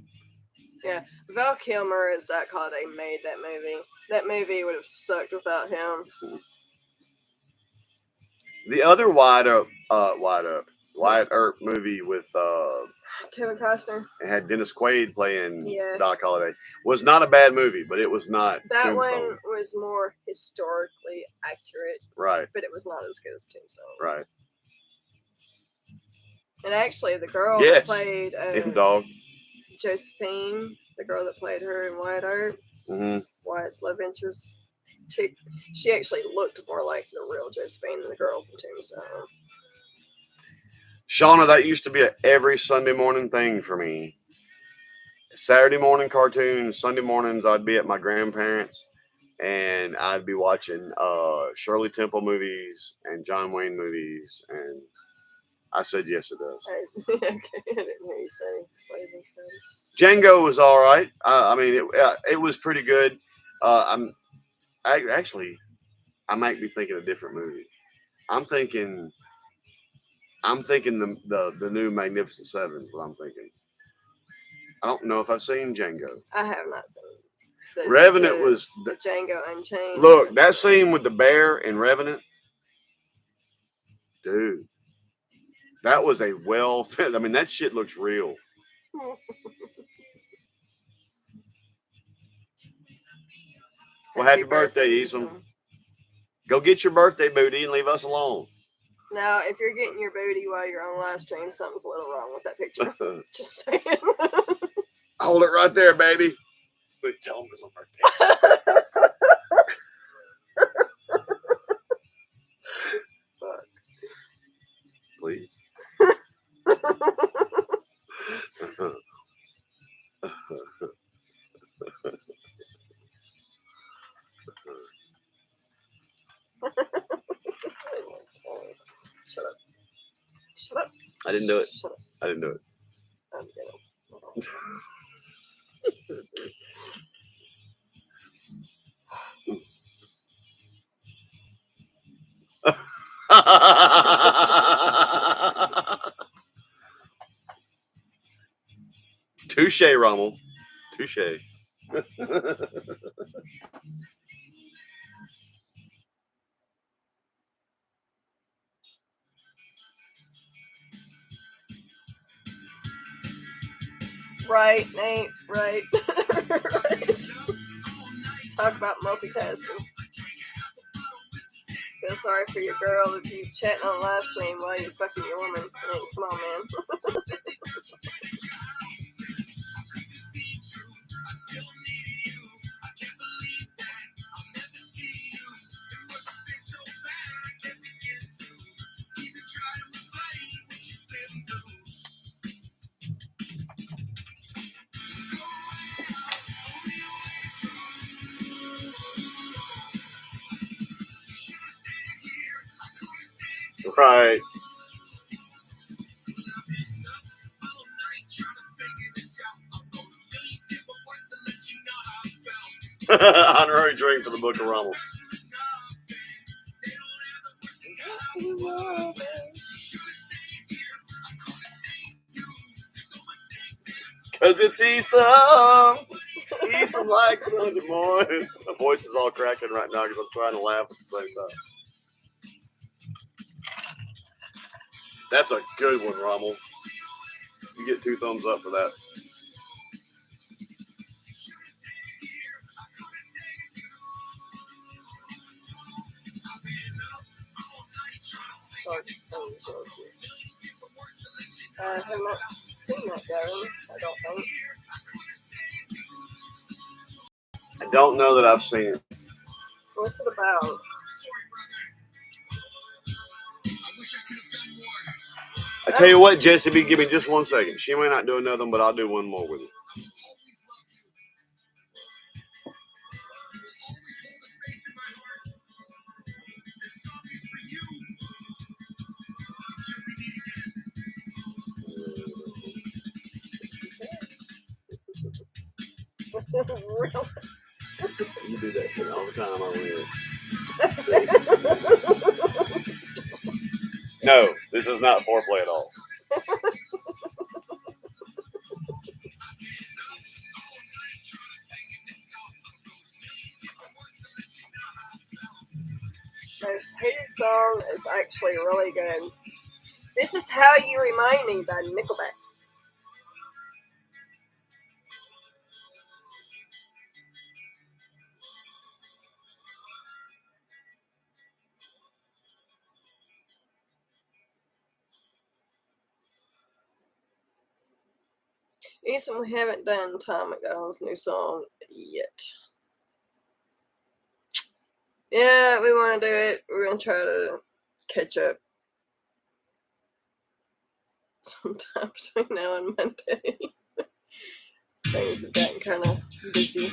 Yeah, Val Kilmer as Doc Holliday made that movie. That movie would have sucked without him. The other Wyatt Earp movie with Kevin Costner. it had Dennis Quaid playing Yeah. Doc Holliday was not a bad movie, but it was not That Tombstone. one was more historically accurate, Right, but it was not as good as Tombstone. right. And actually, the girl Yes. that played Dog. Josephine, the girl that played her in Wyatt Earp, Wyatt's love interest chick, she actually looked more like the real Josephine than the girl from Tombstone. Shauna, that used to be an every Sunday morning thing for me. Saturday morning cartoons, Sunday mornings I'd be at my grandparents' and I'd be watching Shirley Temple movies and John Wayne movies, and I said yes, it does. Okay, I didn't hear you say Blazing Saddles. Django was all right. I mean, it was pretty good. I might be thinking a different movie. I'm thinking the new Magnificent Seven is what I'm thinking. I don't know if I've seen Django. I have not seen Revenant was the Django Unchained. Look, that scene with the bear in Revenant, dude. That was a well fit. I mean, that shit looks real. Well, happy birthday, Esom. Go get your birthday booty and leave us alone. Now, if you're getting your booty while you're on live stream, something's a little wrong with that picture. Just saying. Hold it right there, baby. But tell him it's my birthday. Fuck. Please. Shut up. Shut up. I didn't do it. Shut up. I didn't do it. I'm gonna. Touche, Rommel. Touche. Right, Nate. Right. Right. Talk about multitasking. Feel sorry for your girl if you chatting on live stream while you're fucking your woman. I mean, come on, man. Right. Honorary drink for the Book of Rommel. Cause it's Esom. Esom like Sunday morning. My voice is all cracking right now because I'm trying to laugh at the same time. That's a good one, Rommel. You get 2 thumbs up for that. I have not seen that going, I don't think. I don't know that I've seen it. What's it about? I tell you what, Jesse B, give me just 1 second. She may not do another one, but I'll do one more with you. Really? You do that for me all the time. I win. No, this is not foreplay at all. Most hated song is actually really good. This Is How You Remind Me by Nickelback. Ethan, we haven't done Tom McDonald's new song yet. Yeah, we want to do it. We're going to try to catch up sometime between now and Monday. Things have gotten kind of busy.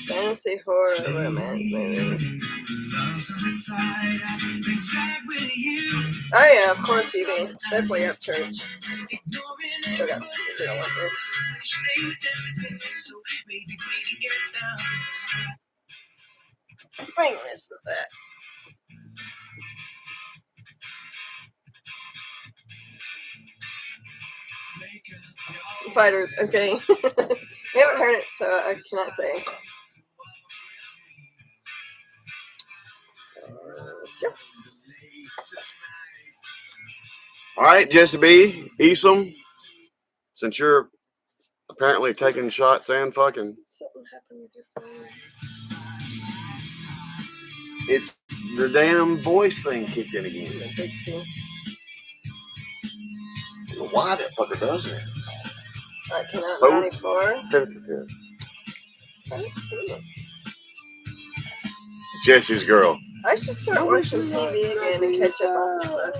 Fantasy horror romance movie. Oh yeah, of course you do. Definitely Upchurch. Still got the still up here. I ain't listen to that. Fighters, okay. We haven't heard it, so I cannot say. Yep. All right, Jesse B, Esom, since you're apparently taking shots and fucking. Something happened with your phone. It's the damn voice thing kicked in again. The big screen. I don't know why that fucker does it. I cannot So 94. sensitive. I haven't seen it. Jesse's girl. I should start watching TV again and catch up on some stuff.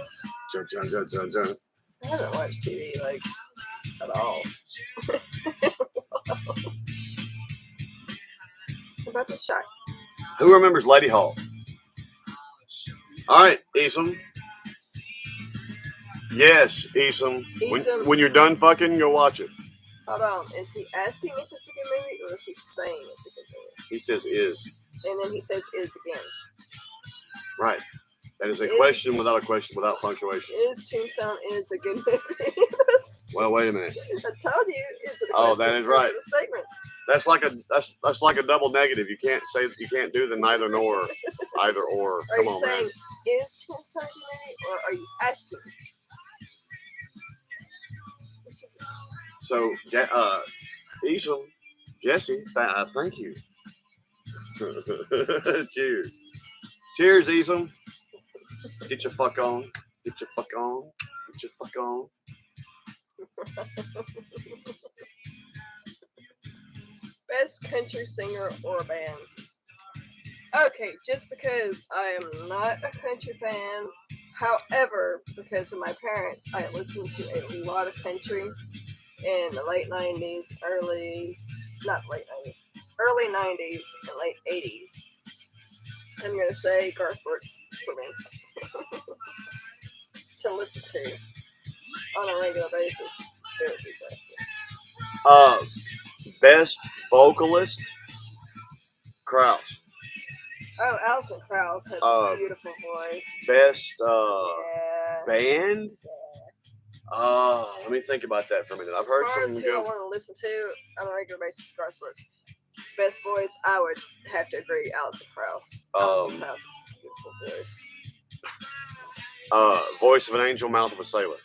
Jun, jun, jun, jun, jun. I haven't watched TV like at all. About the shot. Who remembers Lady Hawk? All right, Esom. Yes, Esom. Esom. When you're done fucking, go watch it. Hold on. Is he asking if it's a good movie or is he saying it's a good movie? He says is. And then he says is again. Right. That is a question without punctuation. Is Tombstone is a good movie? Well, wait a minute. I told you. Is it a question? Oh, that is right. Is it a statement? That's like a double negative. You can't do the neither nor, either or. Are Come you on, saying man. is Tombstone a good movie or are you asking? Which is So, Esom, Jesse, thank you. Cheers. Cheers, Esom. Get your fuck on. Get your fuck on. Get your fuck on. best country singer or band. Okay, just because I am not a country fan, however, because of my parents, I listened to a lot of country in the late 90s, early 90s and late 80s. I'm going to say Garth Brooks for me to listen to on a regular basis. It would be Garth Brooks. Best vocalist, Krause. Oh, Alison Krauss has a beautiful voice. Best yeah. band? Yeah. Let me think about that for a minute. I've as heard far some as good. who I want to listen to on a regular basis, Garth Brooks. Best voice, I would have to agree, Alison Krauss. Alison Krauss has a beautiful voice. Voice of an angel, mouth of a sailor.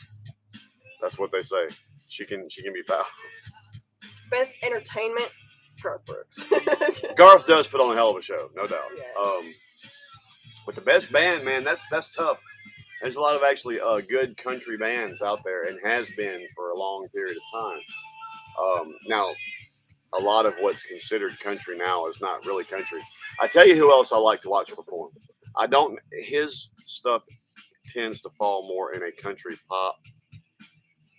That's what they say. She can be foul. Best entertainment, Garth Brooks. Garth does put on a hell of a show, no doubt. Yeah. But the best band, man, that's tough. There's a lot of actually good country bands out there, and has been for a long period of time. Now, a lot of what's considered country now is not really country. I tell you who else I like to watch perform. I don't. His stuff tends to fall more in a country pop,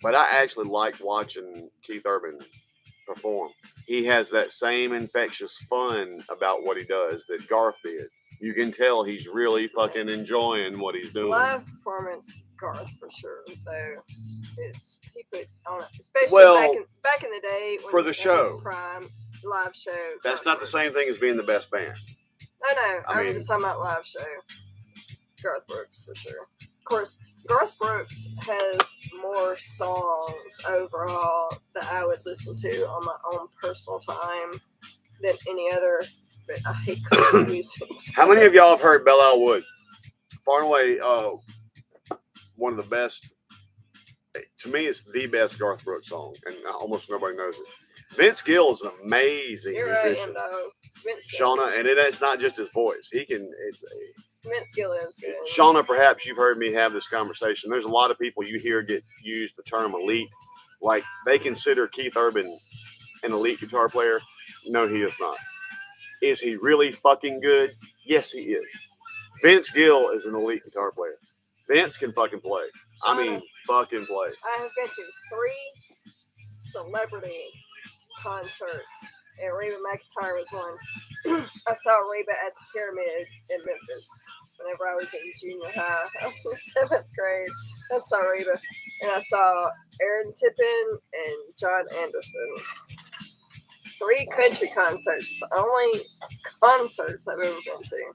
but I actually like watching Keith Urban perform. He has that same infectious fun about what he does that Garth did. You can tell he's really fucking enjoying what he's doing. Live performance, Garth for sure. Though he put on it, especially Well, back in the day when for the in show. his prime live show. That's Garth not the Brooks. same thing as being the best band. No, I I'm mean- just talking about live show. Garth Brooks for sure. Of course, Garth Brooks has more songs overall that I would listen to on my own personal time than any other. But I hate country music. How many of y'all have heard Belle Isle Wood? Far and away, one of the best. To me, it's the best Garth Brooks song, and almost nobody knows it. Vince Gill is an amazing You're right, musician. and Vince Gill. Shauna, and it's not just his voice. He can. Vince Gill is good. Shauna, perhaps you've heard me have this conversation. There's a lot of people you hear use the term elite, like they consider Keith Urban an elite guitar player. No, he is not. Is he really fucking good? Yes, he is. Vince Gill is an elite guitar player. Vince can fucking play. I mean, fucking play. I have been to 3 celebrity concerts, and Reba McEntire was one. I saw Reba at the Pyramid in Memphis whenever I was in junior high. I was in 7th grade. I saw Reba, and I saw Aaron Tippin and John Anderson. 3 country concerts. It's the only concerts I've ever been to.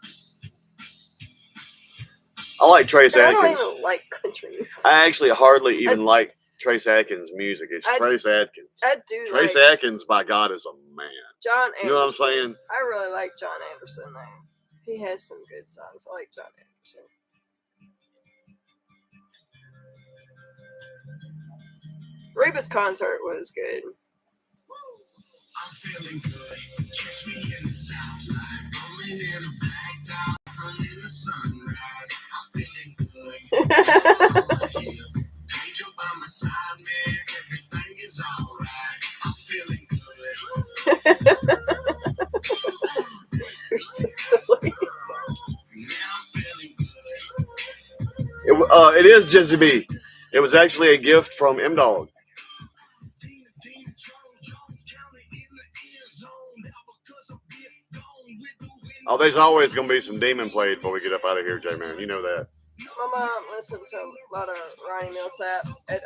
I like Trace And I Atkins. don't even like country music. I actually hardly even like Trace Atkins' music. It's Trace Atkins. I do Trace like Atkins, by God, is a man. John Anderson. You know what I'm saying? I really like John Anderson, though. He has some good songs. I like John Anderson. Reba's concert was good. I'm feeling good. Catch me in the southline, rolling in a black dot, running the sunrise. I'm feeling good. Angel by my side, man. Everything is alright. I'm feeling good. You're so silly. Yeah, I'm feeling good. It is Jizzy B. It was actually a gift from M Dog. Oh, there's always going to be some demon played before we get up out of here, J-Man. You know that. My mom listened to a lot of Ronnie Millsap and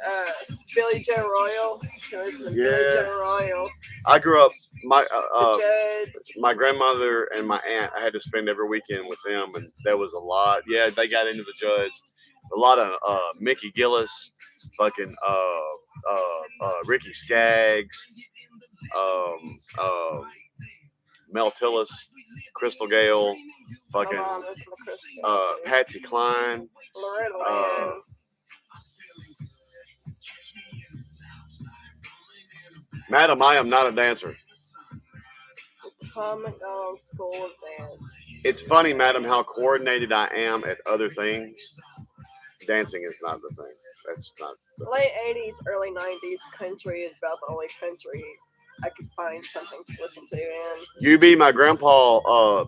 Billy Joe Royal. She listened to Billy Joe Royal. I grew up, The Judds. my grandmother and my aunt, I had to spend every weekend with them, and there was a lot. Yeah, they got into the Judds. A lot of Mickey Gillis, fucking Ricky Skaggs, Mel Tillis, Crystal Gale, fucking My mom listened to Crystal Gale, too. Patsy Cline. Loretta Lynn. Madam, I am not a dancer. The Tom McDonald School of Dance. It's funny, madam, how coordinated I am at other things. Dancing is not the thing. That's not the thing. Late 80s, early 90s country is about the only country I could find something to listen to in. UB, my grandpa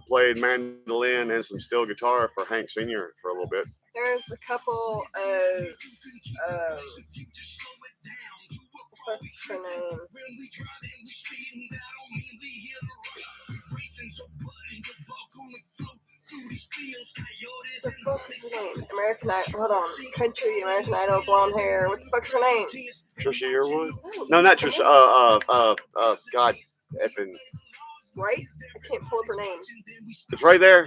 played mandolin and some steel guitar for Hank Sr. for a little bit. There's a couple of what's her name? The fuck is her name? American Idol. Hold on. Country, American Idol, blonde hair. What the fuck's her name? Trisha Yearwood? No, not Trisha. God, effing. Right? I can't pull up her name. It's right there.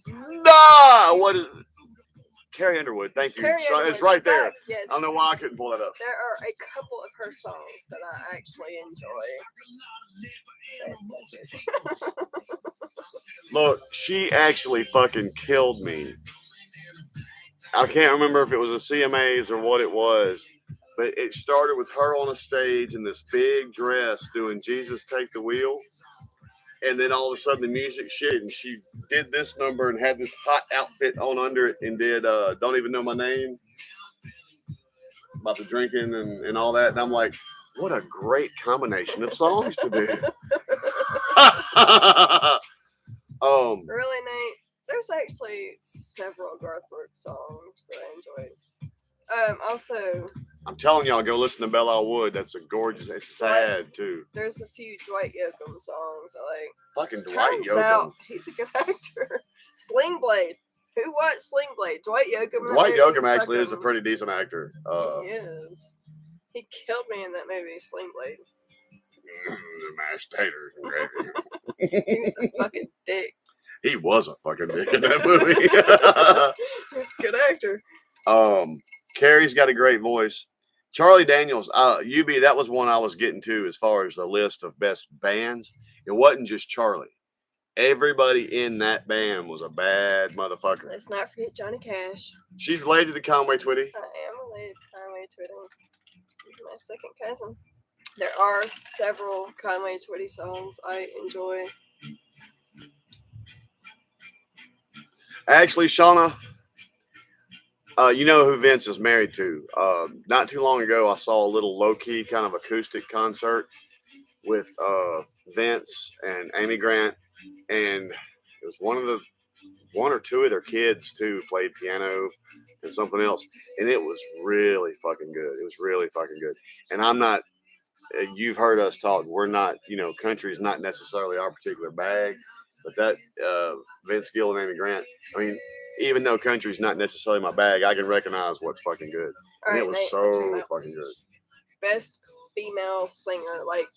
Nah, what is it? Carrie Underwood, thank you. Carrie It's Underwood. right there. Fuck, yes. I don't know why I couldn't pull that up. There are a couple of her songs that I actually enjoy. That's it. Look, she actually fucking killed me. I can't remember if it was a CMAs or what it was, but it started with her on a stage in this big dress doing Jesus Take the Wheel. And then all of a sudden the music shit, and she did this number and had this hot outfit on under it and did Don't Even Know My Name about the drinking and all that. And I'm like, what a great combination of songs to do. Really, Nate? There's actually several Garth Brooks songs that I enjoyed. Also, I'm telling y'all, go listen to Belle Isle Wood. That's a gorgeous. It's sad too. there's a few Dwight Yoakam songs I like. Fucking Dwight Turns out Yoakam. he's a good actor. Sling Blade. Who watched Sling Blade? Dwight Yoakam. Dwight Yoakam actually is a pretty decent actor. He is. He killed me in that movie, Sling Blade. The mashed taters. He was a fucking dick. He was a fucking dick in that movie. He's a good actor. Carrie's got a great voice. Charlie Daniels, UB, that was one I was getting to as far as the list of best bands. It wasn't just Charlie. Everybody in that band was a bad motherfucker. Let's not forget Johnny Cash. She's related to Conway Twitty. I am related to Conway Twitty. He's my second cousin. There are several Conway Twitty songs I enjoy. Actually, Shauna, you know who Vince is married to. Not too long ago, I saw a little low-key kind of acoustic concert with Vince and Amy Grant, and it was one or two of their kids too played piano and something else, and it was really fucking good. It was really fucking good. And I'm not. You've heard us talk. We're not. Country's not necessarily our particular bag, but that Vince Gill and Amy Grant. I mean, even though country's not necessarily my bag, I can recognize what's fucking good. And it was Nate, so fucking good. Best female singer, like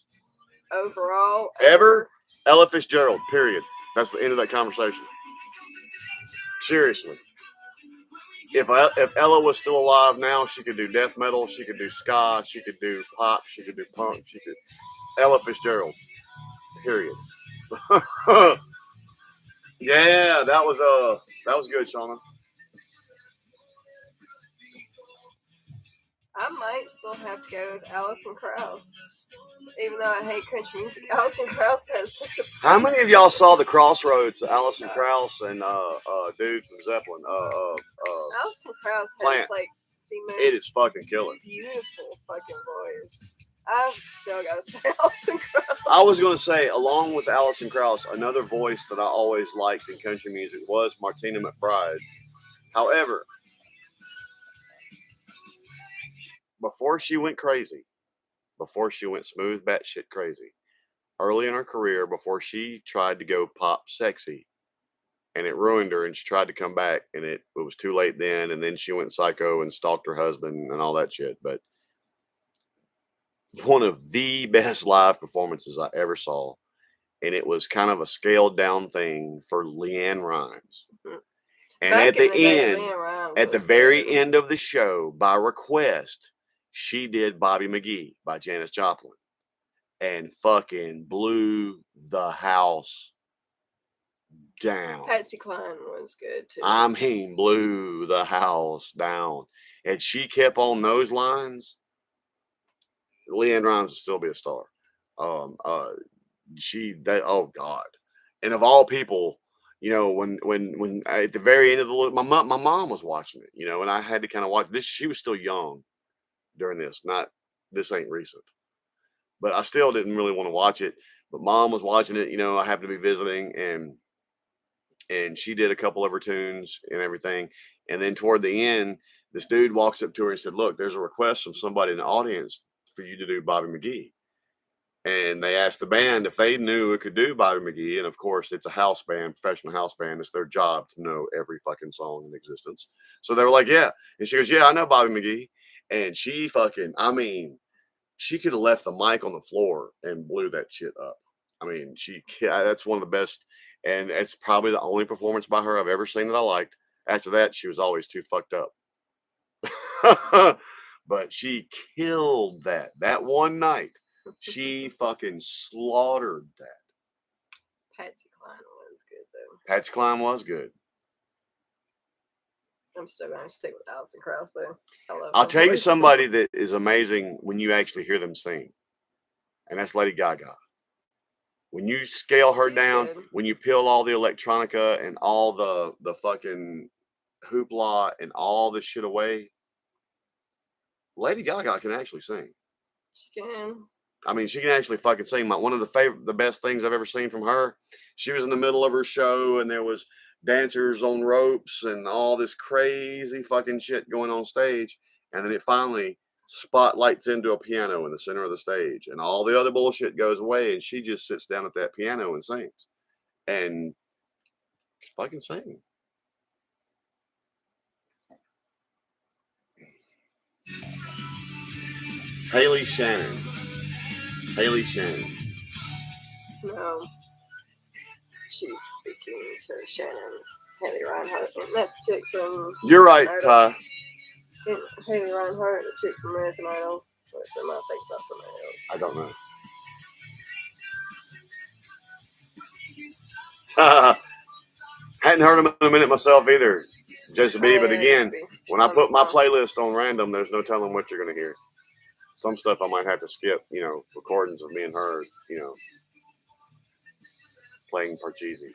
overall ever? Ella Fitzgerald. Period. That's the end of that conversation. Seriously. If Ella was still alive now, she could do death metal, she could do ska, she could do pop, she could do punk, she could. Ella Fitzgerald. Period. Yeah, that was good, Shauna. I might still have to go with Alison Krauss. Even though I hate country music, Alison Krauss has such a... How many of y'all saw The Crossroads, Alison Krauss and dude from Zeppelin? Alison Krauss has Plant. like the most... It is fucking killer. Beautiful fucking voice. I've still got to say Alison Krauss. I was going to say, along with Alison Krauss, another voice that I always liked in country music was Martina McBride. However, before she went crazy, before she went smooth batshit crazy, early in her career, before she tried to go pop sexy, and it ruined her, and she tried to come back, and it was too late then, and then she went psycho and stalked her husband and all that shit. But one of the best live performances I ever saw, and it was kind of a scaled down thing for Leanne Rimes. And Back at the day, end, at the very end of the show, by request, she did Bobby McGee by Janis Joplin and fucking blew the house down. Patsy Cline was good too. I mean, blew the house down. And she kept on those lines. Leanne Rimes will still be a star. Oh God. And of all people, when at the very end of the my mom was watching it, and I had to kind of watch this. She was still young during this. This ain't recent, but I still didn't really want to watch it. But mom was watching it. I happened to be visiting, and she did a couple of her tunes and everything. And then toward the end, this dude walks up to her and said, "Look, there's a request from somebody in the audience for you to do Bobby McGee." And they asked the band if they knew it could do Bobby McGee. And of course, it's a house band, professional house band. It's their job to know every fucking song in existence. So they were like, yeah. And she goes, yeah, I know Bobby McGee. And she she could have left the mic on the floor and blew that shit up. I mean, that's one of the best. And it's probably the only performance by her I've ever seen that I liked. After that, she was always too fucked up. But she killed that one night. She fucking slaughtered that. Patsy Cline was good though. Patsy Cline was good. I'm still gonna stick with Alison Krauss though. I'll tell you somebody that is amazing when you actually hear them sing, and that's Lady Gaga. When you scale her down, when you peel all the electronica and all the fucking hoopla and all this shit away, Lady Gaga can actually sing. She can. I mean, she can actually fucking sing. One of the best things I've ever seen from her. She was in the middle of her show, and there was dancers on ropes and all this crazy fucking shit going on stage, and then it finally spotlights into a piano in the center of the stage, and all the other bullshit goes away, and she just sits down at that piano and sings, and fucking sing. Haley Shannon. No, she's speaking to Shannon Haley Reinhardt. Isn't that the chick from? You're right, Idol? Ty. Isn't Haley Reinhardt the chick from American Idol? Or am I thinking about somebody else? I don't know. Hadn't heard him in a minute myself either, Jesse B. But again, when I put my playlist on random, there's no telling what you're going to hear. Some stuff I might have to skip, recordings of me and her, playing Parcheesi.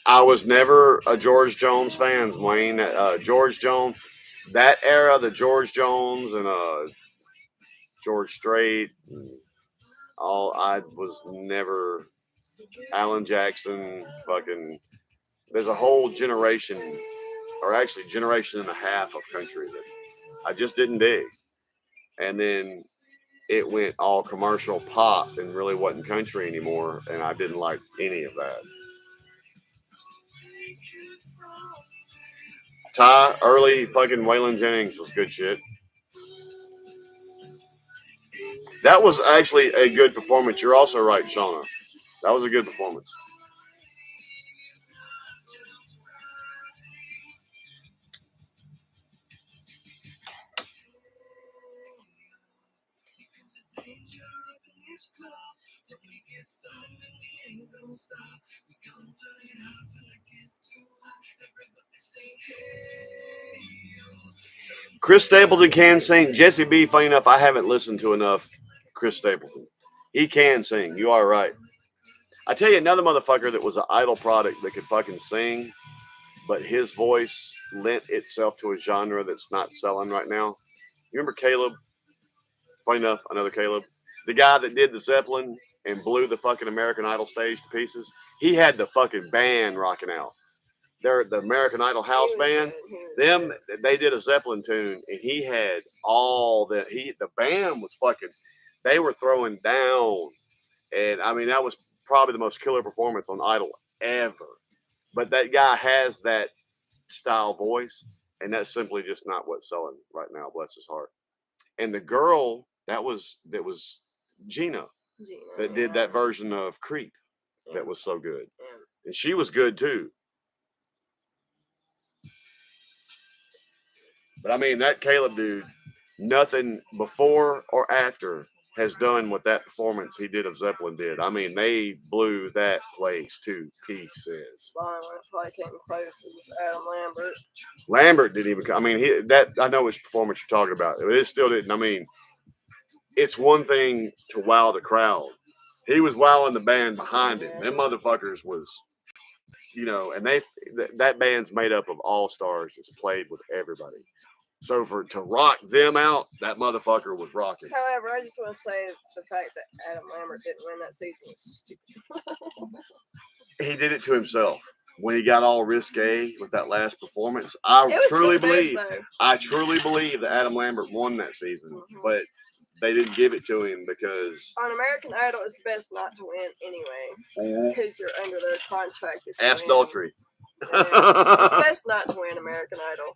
I was never a George Jones fan, Wayne. George Jones, that era, the George Jones and George Strait, I was never Alan Jackson, fucking. There's a whole generation, or actually generation and a half of country that I just didn't dig. And then it went all commercial pop and really wasn't country anymore, and I didn't like any of that. Ty, early fucking Waylon Jennings was good shit. That was actually a good performance. You're also right, Shauna. That was a good performance. Chris Stapleton can sing. Jesse B, funny enough, I haven't listened to enough Chris Stapleton. He can sing. You are right. I tell you another motherfucker that was an Idol product that could fucking sing, but his voice lent itself to a genre that's not selling right now. You remember Caleb? Funny enough, another Caleb. The guy that did the Zeppelin and blew the fucking American Idol stage to pieces. He had the fucking band rocking out. They're the American Idol house band. They did a Zeppelin tune, and he had all that. The band was fucking. They were throwing down, and I mean that was probably the most killer performance on Idol ever. But that guy has that style voice, and that's simply just not what's selling right now. Bless his heart. And the girl that was Gina that did that version of Creep that was so good, and she was good too. But I mean, that Caleb dude, nothing before or after has done what that performance he did of Zeppelin did. I mean, they blew that place to pieces. Probably came close as Adam Lambert. Lambert didn't even. I mean, I know which performance you're talking about. It still didn't. I mean, it's one thing to wow the crowd. He was wowing the band behind him. Them motherfuckers was, and that band's made up of all stars. It's played with everybody. So to rock them out, that motherfucker was rocking. However, I just want to say the fact that Adam Lambert didn't win that season was stupid. He did it to himself when he got all risque with that last performance. I truly believe that Adam Lambert won that season, but they didn't give it to him because on American Idol, it's best not to win anyway because you're under their contract. Ask Daltrey. It's best not to win American Idol.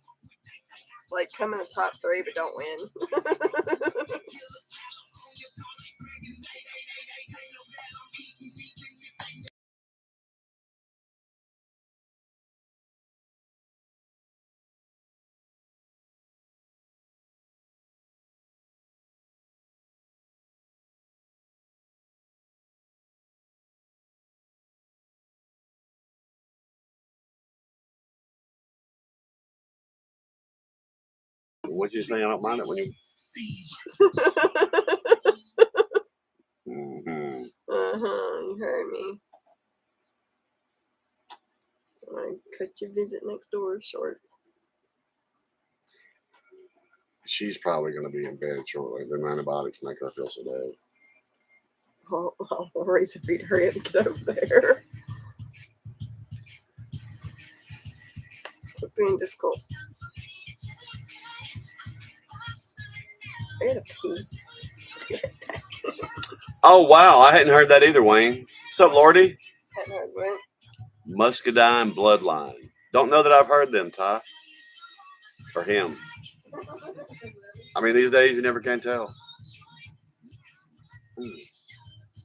Like, come in the top 3, but don't win. What you saying? I don't mind it when you. Mm-hmm. You heard me. I'm gonna cut your visit next door short. She's probably going to be in bed shortly. The antibiotics make her feel so bad. Well, I'll raise a feet, hurry up and get over there. Quit being difficult. I gotta pee. Oh, wow. I hadn't heard that either, Wayne. What's up, Lordy? Hadn't heard Wayne. Muscadine Bloodline. Don't know that I've heard them, Ty. Or him. I mean, these days you never can tell.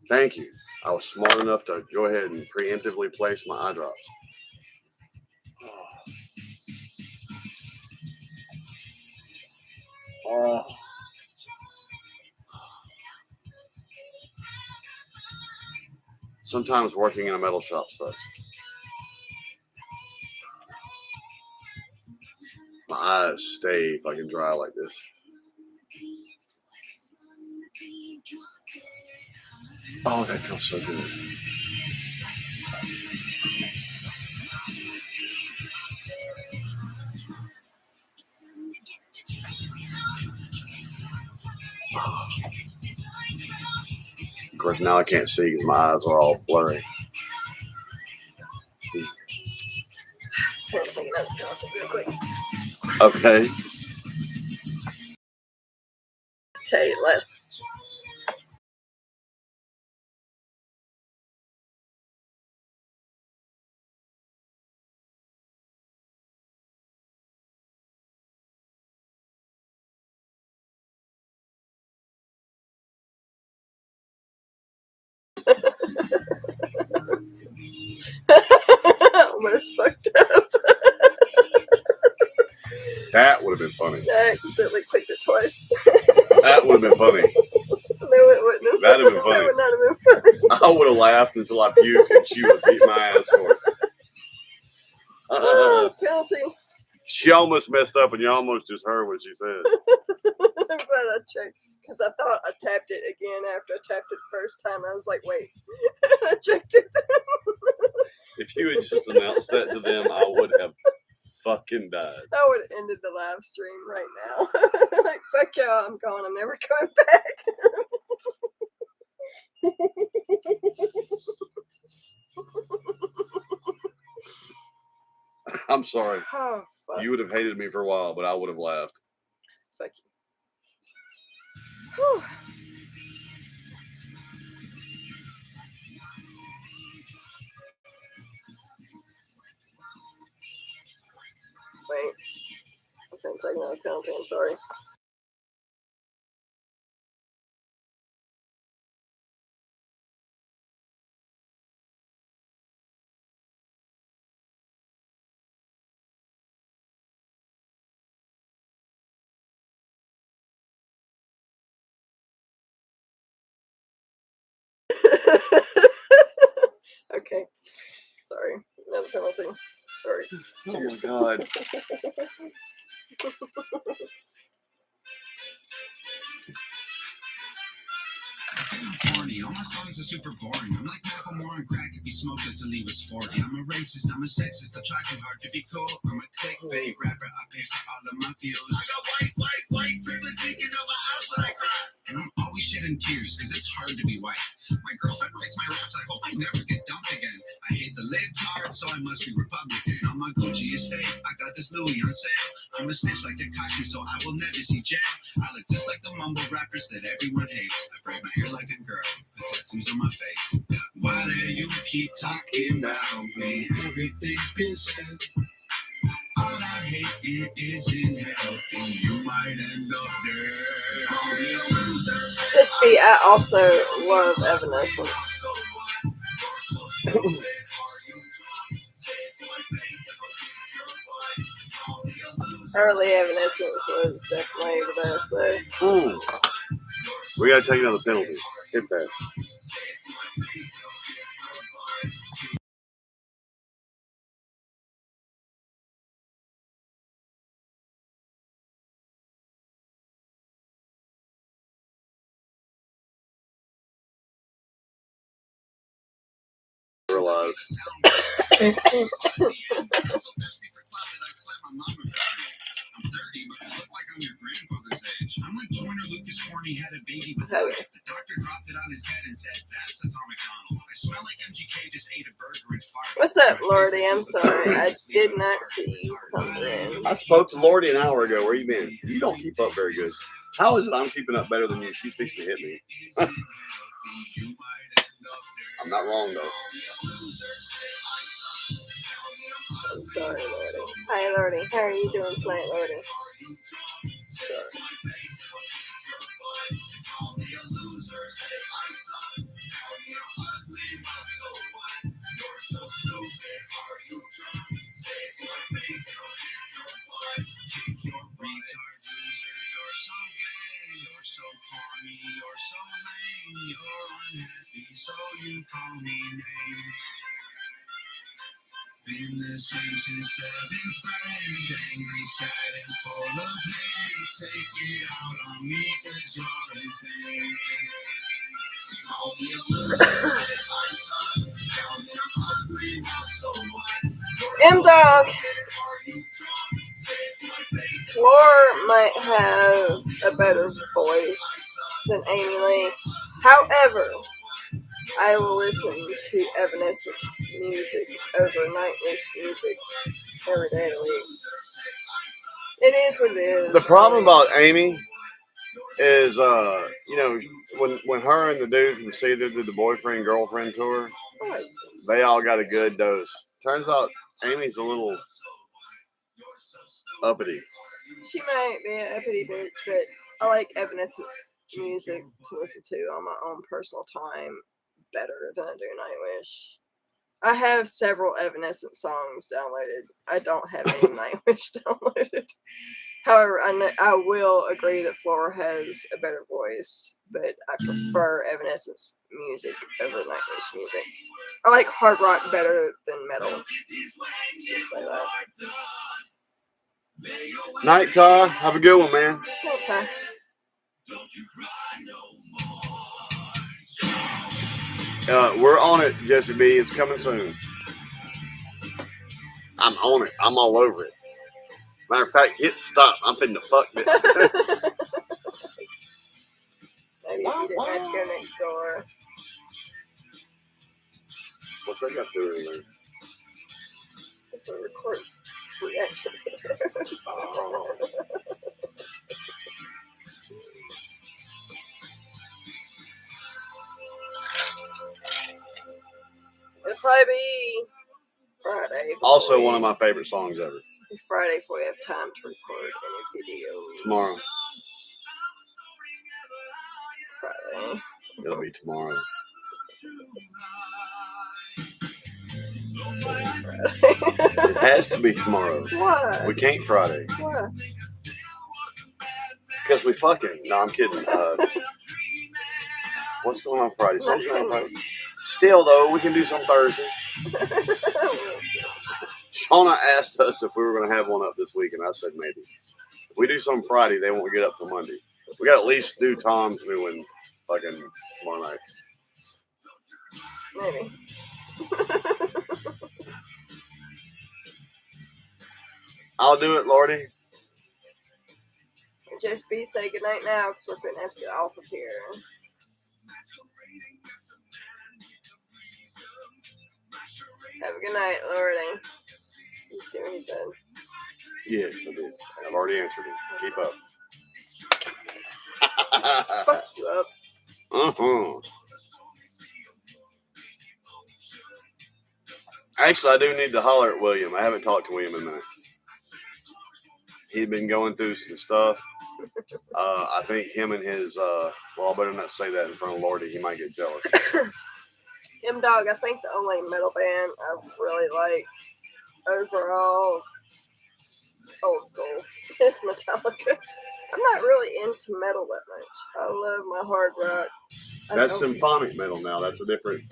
Thank you. I was smart enough to go ahead and preemptively place my eye drops. Oh. Sometimes working in a metal shop sucks. My eyes stay fucking dry like this. Oh, that feels so good. Of course, now I can't see because my eyes are all blurry. I'll take another pencil real quick. Okay. Tell you less. Almost fucked up. That would have been funny. I accidentally clicked it twice. That would have been funny. No, it wouldn't have. That'd have been funny. That would not have been funny. I would have laughed until I puked and she would have beat my ass for it. Penalty. She almost messed up and you almost just heard what she said. But I checked because I thought I tapped it again after I tapped it the first time. I was like, wait. I checked it. If you had just announced that to them, I would have fucking died. I would have ended the live stream right now. Like, fuck y'all, I'm going. I'm never coming back. I'm sorry. Oh, fuck. You would have hated me for a while, but I would have laughed. Fuck you. Whew. Wait. I can't take another penalty. I'm sorry. Okay. Sorry. Another penalty. Sorry. Cheers. Oh my god. Horny. All my songs are super boring. I'm like Michael Moore on crack if he smoked until he was 40. I'm a racist, I'm a sexist, I try too hard to be cool. I'm a clickbait rapper, I pay for all of my views. I got white privilege leaking out my house when I cry. And I'm always shedding tears, cause it's hard to be white. My girlfriend writes my raps, I hope I never get dumped again. I hate the libtard, so I must be Republican. All my Gucci is fake, I got this Louis on sale. I'm a snitch like Tekashi, so I will never see jail. I look just like the mumble rappers that everyone hates. I braid my hair like a girl, put tattoos on my face. Why do you keep talking about me? Everything's been said. All I hate it isn't healthy. You might end up there. Just be, I also love Evanescence. Early Evanescence was definitely the best though. We gotta take another penalty. Hit that. Realize. 30, but I look like I'm your grandfather's age. I'm like Joyner Lucas Corny had a baby with Okay. the doctor dropped it on his head and said, "That's Atomic Donald." I smell like MGK just ate a burger and farted. What's up, Lordy? I'm sorry. I did not see you come in. I spoke to Lordy an hour ago. Where you been? You don't keep up very good. How is it I'm keeping up better than you? She's fixing to hit me. I'm not wrong, though. I'm sorry, Lordy. Hi, Lordy. How are you doing tonight, Lordy? Sorry. Been the same since 7th grade, angry, sad, and full of hate. Take it out on me, 'cause you're in pain. Only a loser, my son. Tell me I'm ugly, not so what? M-Dog. Floor might have a better voice than Amy Lee. However, I will listen to Evanescence music over Nightwish music every day of the week. It is what it is. The problem about Amy is, you know, when her and the dude from Cedar did the boyfriend girlfriend tour, Right. they all got a good dose. Turns out Amy's a little uppity. She might be an uppity bitch, but I like Evanescence music to listen to on my own personal time better than I do Nightwish. I have several Evanescence songs downloaded. I don't have any Nightwish downloaded. However, I will agree that Flora has a better voice, but I prefer Evanescence music over Nightwish music. I like hard rock better than metal. Let's just say that. Night, Ty. Have a good one, man. No time. We're on it, Jesse B. It's coming soon. I'm on it. I'm all over it. Matter of fact, hit stop. I'm finna fuck this. Maybe if you didn't have to go next door. What's that got to do with anything? If we record reaction videos. Oh. It'll probably be Friday. Also, one of my favorite songs ever. Friday if we have time to record any videos. Tomorrow. Friday. It'll be tomorrow. It has to be tomorrow. Why? We can't Friday. Why? Because we fucking. No, I'm kidding. What's going on Friday? Something's going on Friday. Still, though, we can do some Thursday. Shauna asked us if we were going to have one up this week, and I said maybe. If we do some Friday, they won't get up till Monday. We got to at least do Tom's new one fucking tomorrow night. Maybe. I'll do it, Lordy. Just be say goodnight now because we're going to have to get off of here. Have a good night, Lordy. You see what he said? Yes, I did. I've already answered it. Keep up. Fuck you up. Uh-huh. Actually, I do need to holler at William. I haven't talked to William in a minute. He'd been going through some stuff. I think him and his, well, I better not say that in front of Lordy. He might get jealous. M-Dog, I think the only metal band I really like overall, old school, is Metallica. I'm not really into metal that much. I love my hard rock. That's symphonic metal now. That's a different...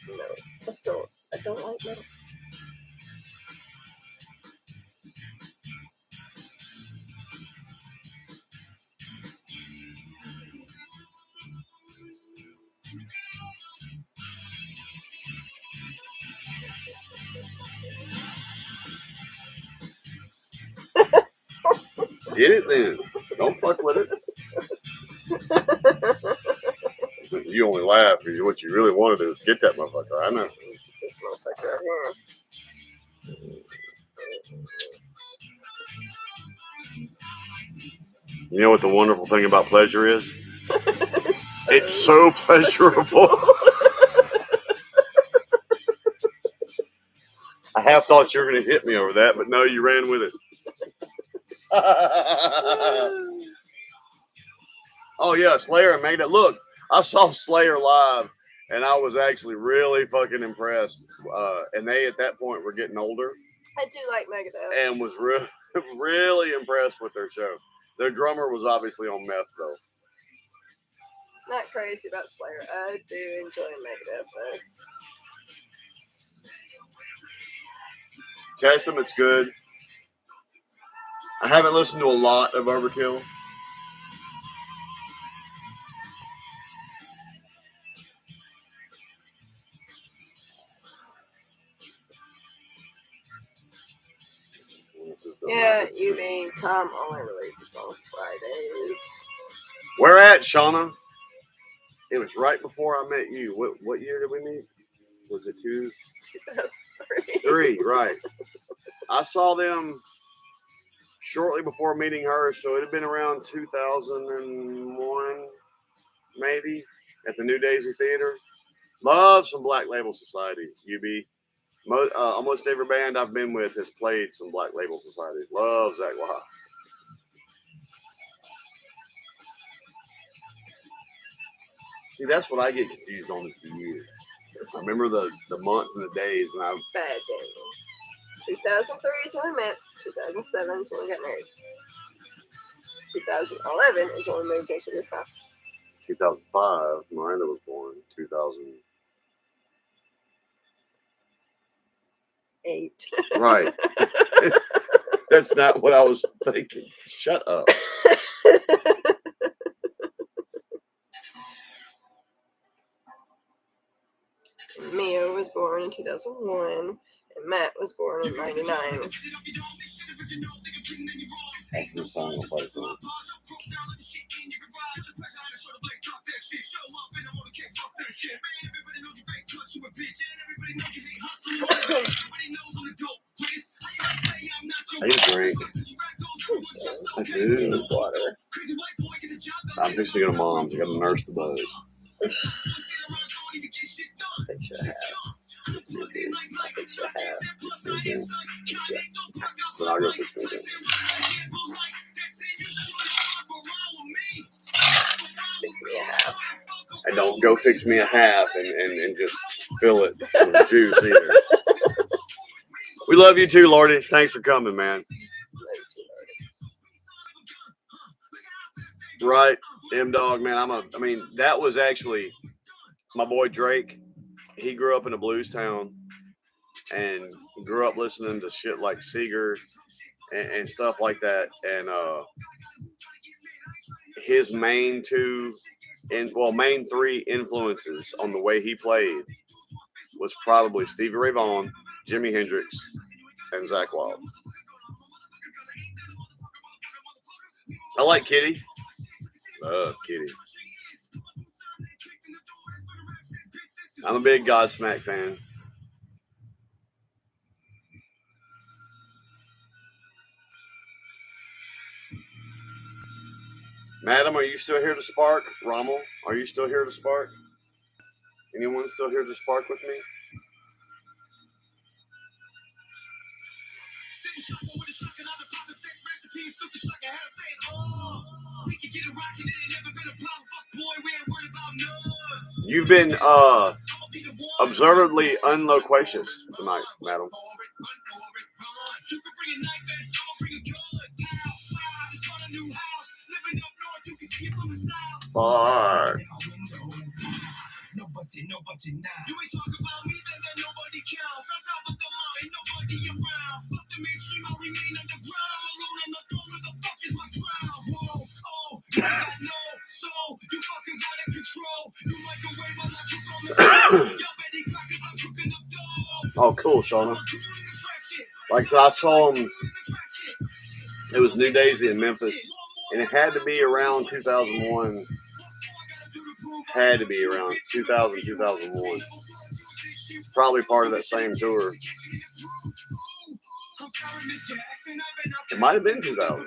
No, I don't like metal. Get it then. Don't fuck with it. You only laugh because what you really want to do is get that motherfucker. I know. Get this motherfucker out here. You know what the wonderful thing about pleasure is? It's so pleasurable. I half thought you were going to hit me over that, but no, you ran with it. Oh, yeah, Slayer and Megadeth. Look, I saw Slayer live, and I was actually really fucking impressed. And they, at that point, were getting older. I do like Megadeth. And was really impressed with their show. Their drummer was obviously on meth, though. Not crazy about Slayer. I do enjoy Megadeth, though. Testament's good. I haven't listened to a lot of Overkill. Yeah, you mean Tom only releases on Fridays. Where at, Shauna? It was right before I met you. What year did we meet? Was it 2003? 3, right. I saw them shortly before meeting her, so it had been around 2001, maybe, at the New Daisy Theater. Love some Black Label Society, UB. Almost every band I've been with has played some Black Label Society. Love Zach Wild. See, that's what I get confused on is the years. I remember the months and the days, and I bad day. 2003 is when we met. 2007 is when we got married. 2011 is when we moved into this house. 2005, Miranda was born. 2008. Right. That's not what I was thinking. Shut up. Mia was born in 2001, and Matt was born in 99. After the song, I'll play the song. I need a drink. I do. Water. I'm fixing to go to Mom's. I got to nurse the buzz. I think she'll have. I think she'll have. Okay. So I'll go fix me again. Fix me a half. And don't go fix me a half and just fill it with juice either. We love you too, Lordy. Thanks for coming, man. Right, M-Dog, man. I mean, that was actually my boy Drake. He grew up in a blues town and grew up listening to shit like Seeger and stuff like that. And his main three influences on the way he played was probably Stevie Ray Vaughan, Jimi Hendrix, and Zach Wild. I like Kitty. Love Kitty. I'm a big Godsmack fan. Madam, are you still here to spark? Rommel, are you still here to spark? Anyone still here to spark with me? You've been observably unloquacious tonight, madam. Bye. Oh, cool, Shauna. Like I said, I saw him It was New Daisy in Memphis, and it had to be around 2001. Had to be around 2000, 2001. It's probably part of that same tour. It might have been 2000.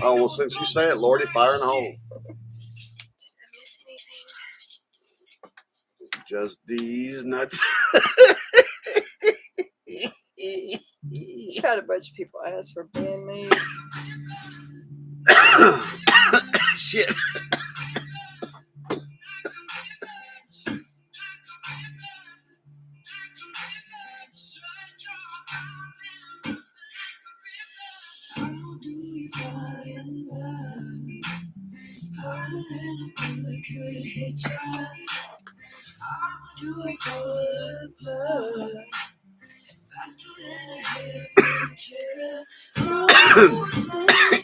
Oh, well, since you say it, Lordy, fire in the hole. Just these nuts. Had a bunch of people ask for bandmates. Shit.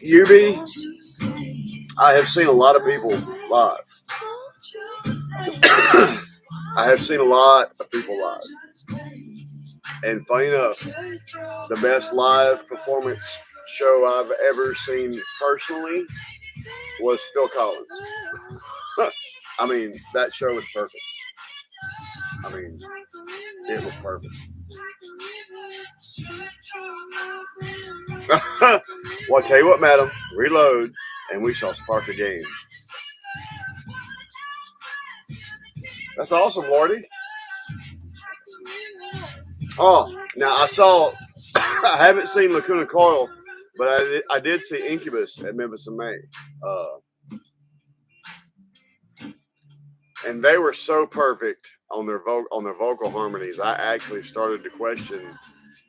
UB, I have seen a lot of people live. I have seen a lot of people live. And funny enough, the best live performance show I've ever seen personally was Phil Collins. I mean, that show was perfect. I mean, it was perfect. Well, I'll tell you what, madam, reload, and we shall spark a game. That's awesome, Lordy. Oh, now I saw, I haven't seen Lacuna Coil, but I did see Incubus at Memphis in May. And they were so perfect on their vocal harmonies. I actually started to question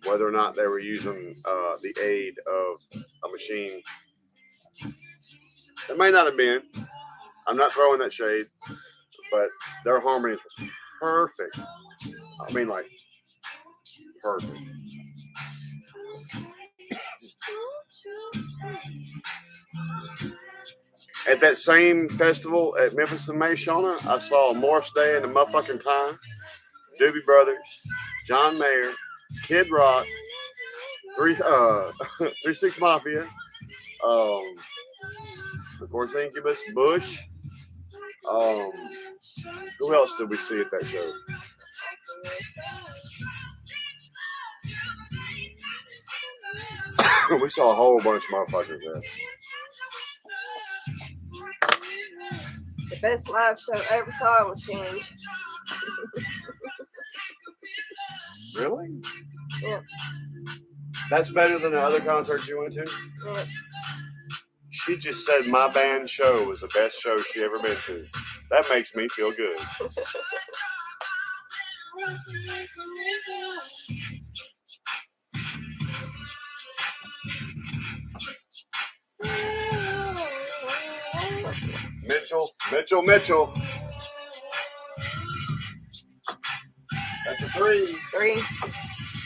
whether or not they were using the aid of a machine. It may not have been. I'm not throwing that shade, but their harmonies were perfect. I mean, like, perfect. At that same festival at Memphis in May, Shauna, I saw Morris Day and the Motherfucking Time, Doobie Brothers, John Mayer, Kid Rock, 3-6 Mafia, of course Incubus, Bush. Who else did we see at that show? We saw a whole bunch of motherfuckers there. The best live show I ever saw was Hinge. Really? Yeah. That's better than the other concerts you went to? Yeah. She just said my band show was the best show she ever been to. That makes me feel good. Mitchell. That's a 3. 3.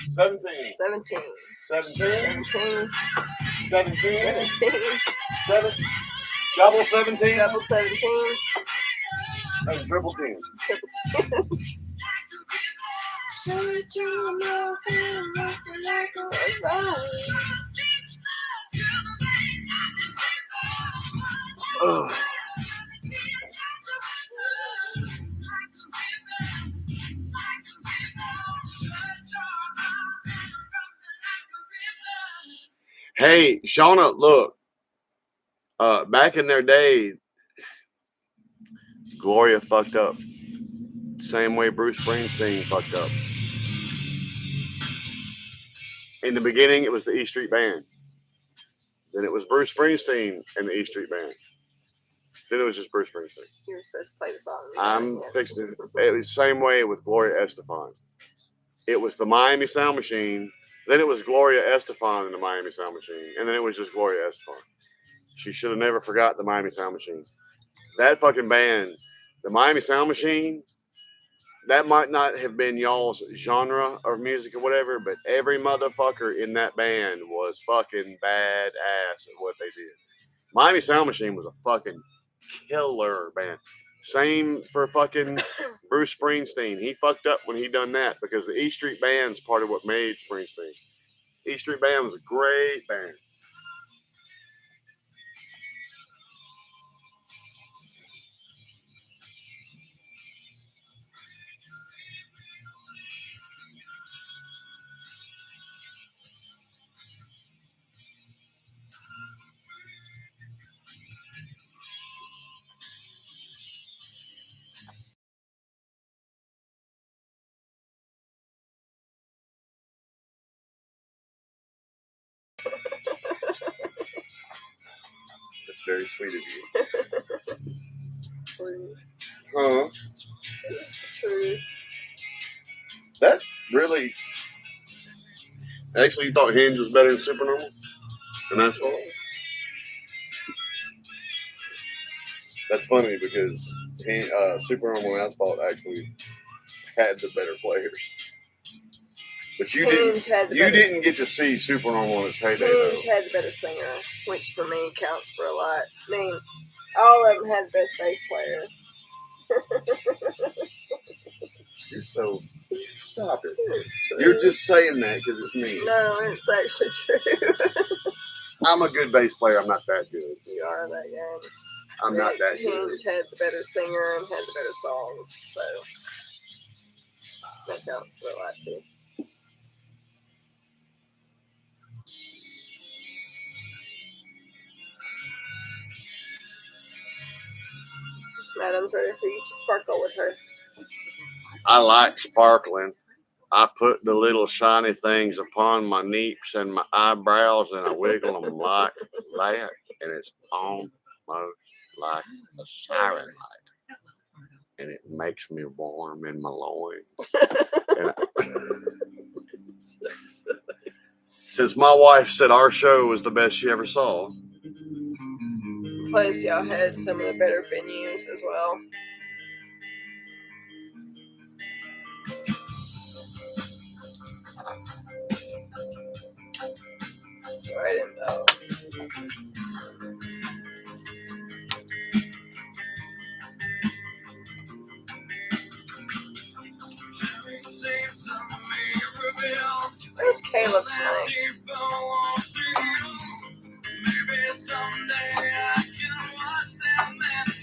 17. 17. 17. 17. 17. 17. Double 17. Double 17. And triple 10. Triple 10. Shut your mouth and look like a robot. Ugh. Hey, Shauna, look. Back in their day, Gloria fucked up. Same way Bruce Springsteen fucked up. In the beginning, it was the E Street Band. Then it was Bruce Springsteen and the E Street Band. Then it was just Bruce Springsteen. You were supposed to play the song. I'm fixing it. It was the same way with Gloria Estefan. It was the Miami Sound Machine. Then it was Gloria Estefan and the Miami Sound Machine. And then it was just Gloria Estefan. She should have never forgot the Miami Sound Machine. That fucking band, the Miami Sound Machine, that might not have been y'all's genre of music or whatever, but every motherfucker in that band was fucking badass at what they did. Miami Sound Machine was a fucking killer band. Same for fucking Bruce Springsteen. He fucked up when he done that because the E Street Band's part of what made Springsteen. E Street Band was a great band. That's very sweet of you. Truth. Huh? It's the truth. That really. Actually, you thought Hinge was better than Supernormal? And Asphalt? That's funny because Supernormal and Asphalt actually had the better players. But you Hinge didn't get to see Supernormal in its heyday, Hinge though. had the better singer, which for me counts for a lot. I mean, all of them had the best bass player. You're so... Stop it. It's true. You're just saying that because it's me. No, it's actually true. I'm a good bass player. I'm not that good. You are that young. I'm not that good. Hinge had the better singer and had the better songs, so that counts for a lot too. Madam's ready for you to sparkle with her. I like sparkling. I put the little shiny things upon my neeps and my eyebrows and I wiggle them like that. And it's almost like a siren light. And it makes me warm in my loins. And since my wife said our show was the best she ever saw. Plus, y'all had some of the better venues as well. Sorry, I didn't know. Where's Caleb tonight?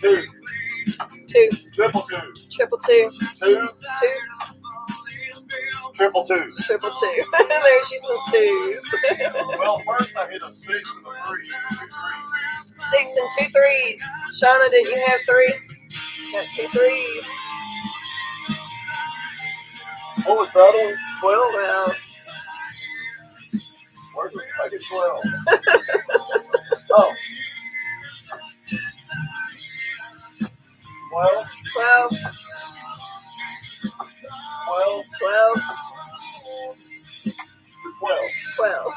Two. Triple two. Triple two. Two. Triple two. Triple two. There's you some twos. Well, first I hit a 6 and a 3. 6 and 2 threes. Shauna, didn't you have 3? Got 2 threes. What was the other one? 12? 12. Where's the fucking 12? Oh. 12? 12. 12? 12. 12. 12.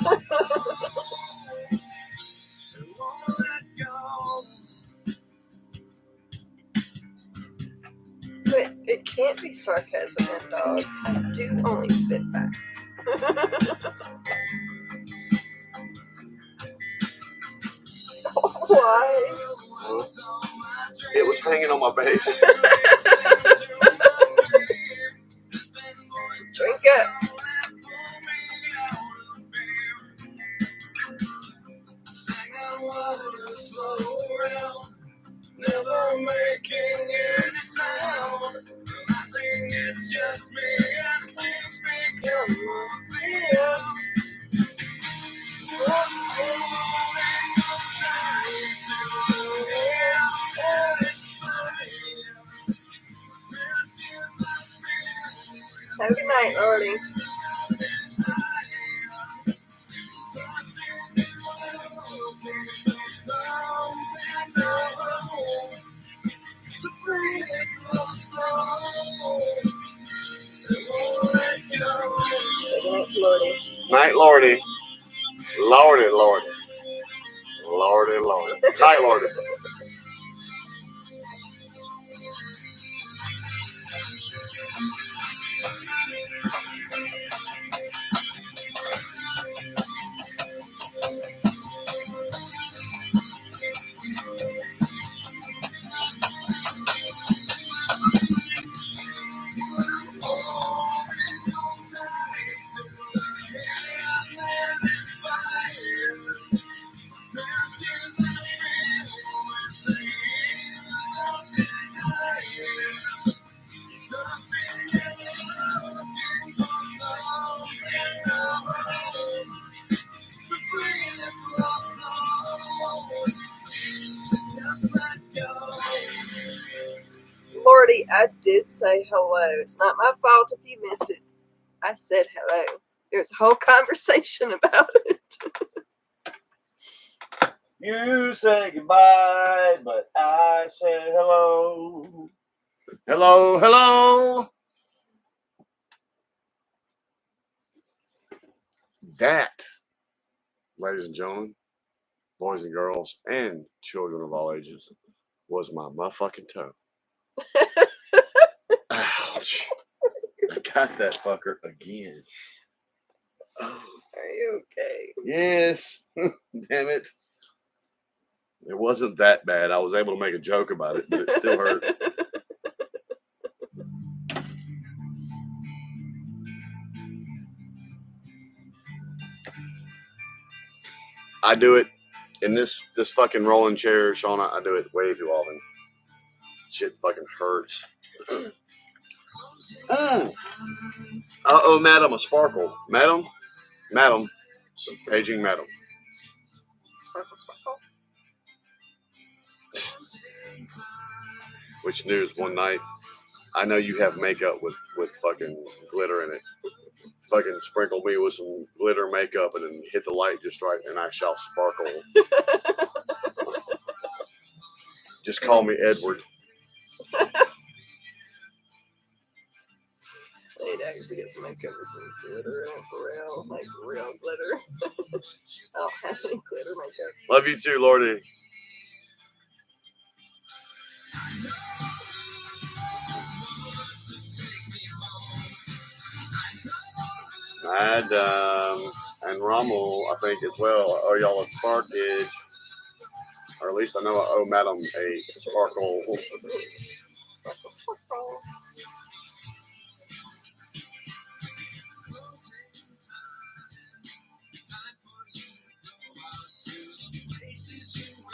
But it can't be sarcasm, dog. I do only spit facts. Why? It was hanging on my base. Drink up. Never making any sound. I think it's just me as things become more clear. Have a good night, Lordy. To free this little soul. Say goodnight to Lordy. Night, Lordy. Lordy, Lordy. Lordy, Lordy. Night, Lordy. I did say hello. It's not my fault if you missed it. I said hello. There's a whole conversation about it. You say goodbye, but I said hello. Hello, hello. That, ladies and gentlemen, boys and girls, and children of all ages, was my motherfucking toe. Ouch. I got that fucker again. Oh. Are you okay? Yes. Damn it. It wasn't that bad. I was able to make a joke about it, but it still hurt. I do it in this fucking rolling chair, Shauna. I do it way too often. Shit fucking hurts. Uh-oh, madam, a sparkle. Madam, paging madam. Sparkle, sparkle. Which news one night? I know you have makeup with fucking glitter in it. Fucking sprinkle me with some glitter makeup and then hit the light just right and I shall sparkle. Just call me Edward. I need to actually get some makeup with some glitter in it for real. Like real glitter. I don't have any glitter makeup. Love you too, Lordy. Madam and Rommel, I think as well. Are y'all a sparkage? Or at least I know I owe Madam a sparkle. Sparkle, sparkle.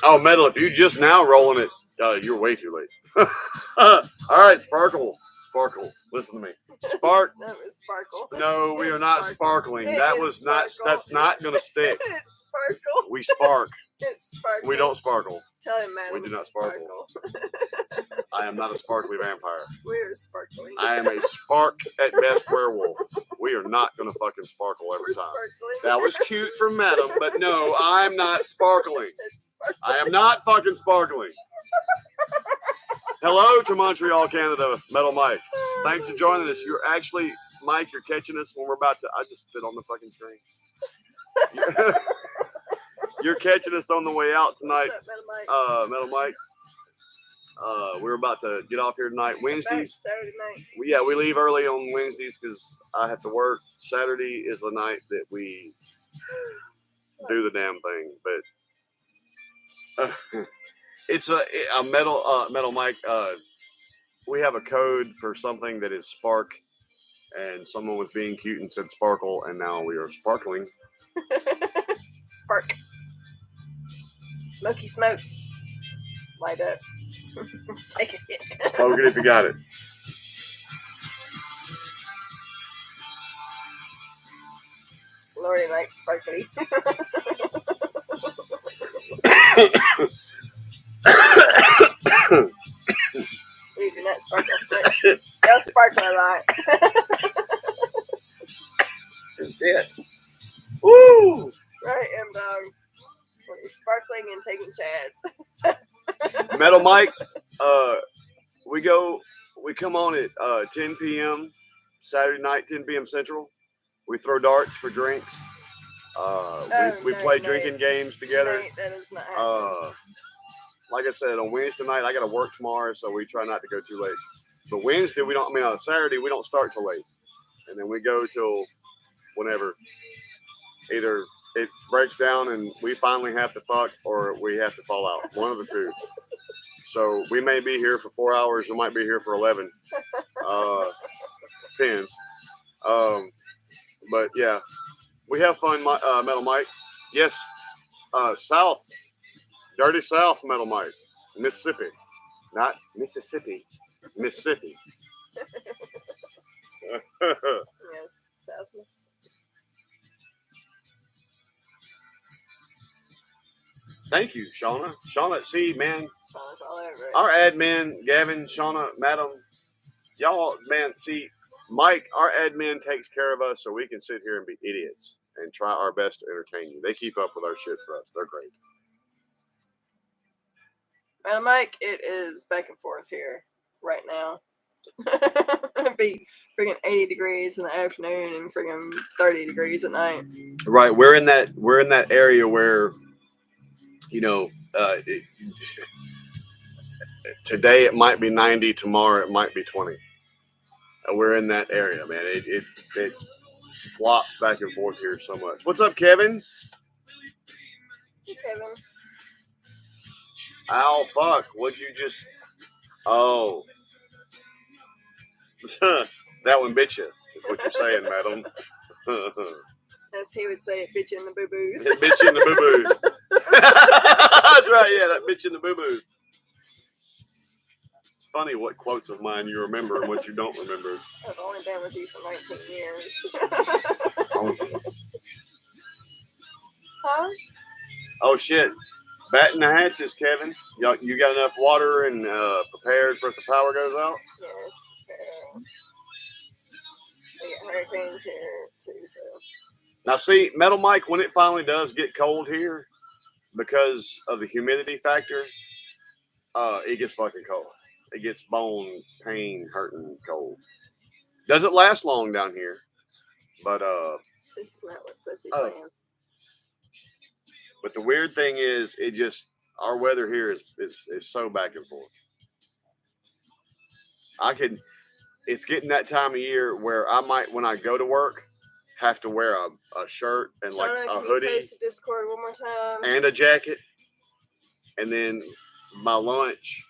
Oh, Metal, if you just now rolling it, you're way too late. All right, Sparkle. Listen to me. Spark. No, it's sparkle. No, we are not sparkling. That was not. That's not gonna stick. It's sparkle. We spark. It's sparkle. We don't sparkle. Tell him, madam. We do not sparkle. I am not a sparkly vampire. We're sparkling. I am a spark at best werewolf. We are not gonna fucking sparkle every time. Sparkling. That was cute from Madam, but no, I'm not sparkling. It's sparkling. I am not fucking sparkling. Hello to Montreal, Canada, Metal Mike. Thanks for joining us. You're actually, Mike, you're catching us when we're about to, I just spit on the fucking screen. You're catching us on the way out tonight. What's up, Metal Mike. We're about to get off here tonight. Wednesdays. Saturday night. We leave early on Wednesdays because I have to work. Saturday is the night that we do the damn thing. But it's a Metal Mike. We have a code for something that is spark, and someone was being cute and said sparkle, and now we are sparkling. Spark. Smoky smoke. Light up. Take a hit. Smoke it if you got it. Lori likes sparkly. We do not sparkle. They'll sparkle a lot. That's it. Woo! Right, M-Dog. When he's sparkling and taking chads. Metal Mike, we come on at 10 p.m. Saturday night, 10 p.m. Central. We throw darts for drinks. We play drinking games together. Nate, that is not happening. Like I said, on Wednesday night, I got to work tomorrow, so we try not to go too late. But Wednesday, on Saturday, we don't start till late. And then we go till whenever. Either it breaks down and we finally have to fuck, or we have to fall out. One of the two. So we may be here for 4 hours. We might be here for 11. Depends. But yeah, we have fun, Metal Mike. Yes, South. Dirty South, Metal Mike. Mississippi. Not Mississippi. Mississippi. Yes, South Mississippi. Thank you, Shauna. Shauna, see, man. Shauna's all over it. Our admin, Gavin, Shauna, Madam, Y'all, man, see, Mike, our admin takes care of us so we can sit here and be idiots and try our best to entertain you. They keep up with our shit for us. They're great. And Mike, it is back and forth here right now. It'd be freaking 80 degrees in the afternoon and freaking 30 degrees at night. Right, we're in that area where, you know, today it might be 90, tomorrow it might be 20. And we're in that area, man. It flops back and forth here so much. What's up, Kevin? Hey, Kevin. Ow, fuck. What'd you just... Oh. That one bit you, is what you're saying, madam. As he would say, it bitch you in the boo-boos. It bit you in the boo-boos. That's right, yeah, that bitch in the boo-boos. It's funny what quotes of mine you remember and what you don't remember. I've only been with you for 19 years. Huh? Oh, shit. Batting the hatches, Kevin. You got enough water and prepared for if the power goes out? Yes. We get hurricanes here, too, so... Now, see, Metal Mike, when it finally does get cold here, because of the humidity factor, it gets fucking cold. It gets bone pain, hurting cold. Doesn't last long down here, but this is not what's supposed to be playing. But the weird thing is, our weather here is so back and forth. It's getting that time of year where I might, when I go to work, have to wear a shirt and Shona, like a can hoodie you post the Discord one more time? and a jacket, and then my lunch,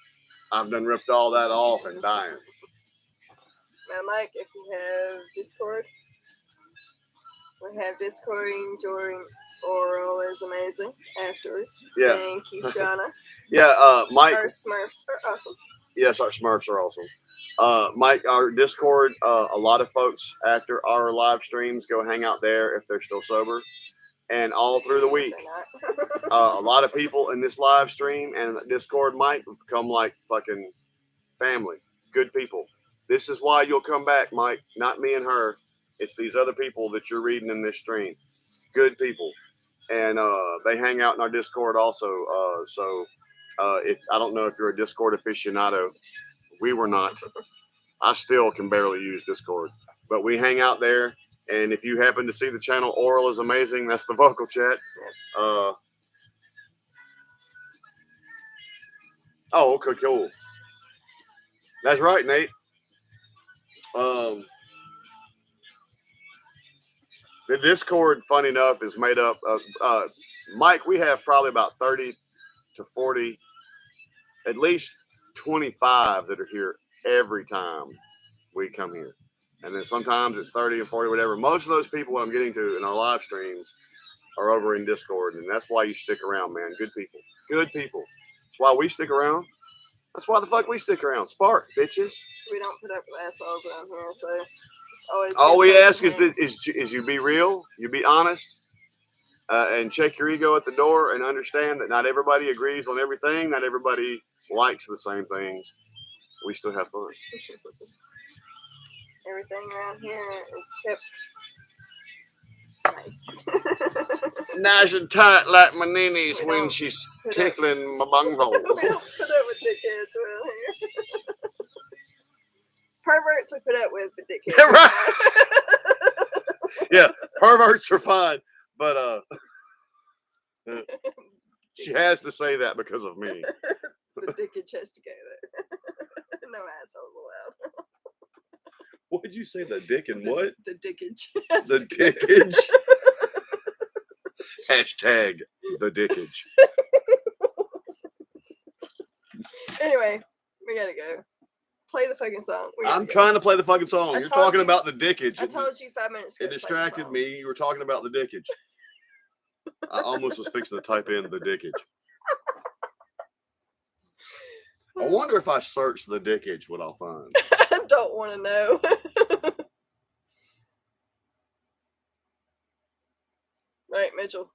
I've done ripped all that off and dying. Now, Mike, if you have Discord, we have Discord during Oral is amazing afterwards. Yeah. Thank you, Shauna. Yeah, Mike. Our Smurfs are awesome. Yes, our Smurfs are awesome. Mike, our Discord, a lot of folks after our live streams go hang out there if they're still sober. And all through the week, a lot of people in this live stream and Discord, Mike, become like fucking family. Good people. This is why you'll come back, Mike. Not me and her. It's these other people that you're reading in this stream. Good people. And they hang out in our Discord also. If I don't know if you're a Discord aficionado, we were not. I still can barely use Discord, but we hang out there. And if you happen to see the channel Oral is Amazing, that's the vocal chat. Oh, okay, cool. That's right, Nate. The Discord, funny enough, is made up of Mike. We have probably about 30 to 40, at least 25 that are here every time we come here. And then sometimes it's 30 and 40, whatever. Most of those people I'm getting to in our live streams are over in Discord. And that's why you stick around, man. Good people. Good people. That's why we stick around. That's why the fuck we stick around. Spark, bitches. So we don't put up with assholes around here. So it's always... All we ask is you be real, you be honest, and check your ego at the door and understand that not everybody agrees on everything. Not everybody likes the same things. We still have fun. Everything around here is kept nice. Nice and tight like my ninnies when she's tickling my bunghole. We don't put up with dickheads around here. Perverts we put up with, but dickheads. Right. Yeah, perverts are fine, but she has to say that because of me. The dickage has to go there. No assholes allowed. What did you say? The dick and what? The dickage. The dickage. Hashtag the dickage. Anyway, we gotta go. Play the fucking song. I'm trying to play the fucking song. You're talking about the dickage. I told you 5 minutes ago. It distracted me. You were talking about the dickage. I almost was fixing to type in the dickage. I wonder if I search the dickage what I'll find. I don't want to know. Right, Mitchell.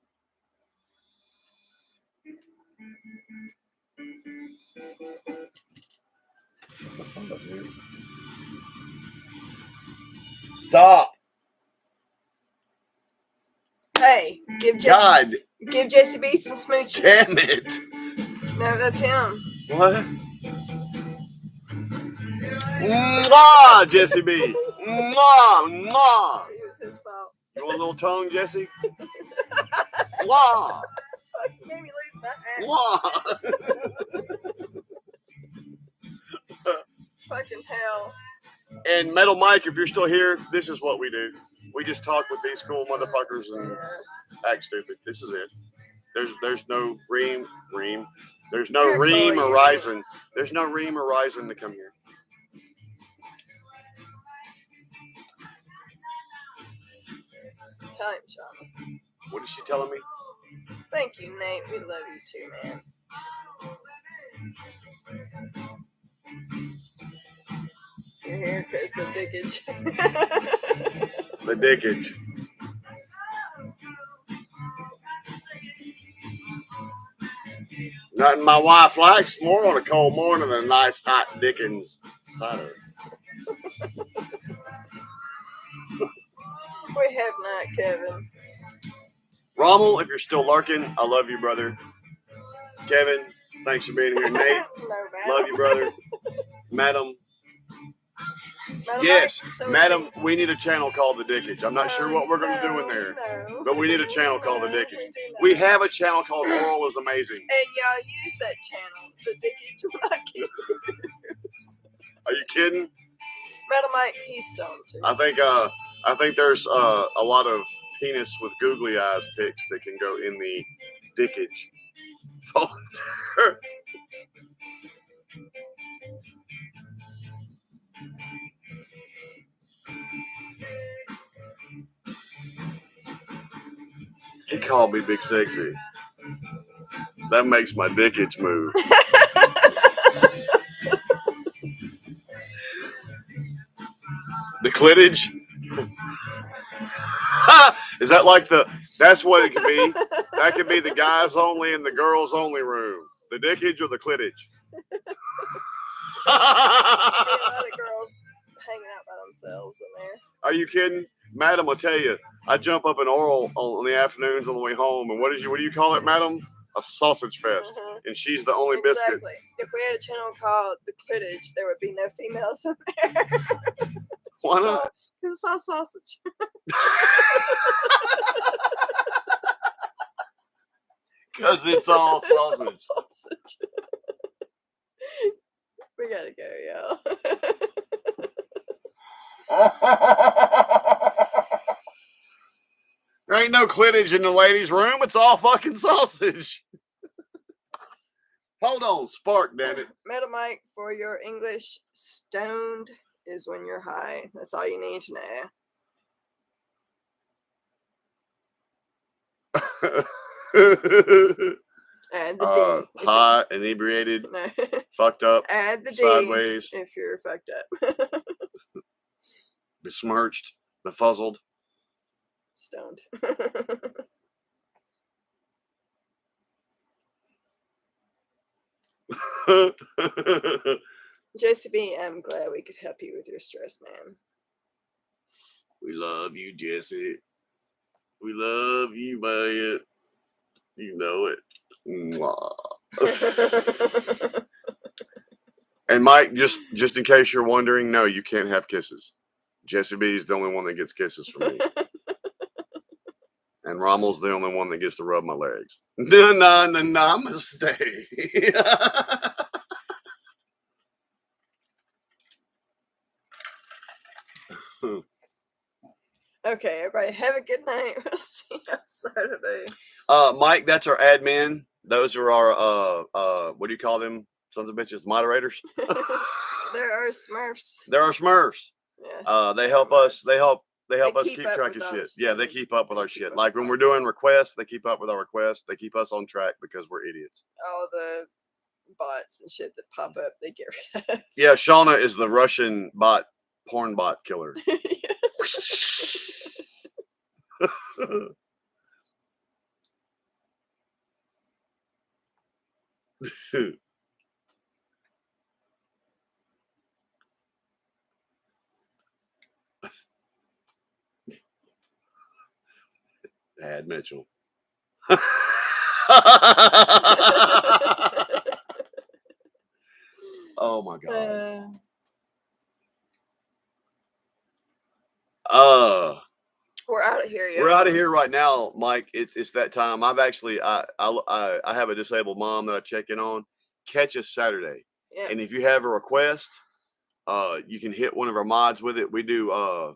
Stop. Hey, give God Jesse B some smooches. damn it. No, that's him. What? Mwah, Jesse B. Mwah, mwah. It was his fault. You want a little tongue, Jesse? Mwah. Fuck, you made me lose my hat. Mwah. Fucking hell. And Metal Mike, if you're still here, this is what we do. We just talk with these cool motherfuckers and act stupid. This is it. There's no ream. There's no You're ream bully. or rising. There's no ream or rising to come here. Time, Sean. What is she telling me? Thank you, Nate. We love you too, man. You're here because the dickage. The dickage. Nothing my wife likes more on a cold morning than a nice hot Dickens cider. We have not, Kevin. Rommel, if you're still lurking, I love you, brother. Kevin, thanks for being here. Nate, No, man. love you, brother. Madam, Madam yes, Mike, so Madam, we need a channel called The Dickage. I'm not sure what we're going to do in there, no. but we need a channel called The Dickage. We do not. We have a channel called Oral is Amazing. And y'all use that channel. The dickage will not get used. Are you kidding? Madam Mike, he's stoned too. I think there's a lot of penis with googly eyes pics that can go in the Dickage folder. He called me Big Sexy. That makes my dickage move. The clittage? Is that like that's what it could be? That could be the guys only and the girls only room. The dickage or the clittage? A lot of girls hanging out by themselves in there. Are you kidding? Madam, I'll tell you, I jump up in Oral in the afternoons on the way home, and what do you call it, Madam? A sausage fest. Mm-hmm. And she's the only biscuit. Exactly. If we had a channel called The Clittage, there would be no females in there. Why not? Because it's all sausage. Because it's all It's all sausage. sausage. We gotta go, y'all. There ain't no clittage in the ladies' room. It's all fucking sausage. Hold on, spark, damn it. Meta Mike, for your English, stoned is when you're high. That's all you need to know. Add the D. High, inebriated, No. fucked up, Add the D sideways, if you're fucked up. besmirched, befuzzled. Stoned. JCB, I'm glad we could help you with your stress, man. We love you, Jesse. We love you, man. You know it. Mwah. And Mike, just in case you're wondering, no, you can't have kisses. Jesse B is the only one that gets kisses from me. And Rommel's the only one that gets to rub my legs. Namaste. Okay, everybody, have a good night. We'll see you on Saturday. Mike, that's our admin. Those are our what do you call them? Sons of bitches, moderators. There are Smurfs. There are Smurfs. Yeah. They help us. They help us keep keep up track with of our shit. shit. Yeah, they keep up with our They keep shit. up Like with when we're us. doing requests, they keep up with our requests. They keep us on track because we're idiots. All the bots and shit that pop up, they get rid of. Yeah, Shauna is the Russian porn bot killer. Bad Mitchell. Oh my God. We're out of here, y'all. We're out of here right now, Mike. It's that time. I've actually I have a disabled mom that I check in on. Catch us Saturday. Yeah. And if you have a request, you can hit one of our mods with it. We'll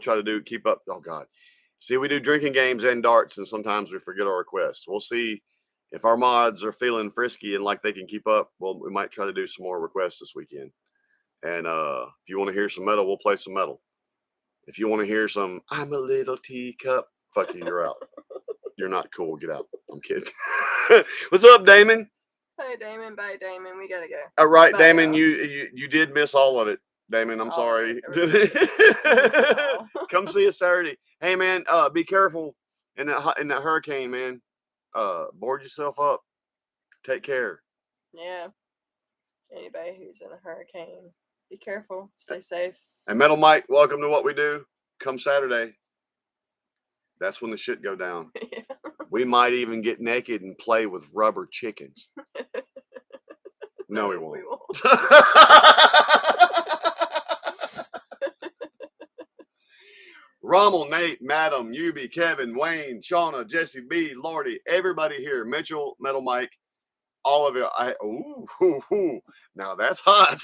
try to keep up. Oh God. See, we do drinking games and darts, and sometimes we forget our requests. We'll see if our mods are feeling frisky and like they can keep up. Well, we might try to do some more requests this weekend. And if you want to hear some metal, we'll play some metal. If you want to hear some I'm a little teacup, fuck you, you're out. You're not cool. Get out. I'm kidding. What's up, Damon? Hey, Damon. Bye, Damon. We gotta go. All right, Bye, Damon, y'all. you did miss all of it. Damon, I'm All of sorry. it. Come see us Saturday. Hey, man, be careful in that hurricane, man. Board yourself up. Take care. Yeah. Anybody who's in a hurricane, be careful. Stay safe. And Metal Mike, welcome to What We Do. Come Saturday. That's when the shit go down. Yeah. We might even get naked and play with rubber chickens. No, we won't. Rommel, Nate, Madam, Yubi, Kevin, Wayne, Shauna, Jesse B, Lordy, everybody here, Mitchell, Metal Mike, all of it. Now that's hot.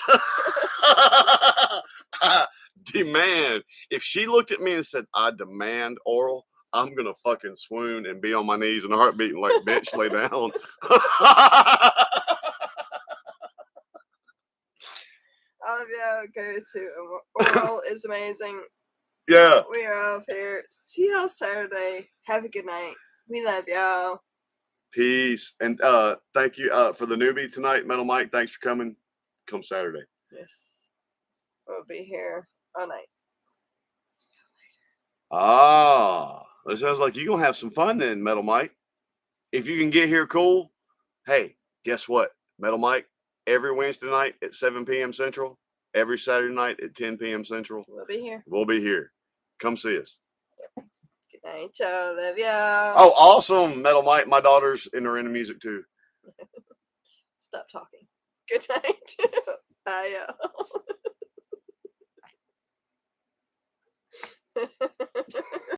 I demand. If she looked at me and said, I demand oral, I'm going to fucking swoon and be on my knees and heartbeat like, bitch, lay down. All of y'all go to Oral is amazing. Yeah. We are off here. See y'all Saturday. Have a good night. We love y'all. Peace. And thank you for the newbie tonight, Metal Mike. Thanks for coming. Come Saturday. Yes. We'll be here all night. See y'all later. That sounds like you're going to have some fun then, Metal Mike. If you can get here, cool. Hey, guess what? Metal Mike, every Wednesday night at 7 p.m. Central, every Saturday night at 10 p.m. Central. We'll be here. We'll be here. Come see us. Yep. Good night, y'all. Love y'all. Oh, awesome, Metal Mike. My daughter's into music too. Stop talking. Good night. Bye, y'all.